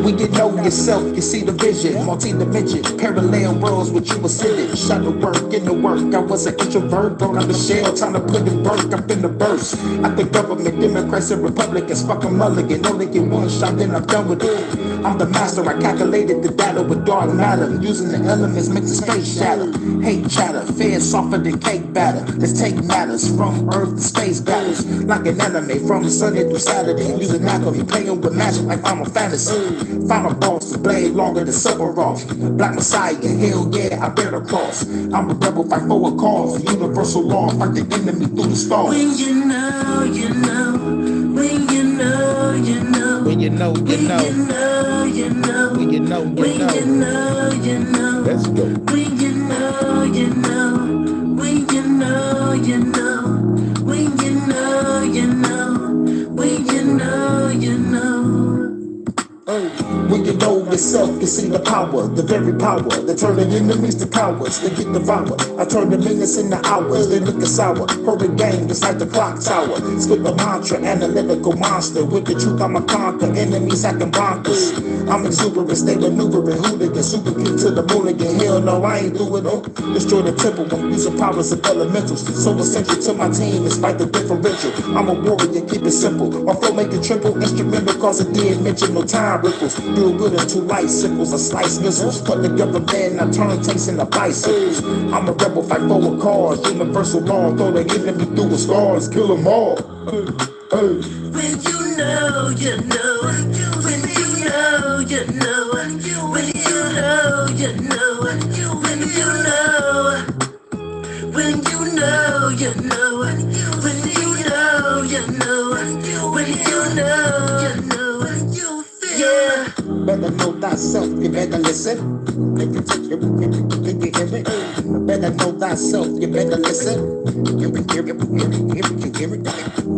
[SPEAKER 3] When you know yourself, you see the vision, multi-dimension, parallel worlds with you ascended. Shot the work in the work. I was an introvert, don't have a shell, time to put in work. I'm in the burst. I think government, Democrats, and Republicans, fucking mulligan. Only get one shot, then I'm done with it. I'm the master, I calculated the data with dark matter. Using the elements, makes the space shatter. Hate chatter, fed softer than cake batter. Let's take matters from Earth to space battles. Like an anime, from Sunday through Saturday. Using anatomy, playing with magic like I'm a fantasy. Final boss, the blade longer than Sephiroth. Black Messiah, hell yeah, I bear the cross. I'm a rebel, fight for a cause. Universal law, fight the enemy through the stars.
[SPEAKER 20] When you know, you know. When you know, you know.
[SPEAKER 2] When you know, you know.
[SPEAKER 20] When you know, you know.
[SPEAKER 2] When you know, you
[SPEAKER 20] When you know, you know.
[SPEAKER 2] Let's go.
[SPEAKER 20] When you know, you know. When you know, you know. When you know, you know. When you know, you know.
[SPEAKER 3] When you know yourself, you see the power, the very power that turn the enemies to cowards. They get devoured. I turn the minutes into hours. They look sour. Hurry gang, just like the clock tower. Spit the mantra, analytical monster. With the truth, I'm a conquer. Enemies acting bonkers. I'm exuberant, stay maneuvering. Hooligan, super kick to the moon again. Hell no, I ain't do it. Destroy the temple. I'm using powers of elementals. So essential to my team, despite the differential. I'm a warrior, keep it simple. My flow make it triple. Instrumental, cause it did mention no time ripples. Build good into bicycles, I slice missiles. Put the government, I turn tanks into bicycles. I'm a rebel, fight for a cause. Universal law, throw the enemy through with stars, kill them all.
[SPEAKER 20] When you know, you know. When you know, you know. When you know, you know. When you know. When you know, you know. When you know, you know. When you know, you know. Yeah.
[SPEAKER 3] Better know thyself, you better listen. Better know thyself, you better listen.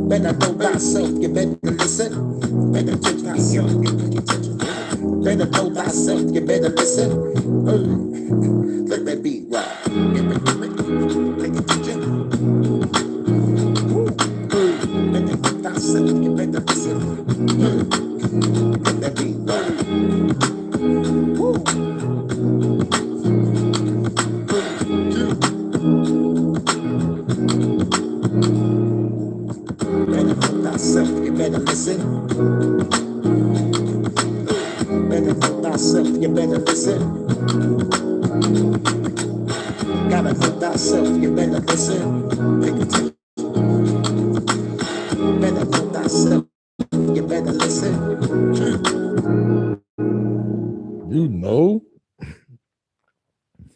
[SPEAKER 3] Better know thyself, you better listen. Better teach thyself, better know thyself, you better listen. Let that beat rock. Take it to you. Better know thyself, you better listen. Let that beat rock. You better listen. Better know thyself, you better listen. Gotta know thyself, you better listen. Pay attention. Better know thyself, you better listen.
[SPEAKER 2] You know.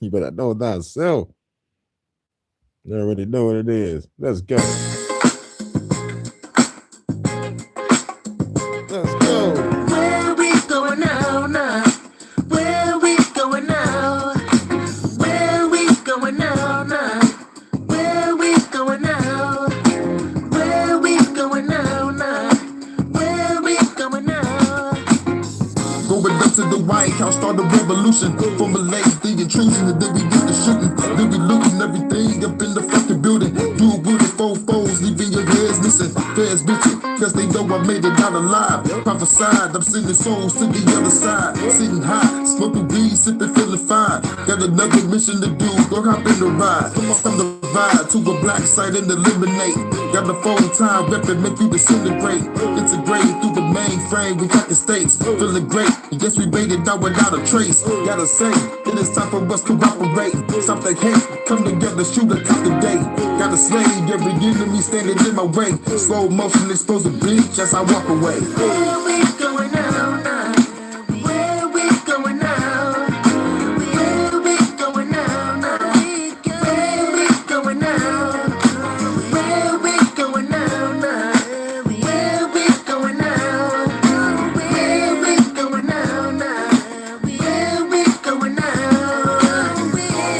[SPEAKER 2] You better know thyself. You already know what it is. Let's go. Let's go.
[SPEAKER 20] Where we going now, now? Where we going now? Where we going now, now? Where we going now? Where we going now, now? Where we going now?
[SPEAKER 5] Going up to the White House, start a revolution. assimilate the intrusion, and then we get the shooting. Then we looting everything up in the fucking building. Dual wooded fofos, leaving your heads missing. Feds bitching, cause they know I made it out alive. Prophesied, I'm sending souls to the other side. Sitting high, smoking weed, sipping, feeling fine. Got another mission to do, go hop in the ride. From the vibe to a black site and eliminate. Got the full-time weapon, make you disintegrate. Integrate through the mainframe, we got the states. Feeling great, yes we made it out without a trace. Gotta say, it is time for us to operate. Stop the hate, come together, shoot a cop today. Gotta slay every enemy standing in my way. Slow motion, expose the bleach as I walk away.
[SPEAKER 20] Where we going now? Where we going now? Where we going now? Where we going now? Where we going now? Where we going now? Where we going now? Where we going now?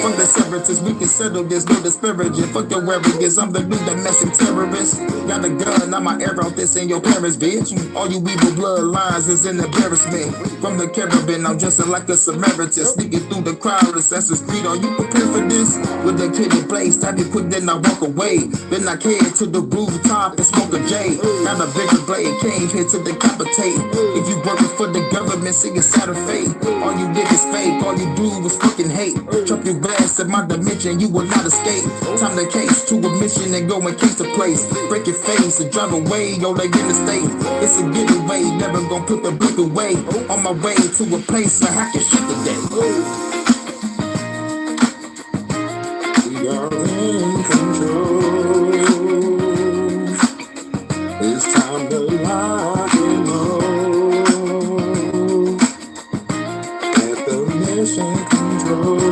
[SPEAKER 5] From the separatists, we can settle this, no disparaging. Fuck your arrogance, I'm the new domestic terrorist. Got a gun, I'm my arrow, this in your parents, bitch. All you evil bloodlines is an embarrassment. From the caravan, I'm dressing like a Samaritan. Sneaking through the crowd, Assassin's Creed. Are you prepared for this? With the kid in place, stab you quick, then I walk away. Then I head to the rooftop and smoke a J. Got a bigger blade, came here to decapitate. If you working for the government, sing a sad fate. All you did is fake, all you do is fucking hate. Drop your glass in my dimension, you will not escape. Time to case to a mission and go and case the place. Break your face and drive away, yo, they in the state. It's a getaway, never gonna put the brick away. On my way to a place I hack your shit today. We are in control. It's time to lock and load. At the mission control.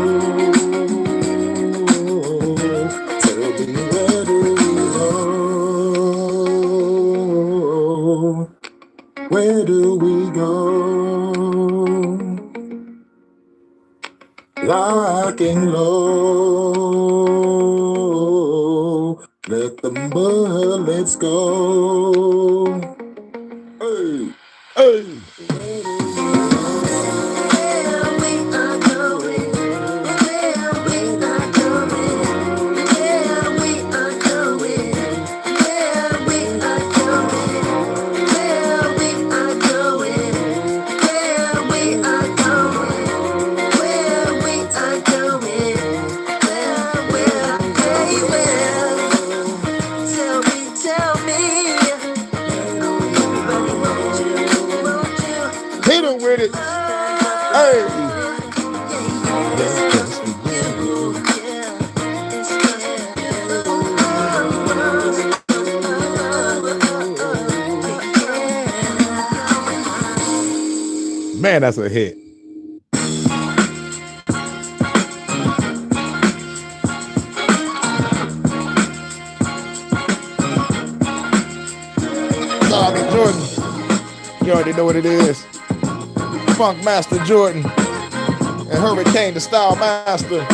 [SPEAKER 5] Where do we go? Lock and low. Let the bullets go. Hey, hey. With it. Hey.
[SPEAKER 2] Man, that's a hit. Jordan. You already know what it is. Funk Master Jordan and Hurricane, the Style Master.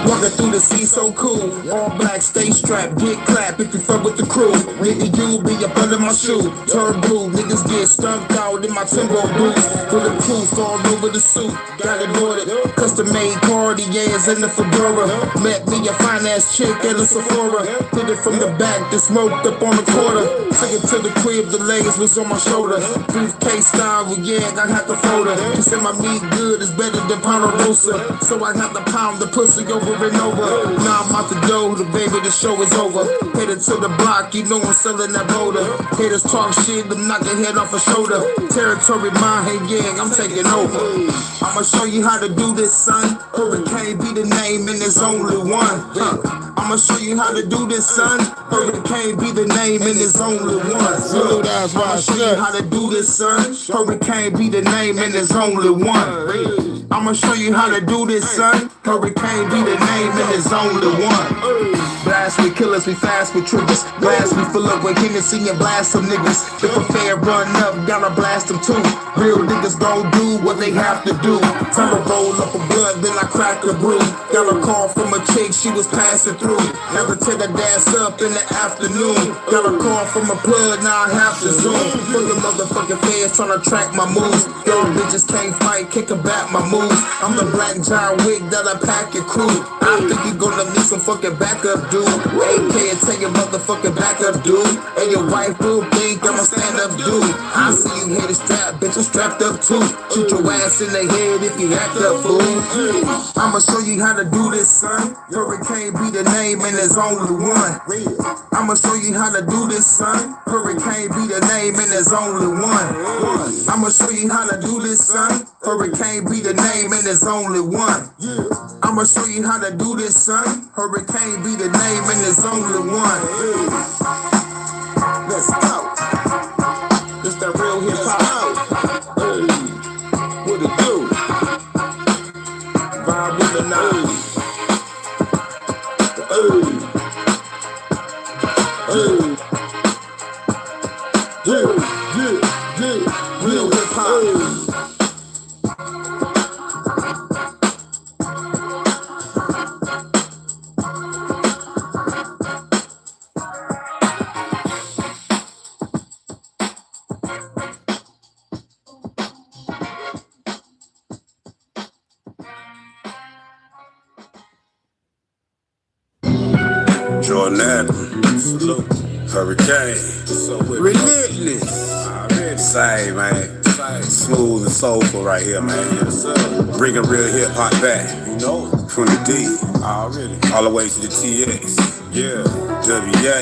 [SPEAKER 5] Walking through the sea so cool. All black, stay strapped, big clap if you fuck with the crew. Nigga, you be up under my shoe. Turn blue, niggas get stumped out in my timber boots. Bulletproof all over the suit. Got it ordered, custom made Cartiers in the fedora. Met me a fine ass chick at a Sephora. Hit it from the back, just smoked up on the quarter. Took it to the crib, the legs was on my shoulder. Briefcase style, well, yeah, I had to fold her. She said my meat good is better than Ponderosa. So I got to pound the pussy over and over. Now I'm out the door, the baby, the show is over. Headed to the block, you know I'm selling that motor. Haters talk shit, them knock your head off a shoulder. Territory mine, yeah, I'm taking over. I'ma show you how to do this, son. Hurricane be the name and there's only one. I'ma show you how to do this, son. Hurricane be the name and there's only one. I'ma show you how to do this, son. Hurricane be the name and there's only one. I'ma show you how to do this, son. Hurricane be the name and there's only one. Blast fast with killers, we fast with triggers. Blast, we fill up with Hennessy and blast some niggas. If a fair run up, gotta blast them too. Real niggas gon' do what they have to do. Time to roll up a blunt, then I crack a brew. Got a call from a chick, she was passing through. Had to take a dance up in the afternoon. Got a call from a plug, now I have to zoom. Fuck the motherfucking feds tryna track my moves. Yo, bitches can't fight, kicking back my moves. I'm the Black John Wick that I pack your crew. I think you gonna need some fucking backup, dude. AK and take your motherfucking backup, dude. And your wife will think I'm a stand-up dude. I see you hit a strap, bitch, I'm strapped up too. Shoot your ass in the head if you act up, fool. I'ma show you how to do this, son. Hurricane be the name and there's only one. I'ma show you how to do this, son. Hurricane be the name and there's only one. I'ma show you how to do this, son. Hurricane be the name and there's only one. I'ma show you how to do this, son. Hurricane be the name and there's only one. Let's go. This that real hip hop. Hey, what it do? Vibe with the night. Real hip hop.
[SPEAKER 21] Jordan Adams, salute. Hurricane, relentless. Same, man. Smooth and soulful right here, man. Yes, sir. Bringing real hip hop back. You know, from the D, already, all the way to the TX. Yeah, WA.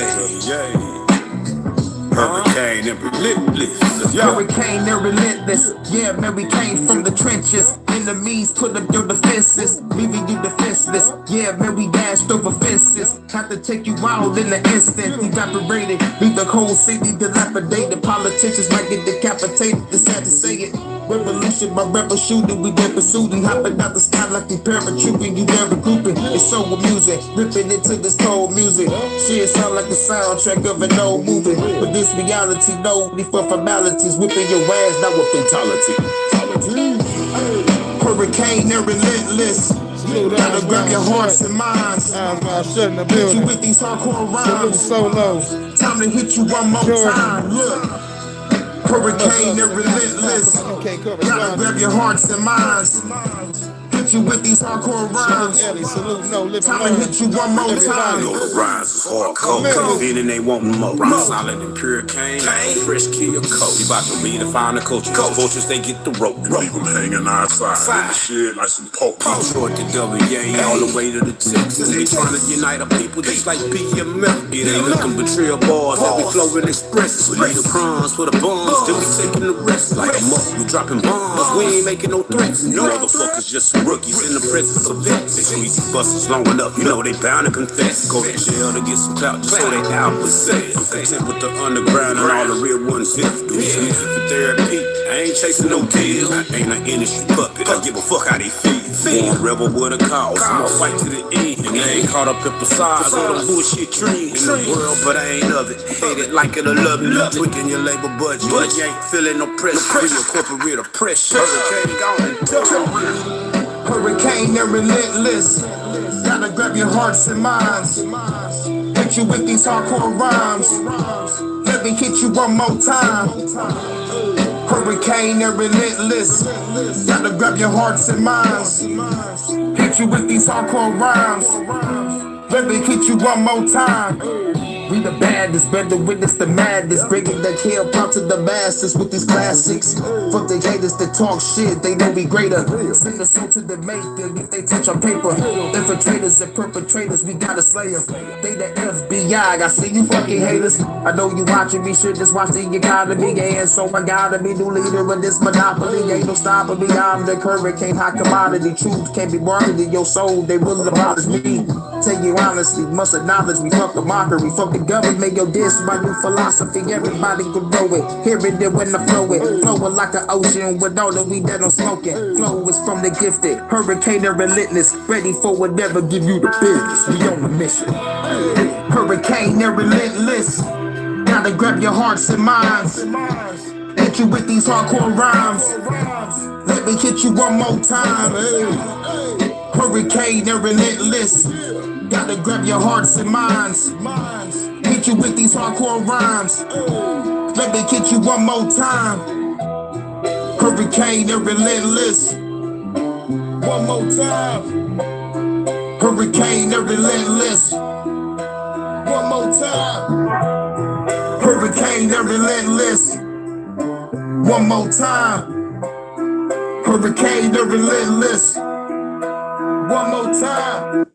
[SPEAKER 21] Hurricane and relentless.
[SPEAKER 5] Hurricane and relentless. Yeah, man, we came from the trenches. Enemies put up your defenses, leaving you defenseless. Yeah, man, we dashed over fences. Had to take you out in an instant. Evaporated, leave the whole city dilapidated. Politicians might get decapitated. It's sad to say it. Revolution by rebel shooting, we get pursuing, hopping out the sky like we paratrooping. You never grouping. It's so amusing, ripping into this cold music. Shit sound like the soundtrack of an old movie, but this reality, no need for formalities. Whipping your ass, not with fatality. Hurricane and relentless. Gotta grab your hearts and minds. Hit you with these hardcore rhymes. Time to hit you one more time. Look. Hurricane and relentless. Gotta grab your hearts and minds. Hit you with these hardcore rhymes. Time to hit you one more time.
[SPEAKER 21] You know the rhymes is hardcore. Meaning they want more. Rhyme solid and pure cane. Fresh kill coat. You about to redefine the culture. Vultures, they get the rope.
[SPEAKER 22] Leave them hanging outside. Shit like some poke.
[SPEAKER 21] Detroit to WA, all the way to the Texas. They trying to unite our people just like BMF. It ain't nothing but trail bars that we flowing expresses. We need the crumbs for the bombs. Then we taking the rest like a muck. We dropping bombs. We ain't making no threats. You motherfuckers just rookies in the presence of vets. They squeeze these busters long enough, you know they bound to confess. Go to jail to get some clout just so they album says. I'm content with the underground and all the real ones here. Do music for therapy. I ain't chasing no deal. I ain't an industry puppet. I give a fuck how they feel. Born rebel with a cause. I'ma fight to the end. And I ain't caught up in facades or them bullshit dreams. In the world, but I ain't of it. Hate it, like it, or love it. Tweaking your labor budget. But you ain't feeling no pressure. Free your corporate oppression. Hurricane gone and done.
[SPEAKER 5] Hurricane and relentless. Gotta grab your hearts and minds. Hit you with these hardcore rhymes. Let me hit you one more time. Hurricane and relentless. Gotta grab your hearts and minds. Hit you with these hardcore rhymes. Let me hit you one more time. We the baddest, better witness the madness. Bringing that hip hop to the masses with these classics. Fuck the haters that talk shit, they know we greater. Send us on to the maker if they touch on paper. Infiltrators and perpetrators, we gotta slay them. They the FBI, I see you fucking haters. I know you watching me, shit, just watch the economy. Yeah, so I gotta be new leader of this monopoly. Ain't no stopping me, I'm the hurricane, hot commodity. Truth can't be marketed, your soul, they will abolish me. Tell you honestly, must acknowledge me, fuck the mockery, fuck the government, yo, this my new philosophy. Everybody can know it, hear it when I flow it. Flowing like an ocean with all the weed that I'm smoking. Flow is from the gifted, hurricane and relentless. Ready for whatever, give you the business. We on a mission. Hurricane, they're relentless. Gotta grab your hearts and minds. Hit you with these hardcore rhymes. Let me hit you one more time. Hey. Hurricane, they're relentless. Gotta grab your hearts and minds. Hit you with these hardcore rhymes. Let me hit you one more time. Hurricane, they're relentless. One more time. Hurricane, they're relentless. One more time. Hurricane, they're relentless. One more time. Hurricane, they're relentless. One more time.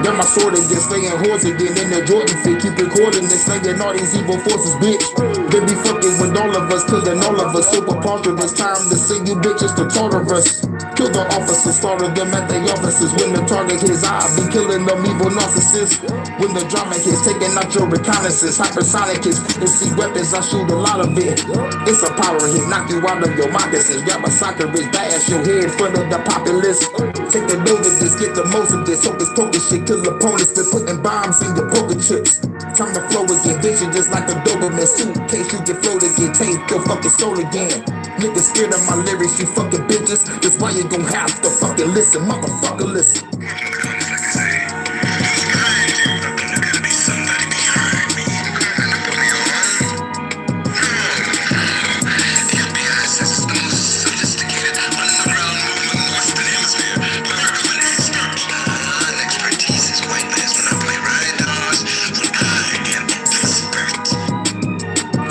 [SPEAKER 5] Got my sword again, slaying horse again in the Jordan fit. Keep recording and slaying all these evil forces, bitch. They be fucking with all of us, killing all of us. Super ponderous, time to send you bitches to torture us. Kill the officers, slaughter them at their offices. When the target hits, I be killing them evil narcissists. When the drama hits, taking out your reconnaissance. Hypersonic hits, people see weapons, I shoot a lot of it. It's a power hit, knock you out of your moccasins. Grab a soccer wrist, bash your head in front of the populace. Take a note of this, get the most of this. Hocus pocus shit, kill opponents, been putting bombs in your poker chips. Time to flow again, vision just like a Doberman suitcase. You get float again, take your fucking soul again. Niggas scared of my lyrics, you fucking bitches. That's why you gon' have to fucking listen, motherfucker, listen.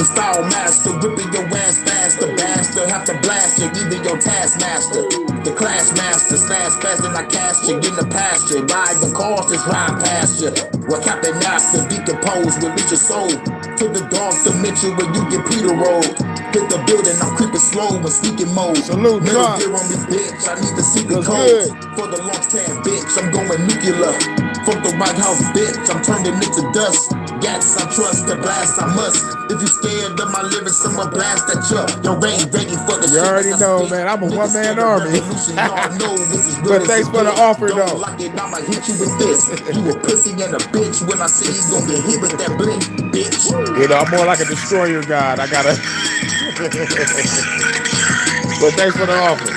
[SPEAKER 5] Style master, whipping your ass faster, bastard. Have to blast you, even your taskmaster. The class master, slash faster than I cast you in the pasture. Ride the cars, just ride past you. What Captain Master, decompose, release your soul to the dark dimension where you get Peter roll. Hit the building, I'm creeping slow and sneaking mode. Salute, Metal gear on me, bitch. I need the secret codes for the launch pad, bitch. I'm going nuclear. Fuck the White House, bitch. I'm turning into dust. Gats, I trust. The blast, I must. If you scared of my lyrics, I'ma blast at you. Your ain't ready for the
[SPEAKER 2] shit. You already know, man. I'm a one-man army. But thanks for the offer, though.
[SPEAKER 5] Like it, I'ma hit you with this. You a pussy and a bitch. When I see you gon' get hit with that blink, bitch.
[SPEAKER 2] You know, I'm more like a destroyer god. I gotta. But thanks for the offer.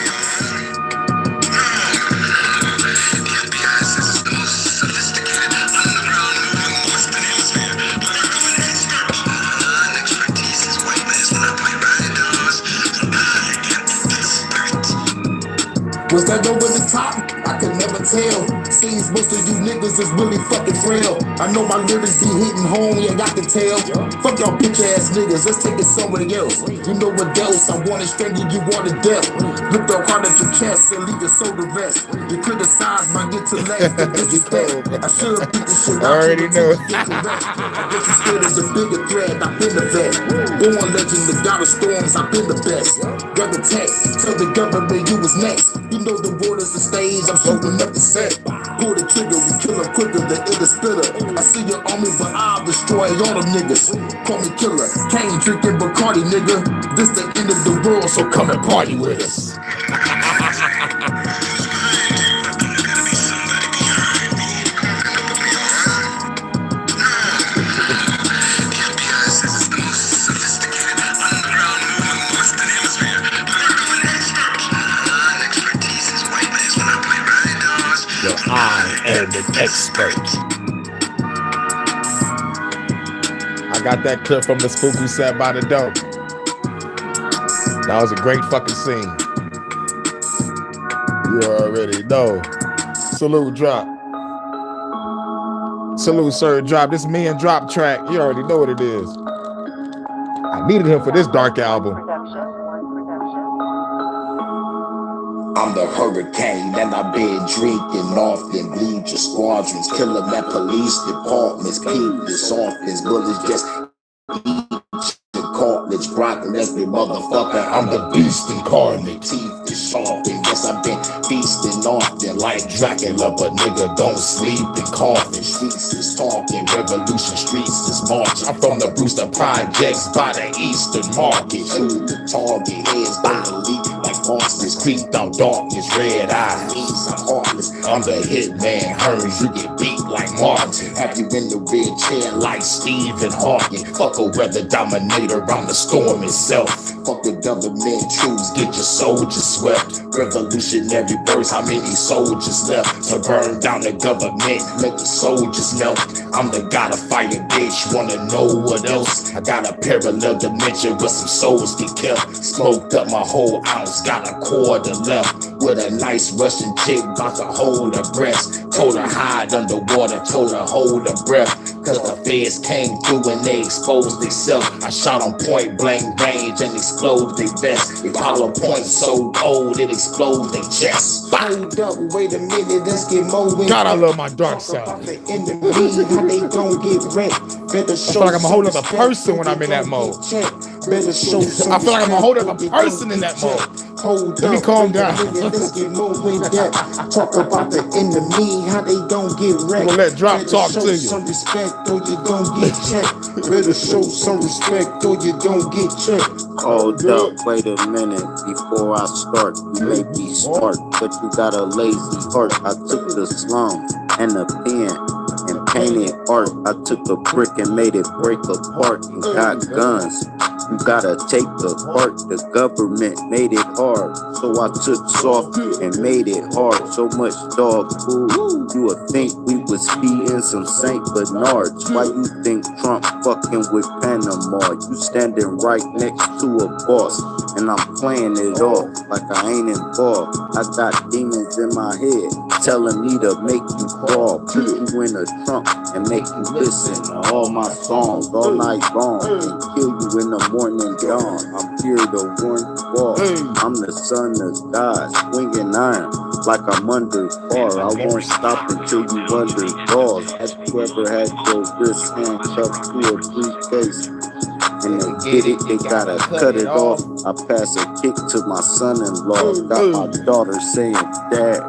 [SPEAKER 5] Was that over the top? I could never tell. Seems most of you niggas is really fucking frail. I know my lyrics be hitting home, yeah, I can tell. Fuck y'all bitch ass niggas, let's take it somewhere else. You know what else? I wanna strangle you all to death. Rip the heart at your chest and leave your soul to rest. You criticize my intellect, the disrespect. I should've beat the shit out.
[SPEAKER 2] I already know.
[SPEAKER 5] I guess you scared is a bigger threat. I've been the vet. Born legend, the god of storms, I've been the best. Grab the text, tell the government you was next. You know the water's the stage, I'm shooting up the set. Pull the trigger, we kill them quicker than the splitter. I see your army, but I'll destroy all them niggas. Call me killer, can't drinking Bacardi, nigga. This the end of the world, so come and party with us.
[SPEAKER 2] I am an expert. I got that clip from the spook who sat by the door. That was a great fucking scene. You already know. Salute drop. Salute sir drop. This me and drop track. You already know what it is. I needed him for this dark album.
[SPEAKER 5] I'm the hurricane, and I've been drinking often. Bleed your squadrons, kill them at police departments. Keep this offense, bullets just eat your cartilage. bitch rockin', that's the motherfucker. I'm the beast incarnate. Teeth is sharp, and yes, I've been feasting often like Dracula, but nigga don't sleep in coffin. Streets is talking, revolution streets is marching. I'm from the Brewster Projects by the Eastern Market. Shoot the target, heads gonna leap like monsters. Creeped out darkness, red eyes. I'm heartless, I'm the hitman. Hearns, you get beat like Martin. Have you in the red chair like Stephen Hawking? Fuck a weather dominator, I'm the storm itself. Fuck the government troops, get your soldiers swept. Revolutionary burst, how many soldiers left to burn down the government? Let the soldiers melt. I'm the god of fire, bitch. Wanna know what else? I got a parallel dimension where some souls get kept. Smoked up my whole ounce, got a quarter left. With a nice Russian chick, about to hold her breast. Told her hide underwater, told her hold her breath. Cause the feds came through and they exposed themselves. I shot on point blank range and exploded their vest. They hollow point so old it explodes their chest. Hold up, wait a minute, let's get more.
[SPEAKER 2] God, I love my dark side.
[SPEAKER 5] How they gon' get wrecked.
[SPEAKER 2] I feel like I'm a whole other person when I'm in that mode. I feel like I'm a whole other person in that mode. Let me calm down.
[SPEAKER 5] Let's get more in depth. Talk about the enemy, how they gon' get wrecked.
[SPEAKER 2] I'm gonna let Drop talk to you.
[SPEAKER 5] Some respect or you gon' get checked. Better show some respect or you gon' get checked.
[SPEAKER 1] Hold up, wait a minute before I start. You may be smart, but you got a lazy heart. I took the slum and a pen and painted art. I took a brick and made it break apart and got guns. You gotta take apart. The government made it hard, so I took soft and made it hard. So much dog food, you would think we was feeding some St. Bernards. Why you think Trump fucking with Panama? You standing right next to a boss, and I'm playing it off like I ain't involved. I got demons in my head telling me to make you crawl, put you in a trunk and make you listen to all my songs all night long and kill you in the morning dawn. I'm here to warn you all. I'm the son of God, swinging iron like I'm under bar. I won't stop until you under balls. Have you ever had your wrist handcuffed to a briefcase? And they get it, they gotta cut it off. I pass a kick to my son-in-law. Got my daughter saying, Dad,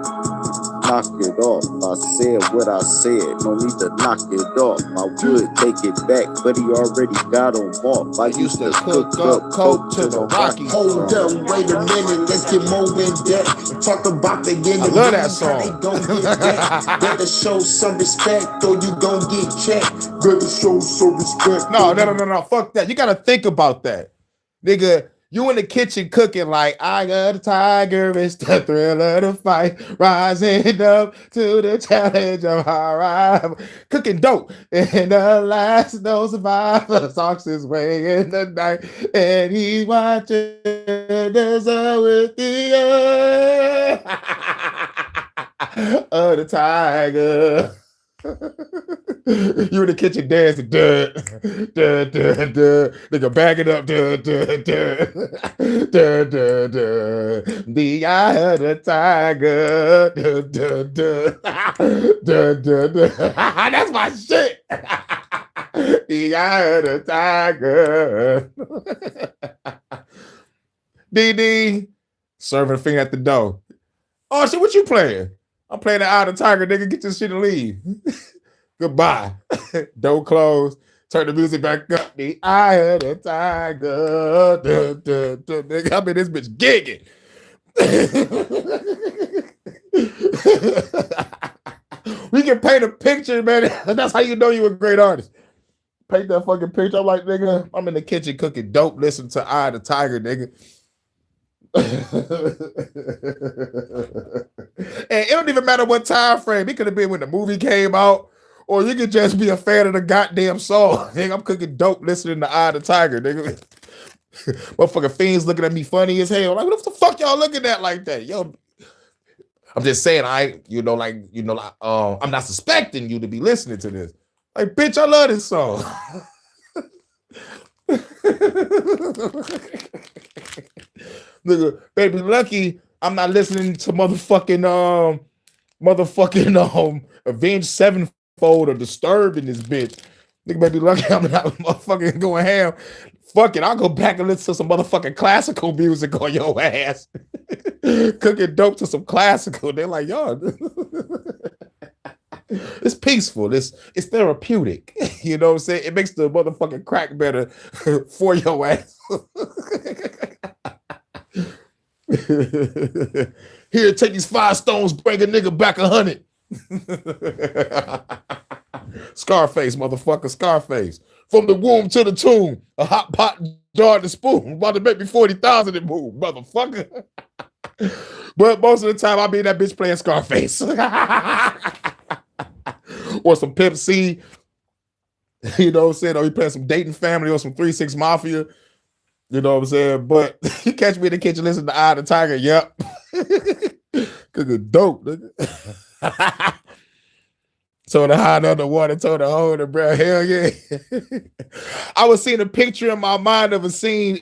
[SPEAKER 1] knock it off. I said what I said, no need to knock it off. I would take it back, but he already got them off. I used to cook up coke to the Rockies.
[SPEAKER 5] Hold up, wait a minute, let's get more in depth. Talk about the enemy.
[SPEAKER 2] I love that song.
[SPEAKER 5] They gon' get that. Better show some respect or you gon' get checked. Better show some respect.
[SPEAKER 2] No, fuck that. You gotta think about that. Nigga, you in the kitchen cooking like, I got a tiger, it's the thrill of the fight, rising up to the challenge of our rival. Cooking dope, and the last no survivor stalks his way in the night, and he's watching the sun with the eye of the tiger. You in the kitchen dancing, duh, duh, duh, duh. Nigga, back it up, duh, duh, duh, duh, duh, duh. The eye of the tiger, duh, duh, duh, duh, duh, duh. That's my shit. The eye of the tiger. DD, serving a finger at the door. Oh shit, what you playing? I'm playing the Eye of the Tiger, nigga. Get this shit and leave. Goodbye. Door closed. Turn the music back up. The Eye of the Tiger. Duh, duh, duh, nigga, I'm in this bitch gigging. We can paint a picture, man. That's how you know you're a great artist. Paint that fucking picture. I'm like, nigga, I'm in the kitchen cooking dope, listening to Eye of the Tiger, nigga. And it don't even matter what time frame. It could have been when the movie came out, or you could just be a fan of the goddamn song. Nigga, I'm cooking dope listening to Eye of the Tiger, nigga. Motherfucking fiends looking at me funny as hell. Like, what the fuck y'all looking at like that? Yo, I'm just saying, I'm not suspecting you to be listening to this. Like, bitch, I love this song. Nigga, baby, lucky I'm not listening to motherfucking Avenged Sevenfold or Disturbed in this bitch. Nigga, baby, lucky I'm not motherfucking going ham. Fuck it, I'll go back and listen to some motherfucking classical music on your ass. Cooking dope to some classical. They're like, yo, it's peaceful. It's therapeutic. You know what I'm saying? It makes the motherfucking crack better for your ass. Here, take these 5 stones, bring a nigga back 100. Scarface, motherfucker, Scarface. From the womb to the tomb, a hot pot jar and spoon. About to make me 40,000 and move, motherfucker. But most of the time, I'll be that bitch playing Scarface. Or some Pimp C. You know what I'm saying? Or you playing some Dayton Family or some 3-6 Mafia. You know what I'm saying? But you catch me in the kitchen listening to Eye of the Tiger. Yep. Cooking dope, nigga. So the high underwater, told the hole the bro. Hell yeah. I was seeing a picture in my mind of a scene.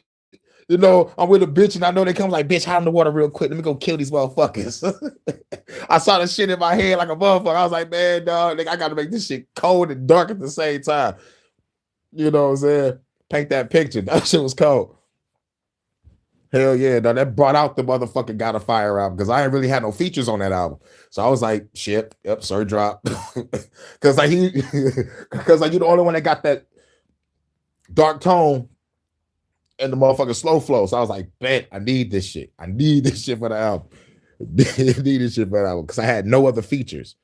[SPEAKER 2] You know, I'm with a bitch and I know they come like, bitch, hide in the water real quick. Let me go kill these motherfuckers. I saw the shit in my head like a motherfucker. I was like, man, dog, I got to make this shit cold and dark at the same time. You know what I'm saying? Paint that picture. That shit was cold. Hell yeah, dog. That brought out the motherfucking Gotta Fire album because I ain't really had no features on that album. So I was like, shit, yep, sir, drop. Because like you the only one that got that dark tone and the motherfucking slow flow. So I was like, bet, I need this shit. I need this shit for the album. I need this shit for the album because I had no other features.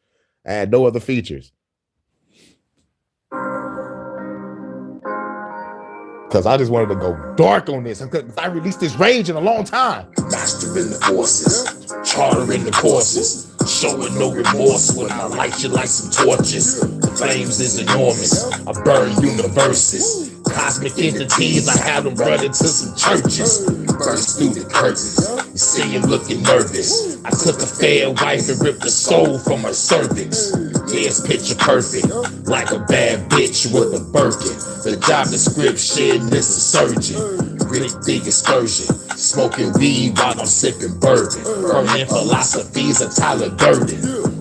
[SPEAKER 2] Because I just wanted to go dark on this. I released this rage in a long time.
[SPEAKER 21] Mastering the forces, chartering the courses, showing no remorse when I light you like some torches. The flames is enormous, I burn universes. Cosmic entities, I have them run into some churches. Burst through the curtains, you see him looking nervous. I took a fair wife and ripped the soul from her cervix. Yeah, it's picture perfect, like a bad bitch with a Birkin. The job description is a surgeon. Really big excursion, smoking weed while I'm sipping bourbon. Burning philosophies of Tyler Durden.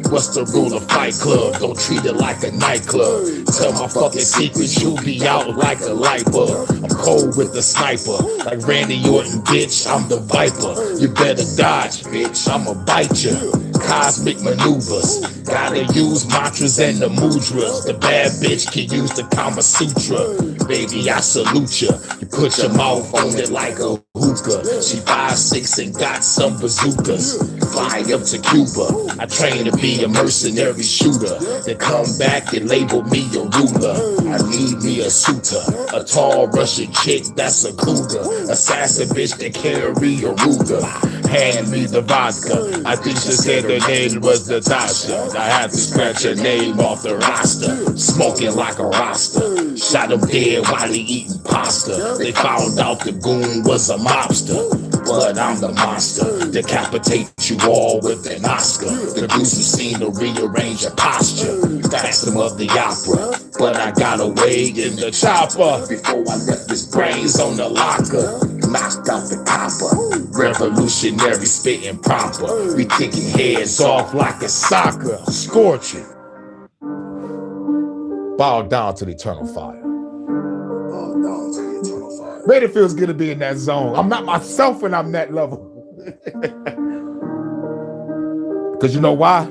[SPEAKER 21] What's the rule of Fight Club? Don't treat it like a nightclub. Tell my fucking secrets, you'll be out like a light bulb. I'm cold with the sniper, like Randy Orton, bitch, I'm the viper. You better dodge, bitch, I'ma bite you. Cosmic maneuvers, gotta use mantras and the mudras. The bad bitch can use the Kama Sutra. Baby, I salute ya. You put your mouth on it like a hookah. She 5'6" and got some bazookas. Fly up to Cuba, I train to be a mercenary shooter. Then come back and label me a ruler. I need me a suitor, a tall Russian chick that's a cougar. Assassin bitch that carry a Ruger. Hand me the vodka, I think she said her name was Natasha. I had to scratch her name off the roster. Smoking like a Rasta. Shot him dead while he eating pasta. They found out the goon was a mobster. But I'm the monster. Decapitate you all with an Oscar. The goose who seen to rearrange your posture. Phantom of the opera. But I got away in the chopper. Before I left his brains on the locker. Knocked out the copper. Revolutionary spitting proper. We kicking heads off like a soccer. Scorching. Bow down to the eternal fire. Man, it feels good to be in that zone. I'm not myself when I'm that level. Because you know why?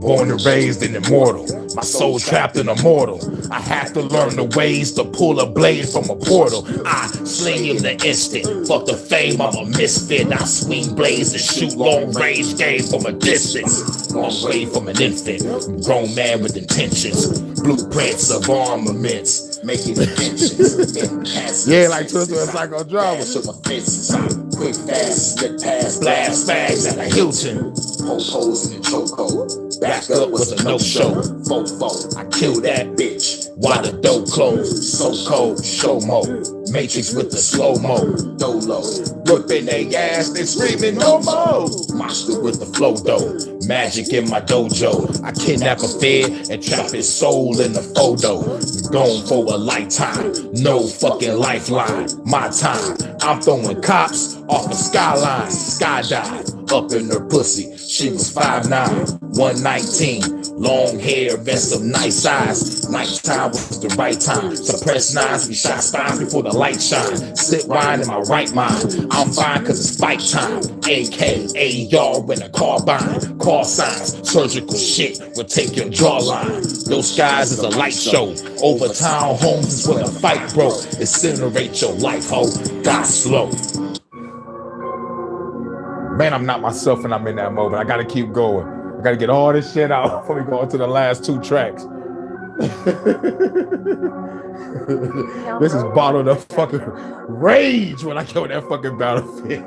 [SPEAKER 21] Born and raised and immortal. My soul trapped in a mortal. I have to learn the ways to pull a blade from a portal. I sling in the instant. Fuck the fame, I'm a misfit. I swing blades and shoot long range game from a distance. Long way from an infant. Grown man with intentions. Blueprints of armaments. Making inventions. Yeah, like Twister and Psychodrama. Show my fences. Quick, fast, slip past, blast fags at a Hilton. Ho-hos in the chokehold. Back up was a no-show. Fofo, I killed that bitch. Why the dope closed? So cold, show mo. Matrix with the slow-mo. Dolo. Whipping they ass, they screaming no more. Monster with the flow though. Magic in my dojo. I kidnap a fed and trap his soul in the photo. Gone for a lifetime. No fucking lifeline. My time. I'm throwing cops off a skyline. Skydive. Up in her pussy. She was 5'9", 119.
[SPEAKER 2] Long hair, vest of nice eyes. Nighttime was the right time. Suppress nines, we shot spines before the light shine. Sit wine in my right mind. I'm fine cause it's fight time. AKA y'all with a carbine. Call signs, surgical shit will take your jawline. Those skies is a light show. Over town homes is where the fight broke. Incinerate your life, ho. Die slow. Man, I'm not myself and I'm in that mode, but I gotta keep going. I gotta get all this shit out before we go into the last 2 tracks. This is bottled up fucking rage when I go in that fucking battlefield.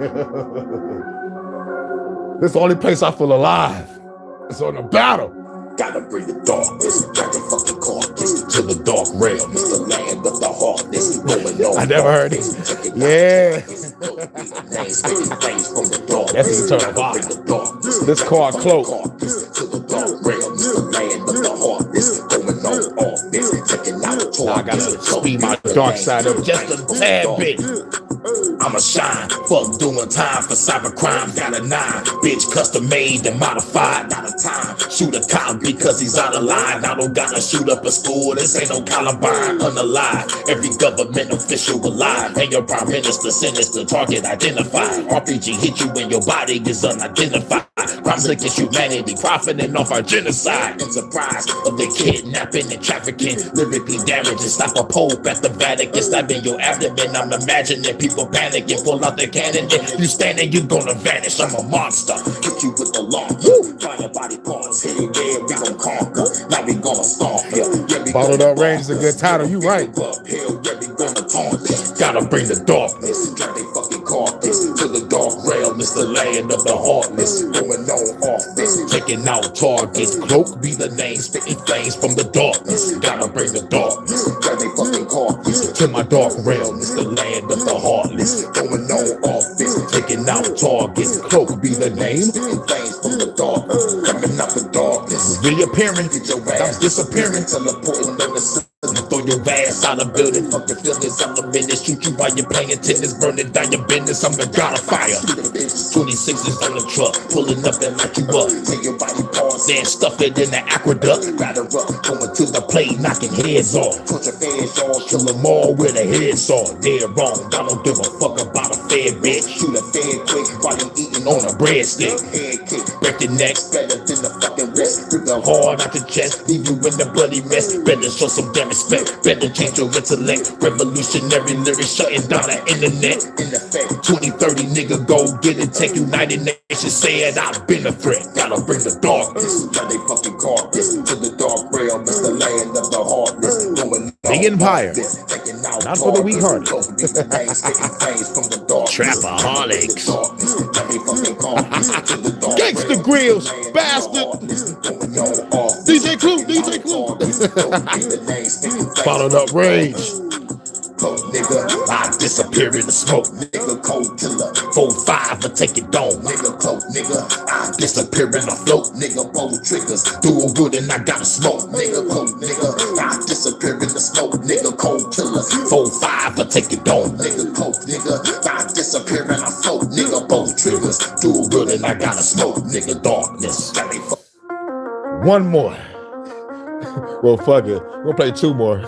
[SPEAKER 2] This is the only place I feel alive. It's on the battle. Gotta bring the darkness, got the fucking carcass to the dark realm. It's the land of the heartless. I never heard it. Yeah. That's the eternal vibe. This card cloak. Now I gotta speed my dark side up just a tad bit. I'ma shine, fuck doing time for cyber crime. Got a 9, bitch custom made and modified. Not a time, shoot a cop because he's out of line. I don't gotta shoot up a school, this ain't no Columbine. Unalive, every government official alive. And your prime minister sinister, target identified. RPG hit you when your body is unidentified. Crimes against humanity, profiting off our genocide. Enterprise of the kidnapping and trafficking. Lyrically damaging, stop a pope at the Vatican. Stabbing your abdomen, I'm imagining people panicking. Pull out the cannon, if you standing, you gonna vanish. I'm a monster, hit you with the law. Find your body parts, here and there, we gon' conquer. Now we gonna stomp ya. Bottled Up Rage is a good title, you right. Gotta bring the darkness, drag they fucking carcass to the dark realm. It's the land of the heartless. Going on office, taking out targets. Cloak be the name, spitting flames from the darkness. Gotta bring the darkness, drag they fucking carcass to my dark realm. It's the land of the heartless. Going on office, taking out targets. Cloak be the name, spitting flames from the darkness. Coming out the darkness, reappearing, I'm disappearing, teleporting on the sun. Throw your ass out of building, fuck your feelings, I'm the business. Shoot you while you're playing tennis, burning down your business. I'm the god of fire. 26s on the truck, pulling up and light you up. Take your body parts and stuff it in the aqueduct. Batter up, going to the plate, knocking heads off. Put your fans on, kill them all with a headsaw. Dead wrong, I don't give a fuck about a fed bitch. Shoot a fed quick while you eating on a breadstick. Head kick, break your neck, better than the fucking wrist. Rip the hard out your chest, leave you in the bloody mess. Better show some damn respect, better change your intellect. Revolutionary lyrics shutting down the internet. In effect, 2030 nigga go get it. Take United Nations said I've been a threat. Gotta bring the darkness, now they fucking carcass to the dark realm. It's the land of the heartless.
[SPEAKER 4] The Empire, not for the weak-hearted. Trapaholics.
[SPEAKER 2] Gangsta Grills, bastard. DJ Clue, DJ Clue. Bottled Up Rage. Nigga, I disappear in the smoke. Nigga, cold killer. 4-5 for take it down. Nigga, cloak. Nigga, I disappear in the float. Nigga, pull triggers. Doing good and I gotta smoke. Nigga, cloak. Nigga, I disappear in the smoke. Nigga, cold killer. 4-5 for take it down. Nigga, coke. Nigga, I disappear in the float. Nigga, pull triggers. Doing good and I gotta smoke. Nigga, darkness.
[SPEAKER 4] One more. Well, fuck it. We'll play 2 more.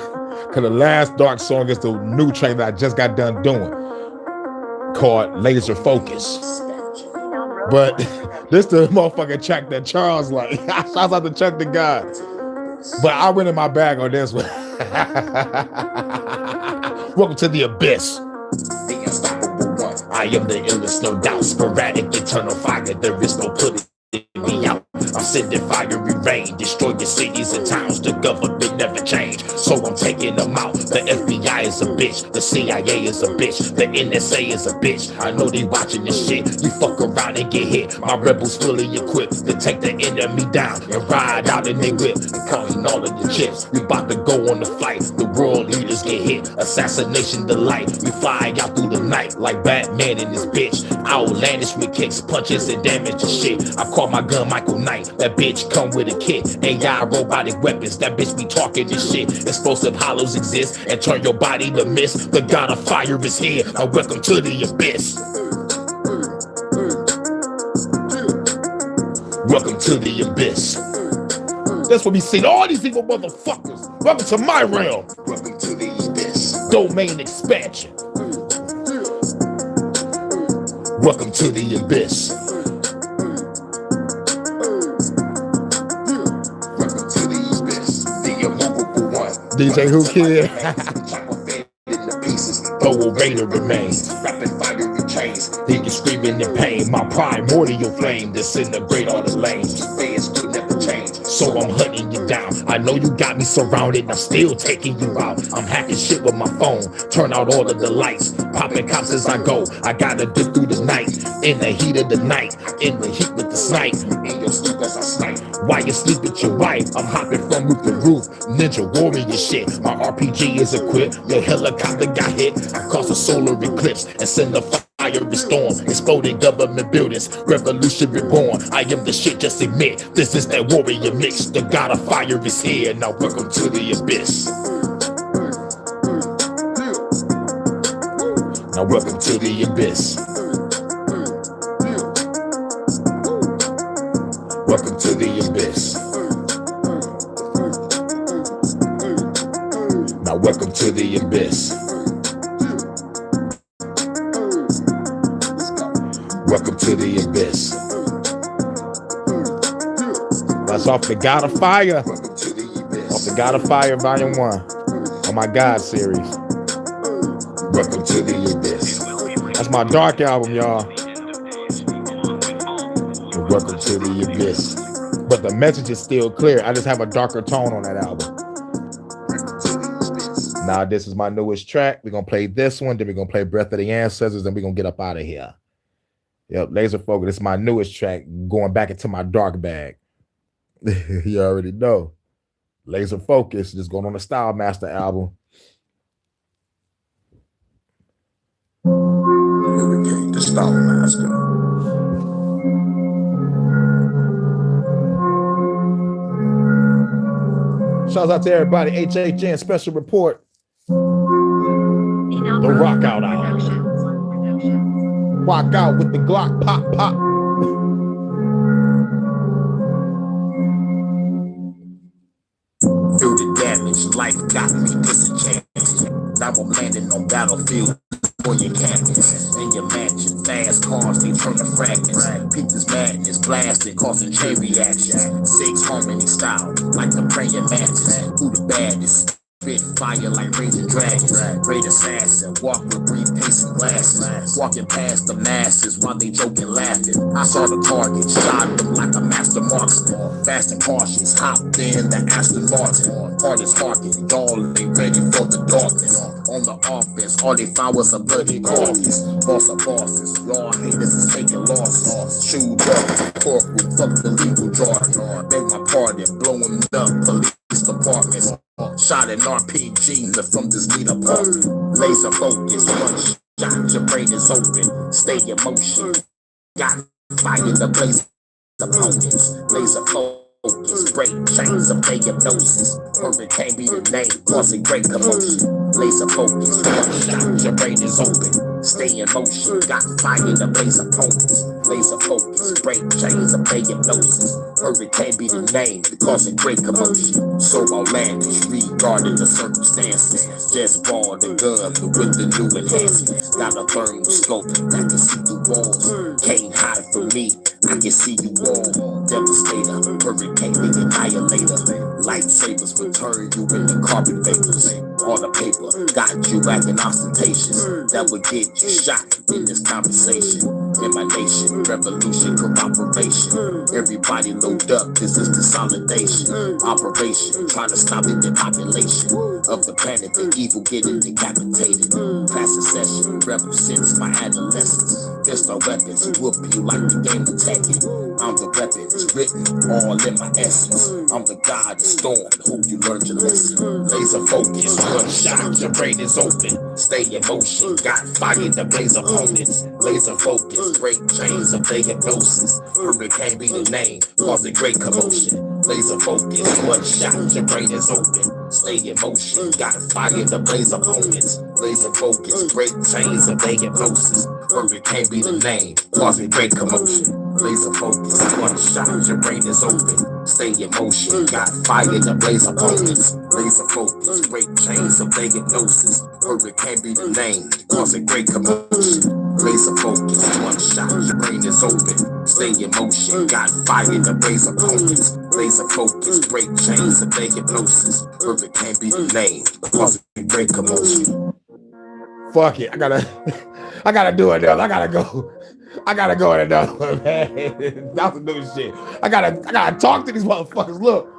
[SPEAKER 4] Cause the last dark song is the new track that I just got done doing, called Laser Focus. But this the motherfucking track that Charles like. Shouts out to Chuck the God. But I went in my bag on this one. Welcome to the abyss.
[SPEAKER 2] The unstoppable one. I am the illest, no doubt. Sporadic, eternal fire. There is no putting me out. I'm sending fiery rain, destroy your cities and towns. The government never changed, so I'm taking them out. The FBI is a bitch, the CIA is a bitch, the NSA is a bitch. I know they watching this shit. You fuck around and get hit. My rebels fully equipped to take the enemy down and ride out in their whip and counting all of the chips. We about to go on the flight. The world leaders get hit. Assassination delight. We fly out through the night like Batman in this bitch. Outlandish with kicks, punches, and damage and shit. I call my gun Michael Knight. That bitch come with a kit. AI robotic weapons. That bitch be talking this shit. Explosive hollows exist and turn your body to mist. The god of fire is here. Now welcome to the abyss. Welcome to the abyss.
[SPEAKER 4] That's what we seen. All these people motherfuckers. Welcome to my realm.
[SPEAKER 5] Welcome to the abyss.
[SPEAKER 4] Domain expansion. Welcome to the abyss.
[SPEAKER 5] Welcome to the abyss. The immovable one.
[SPEAKER 4] DJ Who Kid.
[SPEAKER 5] Throw away the remains. Rapid fire and chains.
[SPEAKER 4] Niggas screaming in pain. My primordial flame disintegrate all the lanes.
[SPEAKER 5] Fans will never change.
[SPEAKER 4] So I'm hunting you down. I know you got me surrounded. I'm still taking you out. I'm hacking shit with my phone. Turn out all of the lights. Popping cops as I go. I gotta dig through the night. In the heat of the night. In the heat with the snipe.
[SPEAKER 5] In your sleep as I snipe.
[SPEAKER 4] While you sleep with your wife, I'm hopping from roof to roof. Ninja warrior shit. My RPG is equipped. Your helicopter got hit. I caused a solar eclipse and send a fiery storm. Exploding government buildings. Revolution reborn. I am the shit, just admit. This is that warrior mix. The god of fire is here. Now welcome to the abyss. Now welcome to the abyss. Welcome to the abyss. Now welcome to the abyss. Welcome to the abyss. That's off the God of Fire. Off the God of Fire Volume 1 on my God series. Welcome to the abyss. That's my dark album, y'all. Welcome to the abyss. But the message is still clear. I just have a darker tone on that album. Now this is my newest track. We're gonna play this one, then we're gonna play Breath of the Ancestors, then we're gonna get up out of here. Yep, Laser Focus. This is my newest track, going back into my dark bag. You already know. Laser Focus, just going on the Style Master album.
[SPEAKER 5] Here we go, the Style Master.
[SPEAKER 4] Shouts out to everybody. HHN Special Report. The Rock Out album. Rock out with the Glock. Pop, pop.
[SPEAKER 5] Through the damage, life got me disenchanted. Now I'm landing on battlefield for your campus. In your mansion, fast cars, they turn to fragments. People's madness, blasting, causing chain reaction. 6 harmony style, like the praying mantis. Who the baddest? Spit fire like raging dragons. Great assassin, walk with briefcase and glasses. Walking past the masses while they joking, laughing. I saw the target, shot them like a master marksman. Fast and cautious, hopped in the Aston Martin. Heart is harkened, all they ready for the darkness. On the offense, all they found was a bloody carcass. Boss of bosses, law haters is taking losses. Chewed up, courtroom, fuck the legal jargon. Beg my pardon, blowing up police departments. Shot an RPG from this leader part. Laser focus, one shot, your brain is open. Stay in motion. Got fire to blaze opponents. Laser focus, break chains of hypnosis. Hurricane be the name, causing great commotion. Laser focus, one shot, your brain is open. Stay in motion, got fire to blaze opponents. Laser focus, break chains of hypnosis. Hurricane be the name, causing great commotion. So outlandish, regarding the circumstances. Just ball the gun with the new enhancements. Got a thermal scope that can see through walls. Can't hide from me, I can see you all. Devastator, hurricane the annihilator. Lightsabers will turn you into carbon vapors. All the paper got you acting ostentatious. That would get you shot in this conversation. In my nation, revolution, cooperation. Everybody load up, this is consolidation. Operation, trying to stop the depopulation of the planet, the evil getting decapitated. Past succession, rebel since my adolescence. Pistol weapons, whoop you like the game of Tekken. I'm the weapon, it's written all in my essence. I'm the god, the storm, hope you learned your lesson. Laser focus, one shot, your brain is open. Stay in motion, got fire to blaze opponents. Laser focus, break chains of their hypnosis. Hurricane be the name, causing great commotion. Laser focus, one shot, your brain is open. Stay in motion, got fire to blaze opponents. Laser focus, break chains of their hypnosis. Hurricane be the name, causing great commotion. Laser focus, one shot, your brain is open.
[SPEAKER 21] stay in motion. Got fire in the blaze opponents. Laser focus, break chains of vacant gnosis. Perfect can't be the name, causing great commotion. Laser focus, one shot, your brain is open. Stay in motion, got fire in the blaze opponents. Laser focus, break chains of vacant gnosis. Perfect can't be the name, causing great commotion.
[SPEAKER 4] Fuck it, I gotta do another. I gotta go in another one, man. That's some new shit. I gotta talk to these motherfuckers. Look.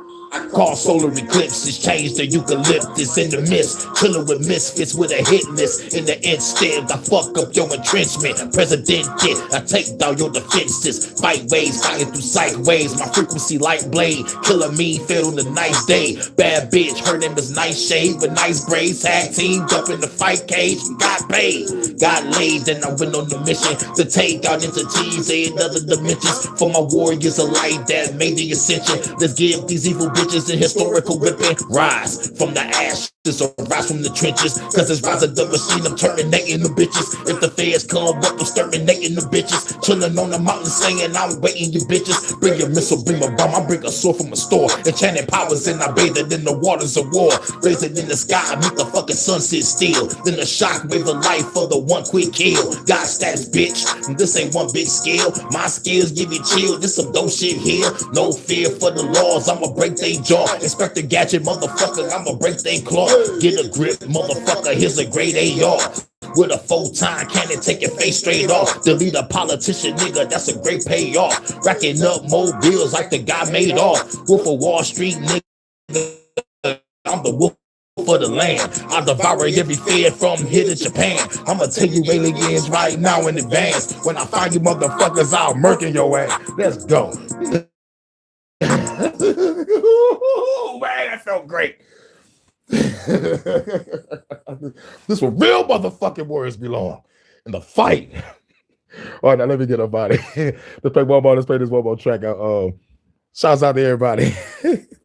[SPEAKER 4] Call solar eclipses, change the eucalyptus in the mist. Chillin' with misfits with a hit list. In the instant, I fuck up your entrenchment. President did, I take down your defenses. Fight waves, fighting through sight waves. My frequency light blade, killer me, fed on a nice day. Bad bitch, her name is Nice Shade with nice braids. Tag teamed up in the fight cage, got paid. Got laid, then I went on the mission to take out entities and other dimensions. For my warriors of light that made the ascension. Let's give these evil bitches a historical whipping. Rise from the ashes or rise from the trenches. Cause it's rise of the machine, I'm terminating the bitches. If the feds come up, I'm exterminating the bitches. Chilling on the mountain saying I'm waiting you bitches. Bring your missile, bring a bomb, I bring a sword from a store. Enchanted powers and I bathe it in the waters of war. Blazing in the sky, make the fucking sun sit still. Then the shockwave of life for the one quick kill. God stats, bitch, this ain't one big skill. My skills give you chill, this some dope shit here. No fear for the laws, I'ma break they jaw. Inspector Gadget, motherfucker, I'ma break they claw. Get a grip, motherfucker, here's a great AR. With a photon cannon, take your face straight off. Delete a politician, nigga, that's a great payoff. Racking up more bills like the guy made off. Wolf of Wall Street, nigga, I'm the wolf for the land. I devour every fed from here to Japan. I'ma tell you aliens right now in advance. When I find you motherfuckers, I'll murder your ass. Let's go. Ooh, man, that felt great. This where real motherfucking warriors belong in the fight. All right, now let me get up out of here. Let's play one more. Let's play this one more track. Shouts out to everybody.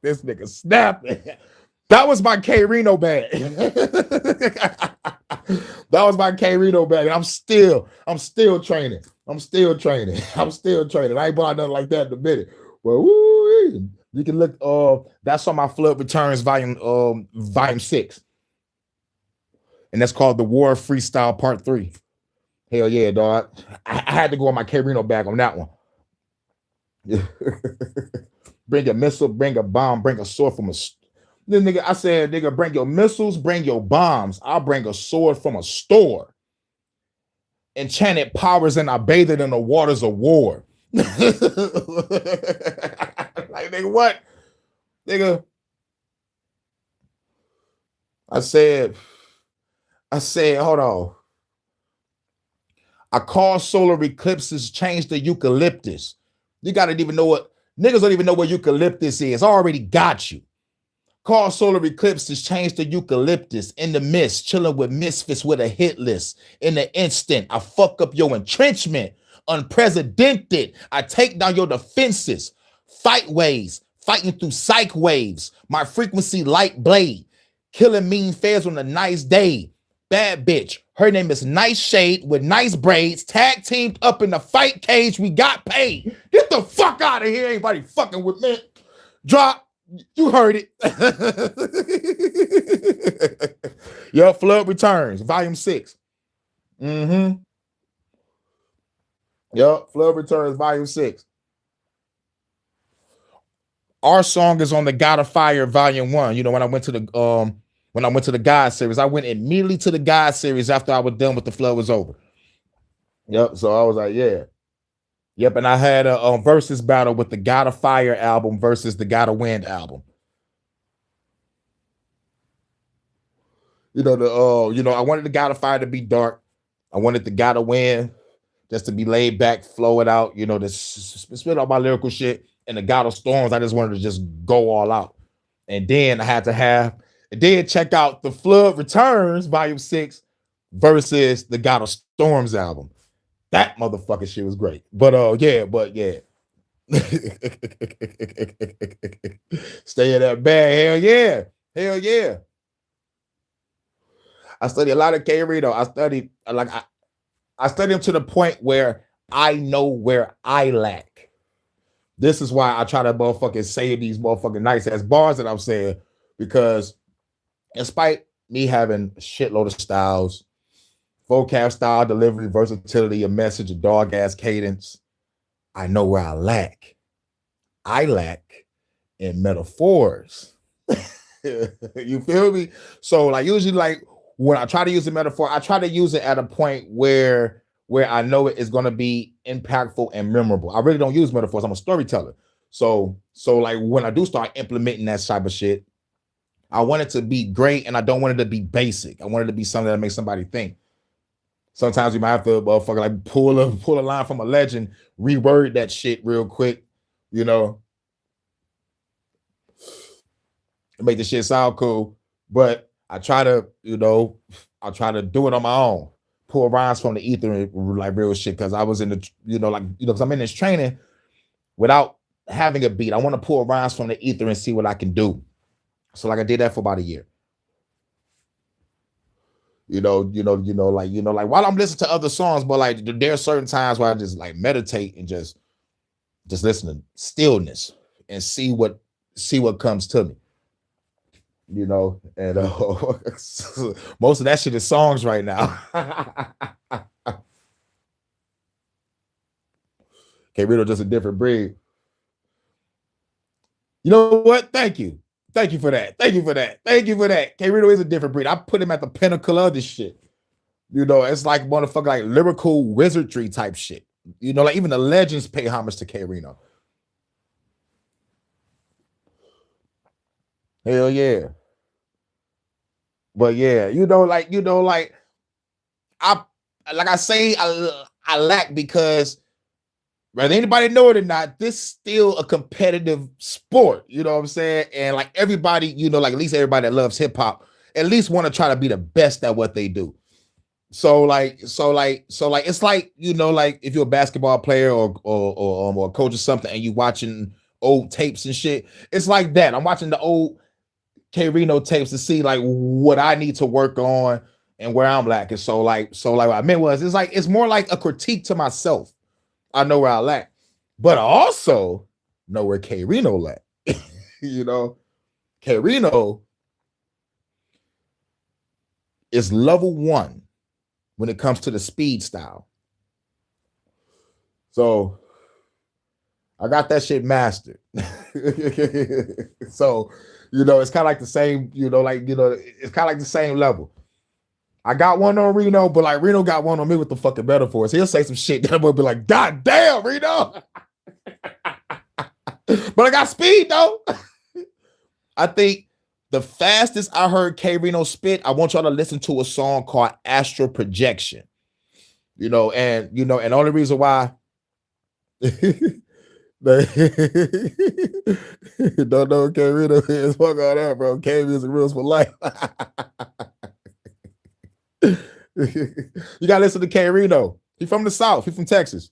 [SPEAKER 4] This nigga snapping. That was my K Reno band. That was my K Reno band. I'm still training. I ain't bought nothing like that in a minute. Well, woo, you can look. That's on my Flood Returns volume 6, and that's called the War Freestyle Part 3. Hell yeah, dog! I had to go on my K Reno bag on that one. Bring a missile, bring a bomb, bring a sword from a. Then nigga, I said, nigga, bring your missiles, bring your bombs. I'll bring a sword from a store. Enchanted powers, and I bathe it in the waters of war. Like, nigga, what? Nigga. I said, hold on. I call solar eclipses, change the eucalyptus. You gotta even know what, niggas don't even know what eucalyptus is. I already got you. Call solar eclipses, change the eucalyptus. In the mist, chilling with misfits with a hit list. In the instant, I fuck up your entrenchment. Unprecedented, I take down your defenses. Fight waves, fighting through psych waves. My frequency light blade. Killing mean fairs on a nice day. Bad bitch, her name is Nice Shade with nice braids. Tag teamed up in the fight cage, we got paid. Get the fuck out of here, anybody fucking with me. Drop. You heard it. Your Flood Returns, volume 6. Yup, Flood Returns, volume 6. Our song is on the God of Fire, volume 1. You know, when I went to the God series, I went immediately to the God series after I was done with the Flood was over. Yep. So I was like, yeah. Yep, and I had a versus battle with the God of Fire album versus the God of Wind album. You know, I wanted the God of Fire to be dark. I wanted the God of Wind just to be laid back, flow it out, you know, to spit out my lyrical shit. And the God of Storms, I just wanted to just go all out. And then I had to check out the Flood Returns, volume 6 versus the God of Storms album. That motherfucking shit was great. But yeah. Stay in that bag. Hell yeah. I studied a lot of K Reno. I studied him to the point where I know where I lack. This is why I try to motherfucking say these motherfucking nice ass bars that I'm saying, because in spite me having a shitload of styles, vocab, style, delivery, versatility, a message, a dog ass cadence, I know where I lack. I lack in metaphors. You feel me? So like usually like when I try to use a metaphor, I try to use it at a point where I know it is going to be impactful and memorable. I really don't use metaphors. I'm a storyteller. So like when I do start implementing that type of shit, I want it to be great and I don't want it to be basic. I want it to be something that makes somebody think. Sometimes you might have to motherfucker like pull a line from a legend, reword that shit real quick, you know, make the shit sound cool. But I try to, you know, I try to do it on my own. Pull rhymes from the ether and like real shit. Cause I was in the, you know, like, you know, cause I'm in this training without having a beat. I want to pull rhymes from the ether and see what I can do. So like I did that for about a year. Like while I'm listening to other songs, but like there are certain times where I just like meditate and just listen to stillness and see what comes to me. You know, and most of that shit is songs right now. K-Rito just a different breed. You know what? Thank you for that. K-Rito is a different breed. I put him at the pinnacle of this shit. You know, it's like motherfucker, like lyrical wizardry type shit. You know, like even the legends pay homage to K-Rito. Hell yeah. But yeah, I lack because whether anybody know it or not, this is still a competitive sport. You know what I'm saying? And like everybody, you know, like at least everybody that loves hip hop, at least want to try to be the best at what they do. So it's like, you know, like if you're a basketball player or a coach or something, and you watching old tapes and shit, it's like that. I'm watching the old K-Rito tapes to see like what I need to work on and where I'm lacking. So like what I meant was it's more like a critique to myself. I know where I lack, but I also know where K-Rito lack. You know, K-Rito is level 1 when it comes to the speed style. So I got that shit mastered. So, you know, it's kind of like the same, it's kind of like the same level. I got one on Reno, but like Reno got one on me with the fucking metaphors. He'll say some shit that I'm gonna be like, God damn, Reno. But I got speed though. I think the fastest I heard K-Rito spit, I want y'all to listen to a song called Astral Projection. And the only reason why don't know what K-Rito is. Fuck all that, bro. K-Music rules for life. You gotta listen to K-Rito. He's from the South. He's from Texas.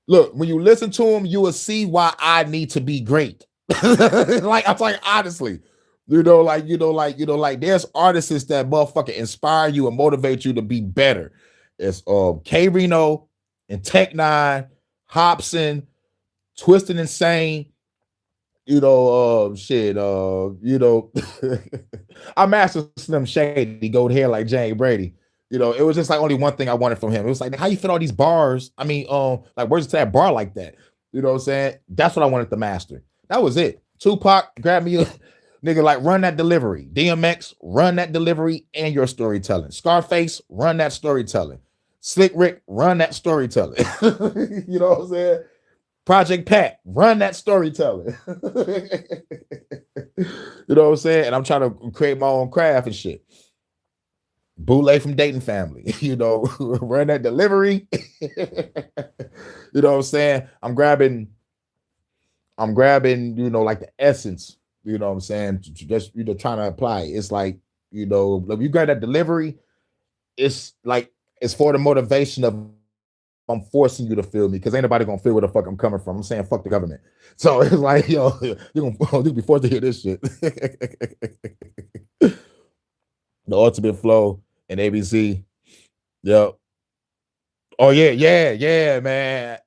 [SPEAKER 4] Look, when you listen to him, you will see why I need to be great. Like I'm like honestly, there's artists that motherfucking inspire you and motivate you to be better. It's K-Rito and Tech Nine, Hobson, Twisted Insane. I mastered Slim Shady, gold hair like Jane Brady. It was just like only one thing I wanted from him. It was like, how you fit all these bars? I mean, like where's that bar like that? You know what I'm saying? That's what I wanted to master. That was it. Tupac, grab me a nigga, like run that delivery. DMX, run that delivery and your storytelling. Scarface, run that storytelling. Slick Rick, run that storytelling. You know what I'm saying? Project Pat, run that storytelling. You know what I'm saying? And I'm trying to create my own craft and shit. Bootleg from Dayton Family, run that delivery. You know what I'm saying? I'm grabbing, like the essence, you know what I'm saying? Just, trying to apply it. It's like, you grab that delivery, it's like, it's for the motivation of I'm forcing you to feel me because ain't nobody gonna feel where the fuck I'm coming from. I'm saying fuck the government. So it's like, you're gonna be forced to hear this shit. The ultimate flow and ABC. Yep. Oh yeah, man.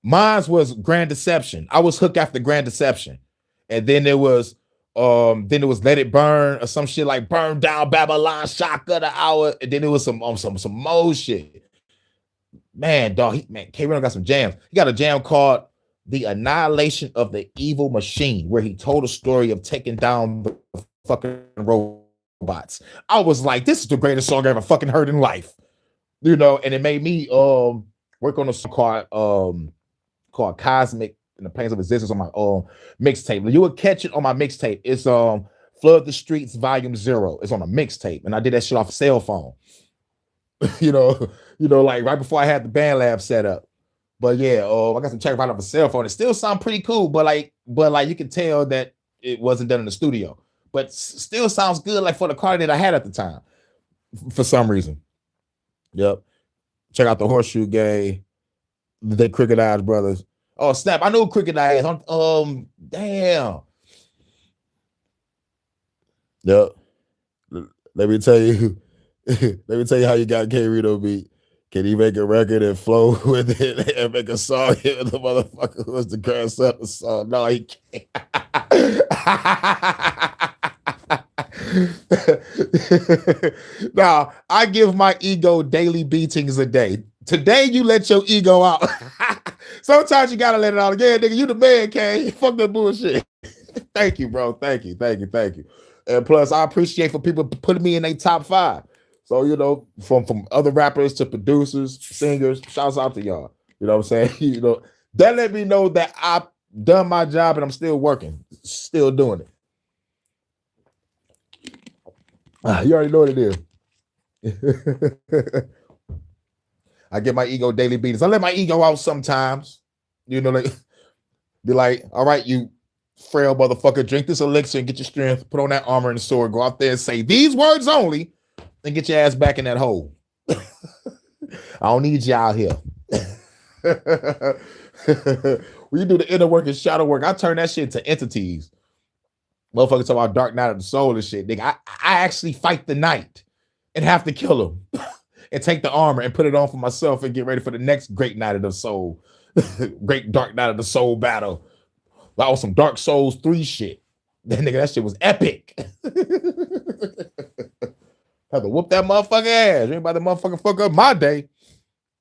[SPEAKER 4] Mine was Grand Deception. I was hooked after Grand Deception. And then it was Let It Burn or some shit like Burn Down Babylon, Shock of the Hour. And then it was some more shit. Man, dog, K-Rino got some jams. He got a jam called The Annihilation of the Evil Machine, where he told a story of taking down the fucking robots. I was like, this is the greatest song I ever fucking heard in life. You know, and it made me work on a song called Cosmic and the Planes of Existence on my mixtape. You would catch it on my mixtape. It's Flood the Streets Volume 0. It's on a mixtape, and I did that shit off a cell phone. you know, like right before I had the band lab set up. But yeah, I got some track right off a cell phone. It still sound pretty cool, but like you can tell that it wasn't done in the studio. But still sounds good, like for the car that I had at the time, for some reason. Yep. Check out the Horseshoe Gang, the Crooked Eyes Brothers. Oh snap! I know Crooked Eyes. Damn. Yep. Let me tell you. Let me tell you how you got K-Rino beat. Can he make a record and flow with it and make a song hit with the motherfucker who was the grandson of the song? No, he can't. Now, I give my ego daily beatings a day. Today, you let your ego out. Sometimes you gotta let it out. Yeah, nigga, you the man, K. Fuck that bullshit. Thank you, bro. Thank you. And plus, I appreciate for people putting me in their top 5. So, you know, from other rappers to producers, singers, shouts out to y'all. You know what I'm saying? You know, that let me know that I've done my job and I'm still working, still doing it. You already know what it is. I get my ego daily beatings. I let my ego out sometimes. You know, like be like, all right, you frail motherfucker, drink this elixir and get your strength, put on that armor and sword, go out there and say these words only, and get your ass back in that hole. I don't need you out here. When you do the inner work and shadow work, I turn that shit to entities. Motherfuckers talk about Dark Night of the Soul and shit. Nigga, I actually fight the night and have to kill him and take the armor and put it on for myself and get ready for the next great night of the soul. Great Dark Night of the Soul battle. That was some Dark Souls 3 shit. That shit was epic. Had to whoop that motherfucker ass. Anybody motherfucker fuck up my day.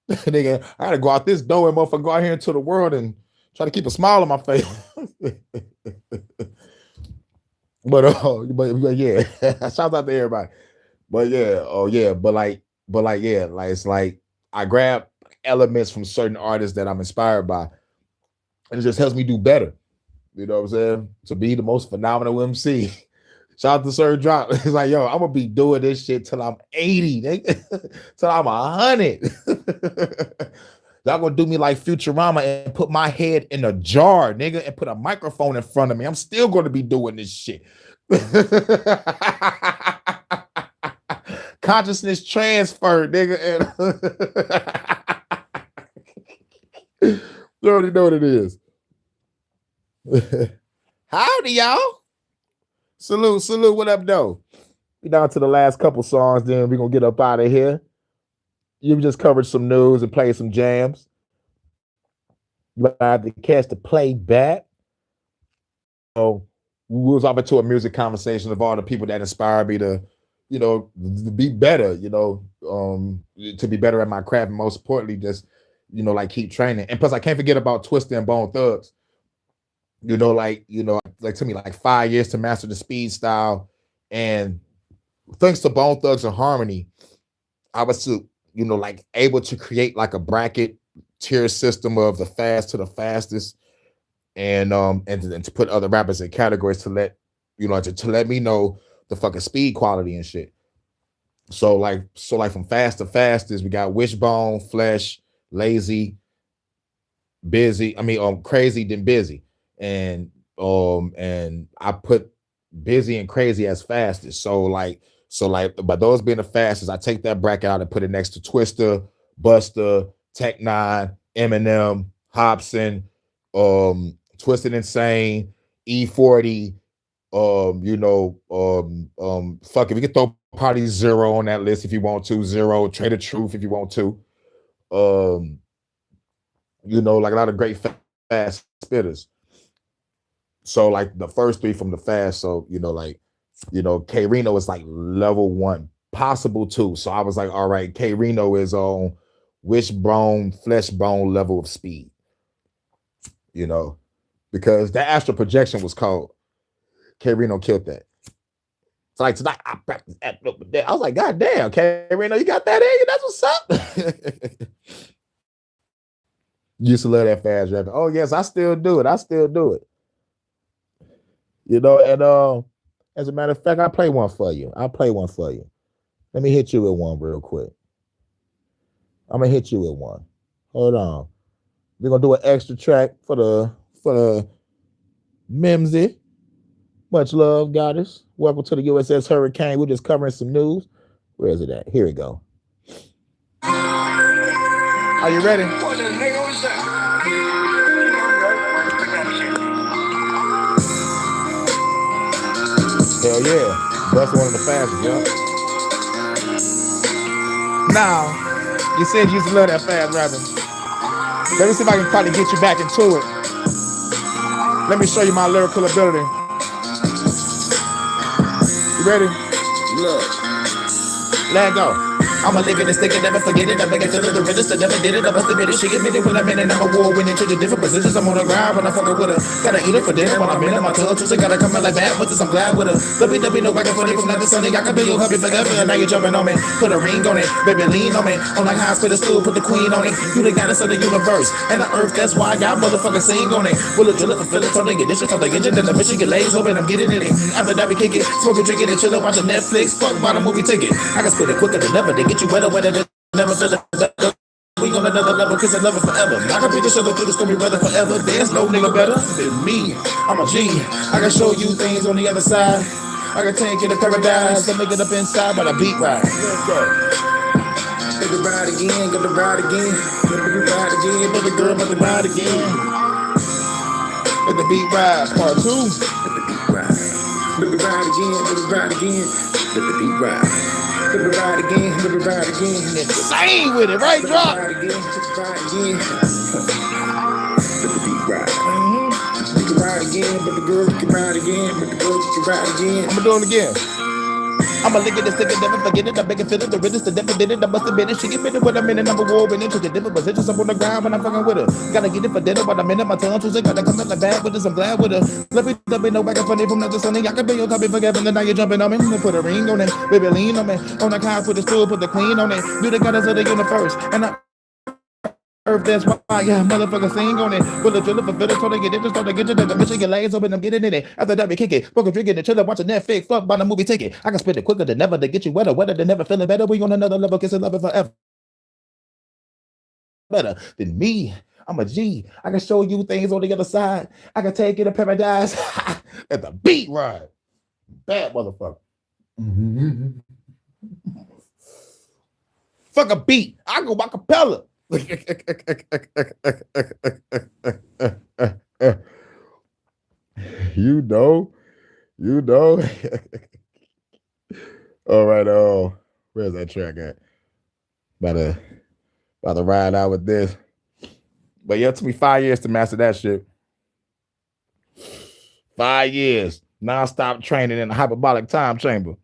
[SPEAKER 4] Nigga, I gotta go out this door and motherfucker go out here into the world and try to keep a smile on my face. but yeah, shout out to everybody. But yeah, but it's like I grab elements from certain artists that I'm inspired by, and it just helps me do better. You know what I'm saying? To be the most phenomenal MC. Shout out to Sir Drop. It's like, yo, I'm gonna be doing this shit till I'm 80, nigga. Till I'm 100. Y'all gonna do me like Futurama and put my head in a jar, nigga, and put a microphone in front of me. I'm still gonna be doing this shit. Consciousness transfer, nigga. You already know what it is. Howdy, y'all. Salute, what up, though? We down to the last couple songs, then we're gonna get up out of here. You just covered some news and played some jams. You have to catch the playback. So we was off into a music conversation of all the people that inspired me to, you know, to be better, you know, to be better at my craft, and most importantly, just, you know, like keep training. And plus, I can't forget about Twista and Bone Thugs. You know, like to me, like 5 years to master the speed style. And thanks to Bone Thugs and Harmony, I was like able to create like a bracket tier system of the fast to the fastest, and to put other rappers in categories to let me know the fucking speed quality and shit. So like from fast to fastest, we got Wishbone, Flesh, Lazy, Busy. Crazy then Busy. And I put Busy and Crazy as fastest. So by those being the fastest, I take that bracket out and put it next to Twista, Busta, Tech Nine, Eminem, Hobson, Twisted Insane, E40. Fuck it, we can throw Party Zero on that list if you want to. Zero, Trader Truth if you want to. You know, like a lot of great fast spitters. So like the first three from the fast, so you know, like, you know, K Reno is like level 1, possible 2. So I was like, all right, K Reno is on wishbone, flesh bone level of speed. You know, because the astral projection was called. K Reno killed that. So like tonight, I practiced at I was like, God damn, K Reno, you got that in you? That's what's up. Used to love that fast rapping. Oh yes, I still do it. I still do it. You know, and as a matter of fact, I'll play one for you. I'll play one for you. Let me hit you with one real quick. I'm gonna hit you with one. Hold on. We're gonna do an extra track for the Mimsy. Much love, goddess. Welcome to the USS Hurricane. We're just covering some news. Where is it at? Here we go. Are you ready?
[SPEAKER 20] What the hell is that?
[SPEAKER 4] Hell yeah. That's one of the fastest, yeah. Now, you said you used to love that fast rapping. Let me see if I can probably get you back into it. Let me show you my lyrical ability. You ready?
[SPEAKER 20] Look.
[SPEAKER 4] Let go.
[SPEAKER 20] I'ma lick it and stick it, never forget it. I make it to the register, never did it. I must admit it. She get me when I'm in it. I'm a war winning to the different positions. I'm on the ground when I fucking with her. Gotta eat her for dinner when I'm in it. My tongue twisted, gotta come out like bad, but this I'm glad with her. There be no back and forth from nothing Sunday. I can be your hubby forever. And now you're jumping on me. Put a ring on it, baby, lean on me. On like hospital stool, put the queen on it. You the goddess of the universe and the earth. That's why I got motherfuckers sing on it. Will it drill it for Phillips on it? Get this shit on the engine, then the bitch get lays open. I'm getting it. After that we kick it, smoking, drinking, and chillin', watching Netflix. Fuck about a movie ticket. I can spit it quicker than ever. They get you wetter than never feel it better. We on another level, cause I love it forever. I can be the show through the story weather forever. There's no nigga better than me. I'm a G. I can show you things on the other side. I can take you to paradise. I make it up inside, but I beat right. Let's go. Get the ride again, get the ride again. Get the ride again, baby girl, get the ride again. Let the beat ride, part 2. Let the beat ride. Let the ride again, let the ride again. Let the beat ride. Let me ride again, let me ride again. Insane with it, right, drop? Let me ride again, let the beat ride. We can ride again, but the girl can ride again, but the girl can ride again. I'ma do it again. I'ma lick it and stick it, never forget it. I make it feel it, the riddance, the never did it. I must admit it. She get me when I'm in it. I'm a war winning to the different positions. I'm on the ground when I'm fucking with her. Gotta get it for dinner, but I'm in it. My tongue twisted, gotta come in the bag with this. I'm glad with her. Let me know back and funny from nothing Sunday. I can be your copy forgetting, and now you're jumping on me. Put a ring on it, baby, lean on me. On the couch, put the stool, put the queen on it. You the goddess of the universe, and I. Earth, that's why, yeah, motherfucker sing on it. Will it drill it for Phillips, so they get it, just start to get it, the bitch get lays open, I'm getting in it. After that, we kick it, fucking drinking and chilling, watching Netflix, fuck by the movie ticket. I can spit it quicker than never to get you wetter than never, feeling better. We on another level, kissing love it forever. Better than me. I'm a G. I can show you things on the other side. I can take you to paradise. At the beat ride. Bad motherfucker. Fuck a beat. I go by capella. You know. All right, where's that track at? About to ride out with this. But yeah, it took me 5 years to master that shit. 5 years. Non-stop training in a hyperbolic time chamber.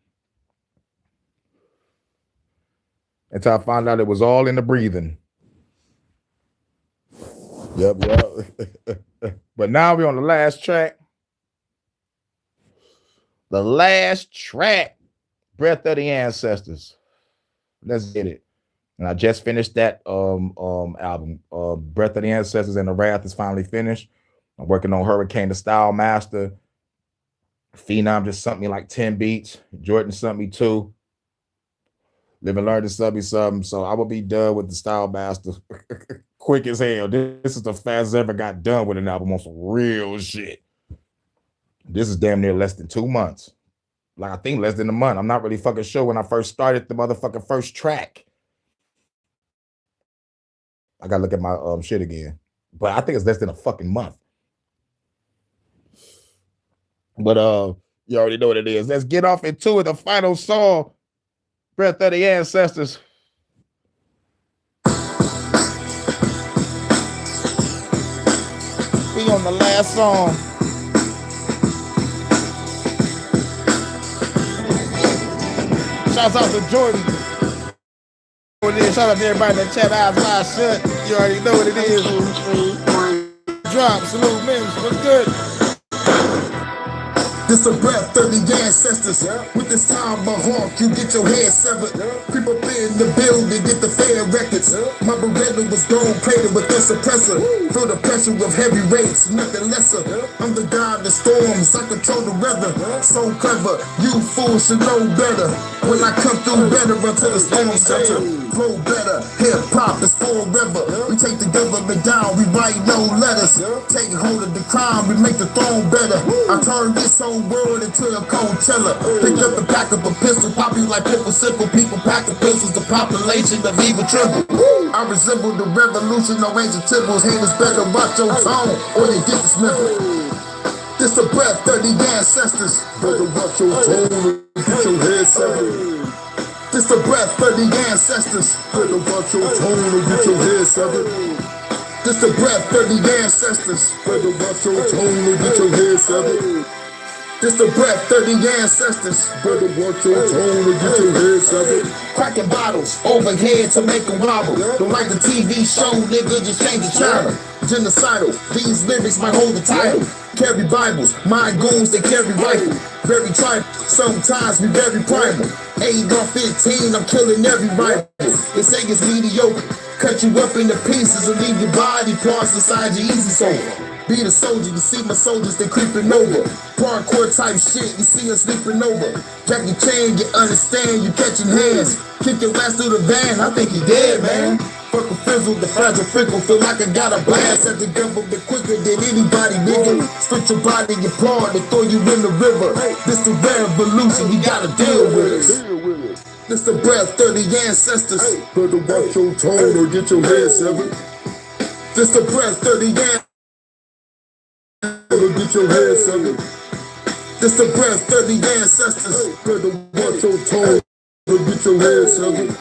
[SPEAKER 20] Until I found out it was all in the breathing. Yep. But now we're on the last track. The last track. Breath of the Ancestors. Let's get it. And I just finished that album. Breath of the Ancestors and the Wrath is finally finished. I'm working on Hurricane, the Style Master. Phenom just sent me like 10 beats. Jordan sent me 2. Live and Learn to sub me something. So I will be done with the Style Master quick as hell. This is the fastest I ever got done with an album on some real shit. This is damn near less than 2 months. Like I think less than a month. I'm not really fucking sure when I first started the motherfucking first track. I gotta look at my shit again. But I think it's less than a fucking month. But you already know what it is. Let's get off into it. The final song. Breath of the Ancestors.
[SPEAKER 2] on the last song. Shouts out to Jordan. Shout out to everybody in the chat. Eyes wide shut. You already know what it is. Drop, salute, Mims. What's good?
[SPEAKER 5] This a breath of the ancestors. With this time a hawk, you get your head severed. Creep up in the building, get the fair records. My Beretta was gold plated with the suppressor. Feel the pressure of heavy rates, nothing lesser. I'm the god of storms, I control the weather. So clever, you fools should know better. When I come through better until the storm shelter. Flow better, hip hop is forever. We take the government down, we write no letters. Take hold of the crime, we make the throne better. I turn this whole world into a Coachella. Pick up the pack of a pistol, pop you like pickle simple. People pack the pistols, the population of evil tremble. I resemble the revolution, no angel tipples. Haters better watch your tone, or you get dismembered. This the breath of the ancestors. Better watch your tone, or get your head severed. This the breath of the ancestors. Better watch your tone, or get your head severed. This the breath of the ancestors. Better watch your tone, or get your head severed. This the breath of the ancestors. Better watch your tone or get your head severed. Cracking bottles overhead to make them wobble. Don't like the TV show, nigga, just change the channel. Genocidal, these lyrics might hold the title. Carry Bibles, my goons, they carry rifle. Very tribal, sometimes we very primal. 8 or 15, I'm killing every rival. They say it's mediocre, cut you up into pieces and leave your body parts inside your easy sofa. Be the soldier, you see my soldiers, they creeping over. Parkour type shit, you see us sleeping over. Jackie Chan, you understand, you catching hands. Kick your ass through the van, I think you dead, man. Fuck a fizzle, the fragile fickle. Feel like I got a blast at the government quicker than anybody, nigga. Split your body, your paw, and throw you in the river. This the revolution, you gotta deal with us. This the breath of the ancestors. Better watch your tone or get your head severed. This the breath of the ancestors. Better get your head severed. This the breath of the ancestors. Better watch your tone or get your head severed.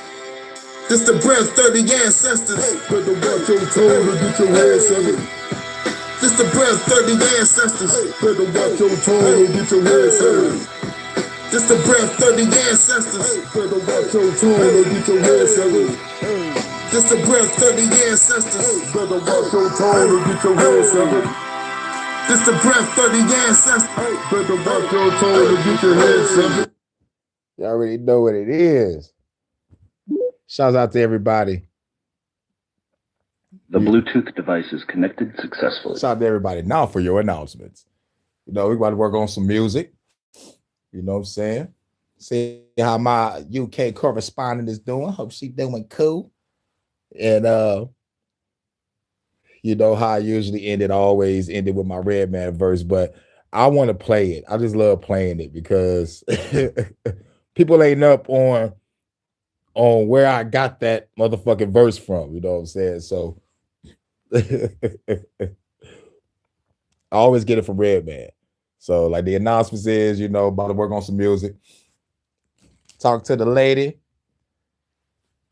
[SPEAKER 5] This the breath of the ancestors. Better watch your tone or get your head severed. This the breath of the ancestors. Better watch your tone or get your head severed. This the breath of the ancestors. Better watch your tone or get your head severed. This the breath of the ancestors. Better watch your tone or get your head severed. This the breath of the ancestors. Better watch your tone or get your head severed.
[SPEAKER 2] You already know what it is. Shouts out to everybody.
[SPEAKER 6] The Bluetooth device is connected successfully.
[SPEAKER 2] Shout out to everybody. Now for your announcements. You know, we're about to work on some music. You know what I'm saying? See how my UK correspondent is doing. Hope she doing cool. And you know how I usually always ended with my Redman verse, but I want to play it. I just love playing it because people ain't up on where I got that motherfucking verse from. You know what I'm saying? So I always get it from Redman. So like the announcements is, you know, about to work on some music. Talk to the lady.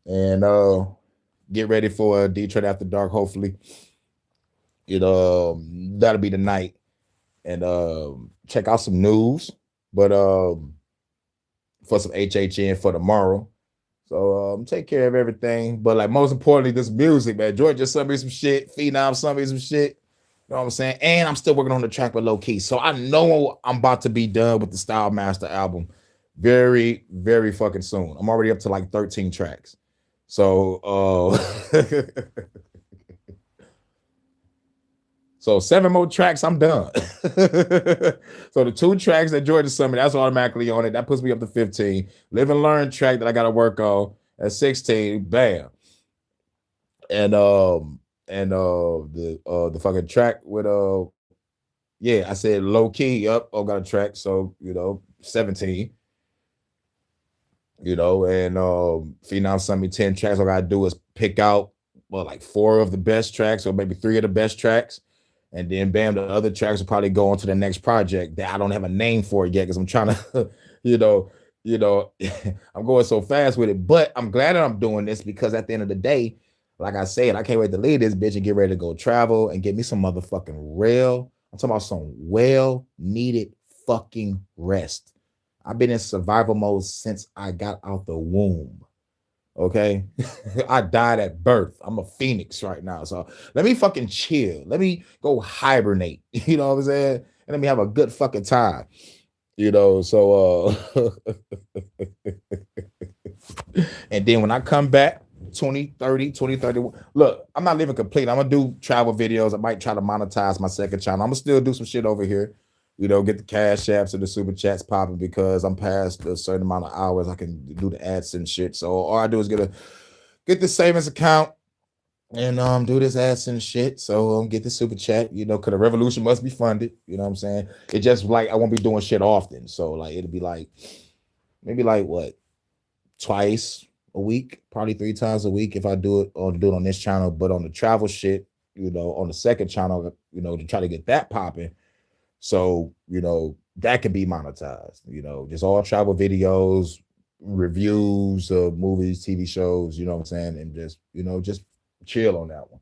[SPEAKER 2] And get ready for Detroit After Dark, hopefully. You know, that'll be the night. And check out some news. But for some HHN for tomorrow. So take care of everything. But like most importantly, this music, man. George just sent me some shit. Phenom sent me some shit. You know what I'm saying? And I'm still working on the track with Low Key. So I know I'm about to be done with the Style Master album very, very fucking soon. I'm already up to like 13 tracks. So so 7 more tracks, I'm done. So the 2 tracks that Georgia sent me, that's automatically on it. That puts me up to 15. Live and Learn track that I gotta work on at 16. Bam. And the fucking track with I said Low Key up. Oh, got a track. So 17. And Phenom sent me 10 tracks. All I gotta do is pick out like 4 of the best tracks, or maybe 3 of the best tracks, and then bam, the other tracks will probably go on to the next project that I don't have a name for it yet because I'm trying to, I'm going so fast with it. But I'm glad that I'm doing this because at the end of the day,
[SPEAKER 4] like I said, I can't wait to leave this bitch and get ready to go travel and get me some motherfucking real. I'm talking about some well needed fucking rest. I've been in survival mode since I got out the womb. Okay. I died at birth. I'm a phoenix right now. So let me fucking chill. Let me go hibernate. You know what I'm saying? And let me have a good fucking time. You know, so and then when I come back 2030, look, I'm not living complete. I'm gonna do travel videos. I might try to monetize my second channel. I'm gonna still do some shit over here, you know, get the cash apps and the super chats popping because I'm past a certain amount of hours. I can do the ads and shit. So all I do is get the savings account and do this ads and shit. So get the super chat, you know, because the revolution must be funded. You know what I'm saying? It just like I won't be doing shit often. So like it'll be like maybe like what, twice a week, probably 3 times a week if I do it on this channel. But on the travel shit, you know, on the second channel, you know, to try to get that popping. So, you know, that can be monetized, you know, just all travel videos, reviews of movies, TV shows, you know what I'm saying? And just, you know, just chill on that one,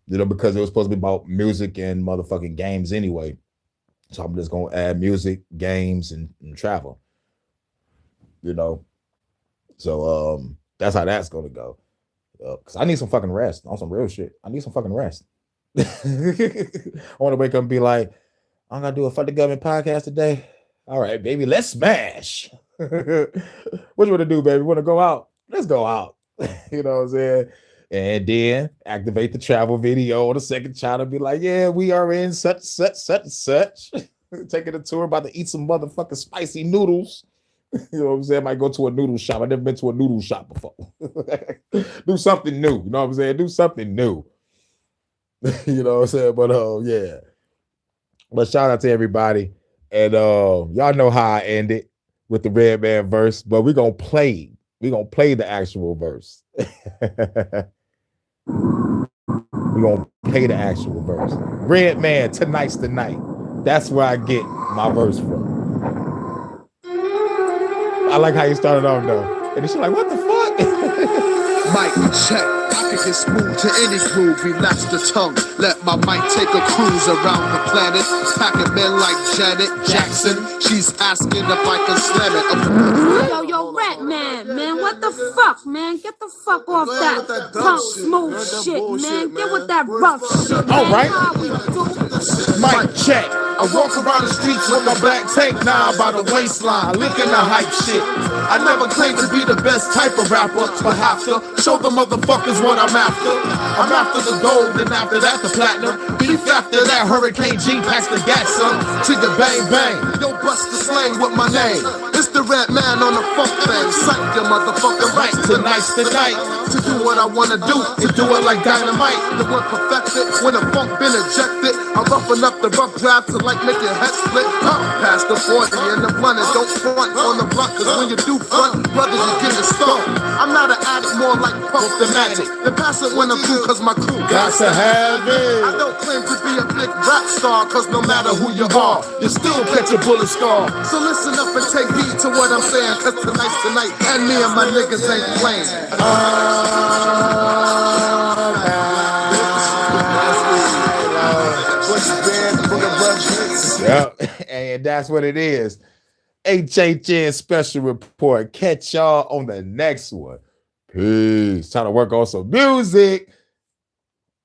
[SPEAKER 4] you know, because it was supposed to be about music and motherfucking games anyway. So I'm just going to add music, games, and travel, you know. So that's how that's going to go. Because I need some fucking rest on some real shit. I need some fucking rest. I want to wake up and be like, I'm going to do a Fuck the Government podcast today. All right, baby, let's smash. What you want to do, baby? Want to go out? Let's go out. You know what I'm saying? And then activate the travel video on the second channel. Be like, yeah, we are in such. Taking a tour, about to eat some motherfucking spicy noodles. You know what I'm saying? I might go to a noodle shop. I've never been to a noodle shop before. Do something new. You know what I'm saying? Do something new. You know what I'm saying? But yeah. But shout out to everybody. And y'all know how I end it with the Red Man verse, but we're gonna play the actual verse. We're gonna play the actual verse. Red Man, tonight's the night. That's where I get my verse from. I like how you started off though. And she's like, what the fuck?
[SPEAKER 9] Mic check. I can get smooth to any groove, relax the tongue. Let my mic take a cruise around the planet. Packing men like Janet Jackson. She's asking if I can slam it.
[SPEAKER 10] Yo, Rat Man, what the fuck, man? Get the fuck off that punk smooth shit, man. Get with that rough shit, man.
[SPEAKER 4] All right. Mic check. I walk around the streets with my black tank now by the waistline, licking the hype shit. I never claimed to be the best type of rapper, but have to show the motherfuckers what I'm after. I'm after the gold, and after that the platinum. Beef after that, Hurricane G packs the gas up. Chigga bang bang.
[SPEAKER 9] Yo, bust the slang with my name. It's the Red Man on the funk thing. Sight your motherfucking right.
[SPEAKER 4] Tonight's the night
[SPEAKER 9] to do what I wanna do
[SPEAKER 4] and do it like dynamite.
[SPEAKER 9] The one perfected when the funk been ejected. I roughen up the rough draft to like make your head split. Past the 40 and the blunt, and don't front on the blunt, cause when you do front, brothers, you get it stoned. I'm not an addict, more like Puff the Magic. Then pass it when I'm through, cause my crew
[SPEAKER 4] got to have it.
[SPEAKER 9] I don't claim to be a big rap star, cause no matter who you are,
[SPEAKER 4] you still catch a bullet scar.
[SPEAKER 9] So listen up and take heed to what I'm saying, cause tonight's the night, and me and my niggas ain't playing.
[SPEAKER 4] Yep, and that's what it is. HHN Special Report. Catch y'all on the next one. Peace. Trying to work on some music.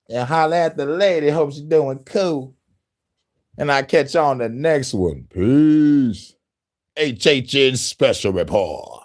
[SPEAKER 4] And holla at the lady. Hope she's doing cool. And I'll catch y'all on the next one. Peace. HHN Special Report.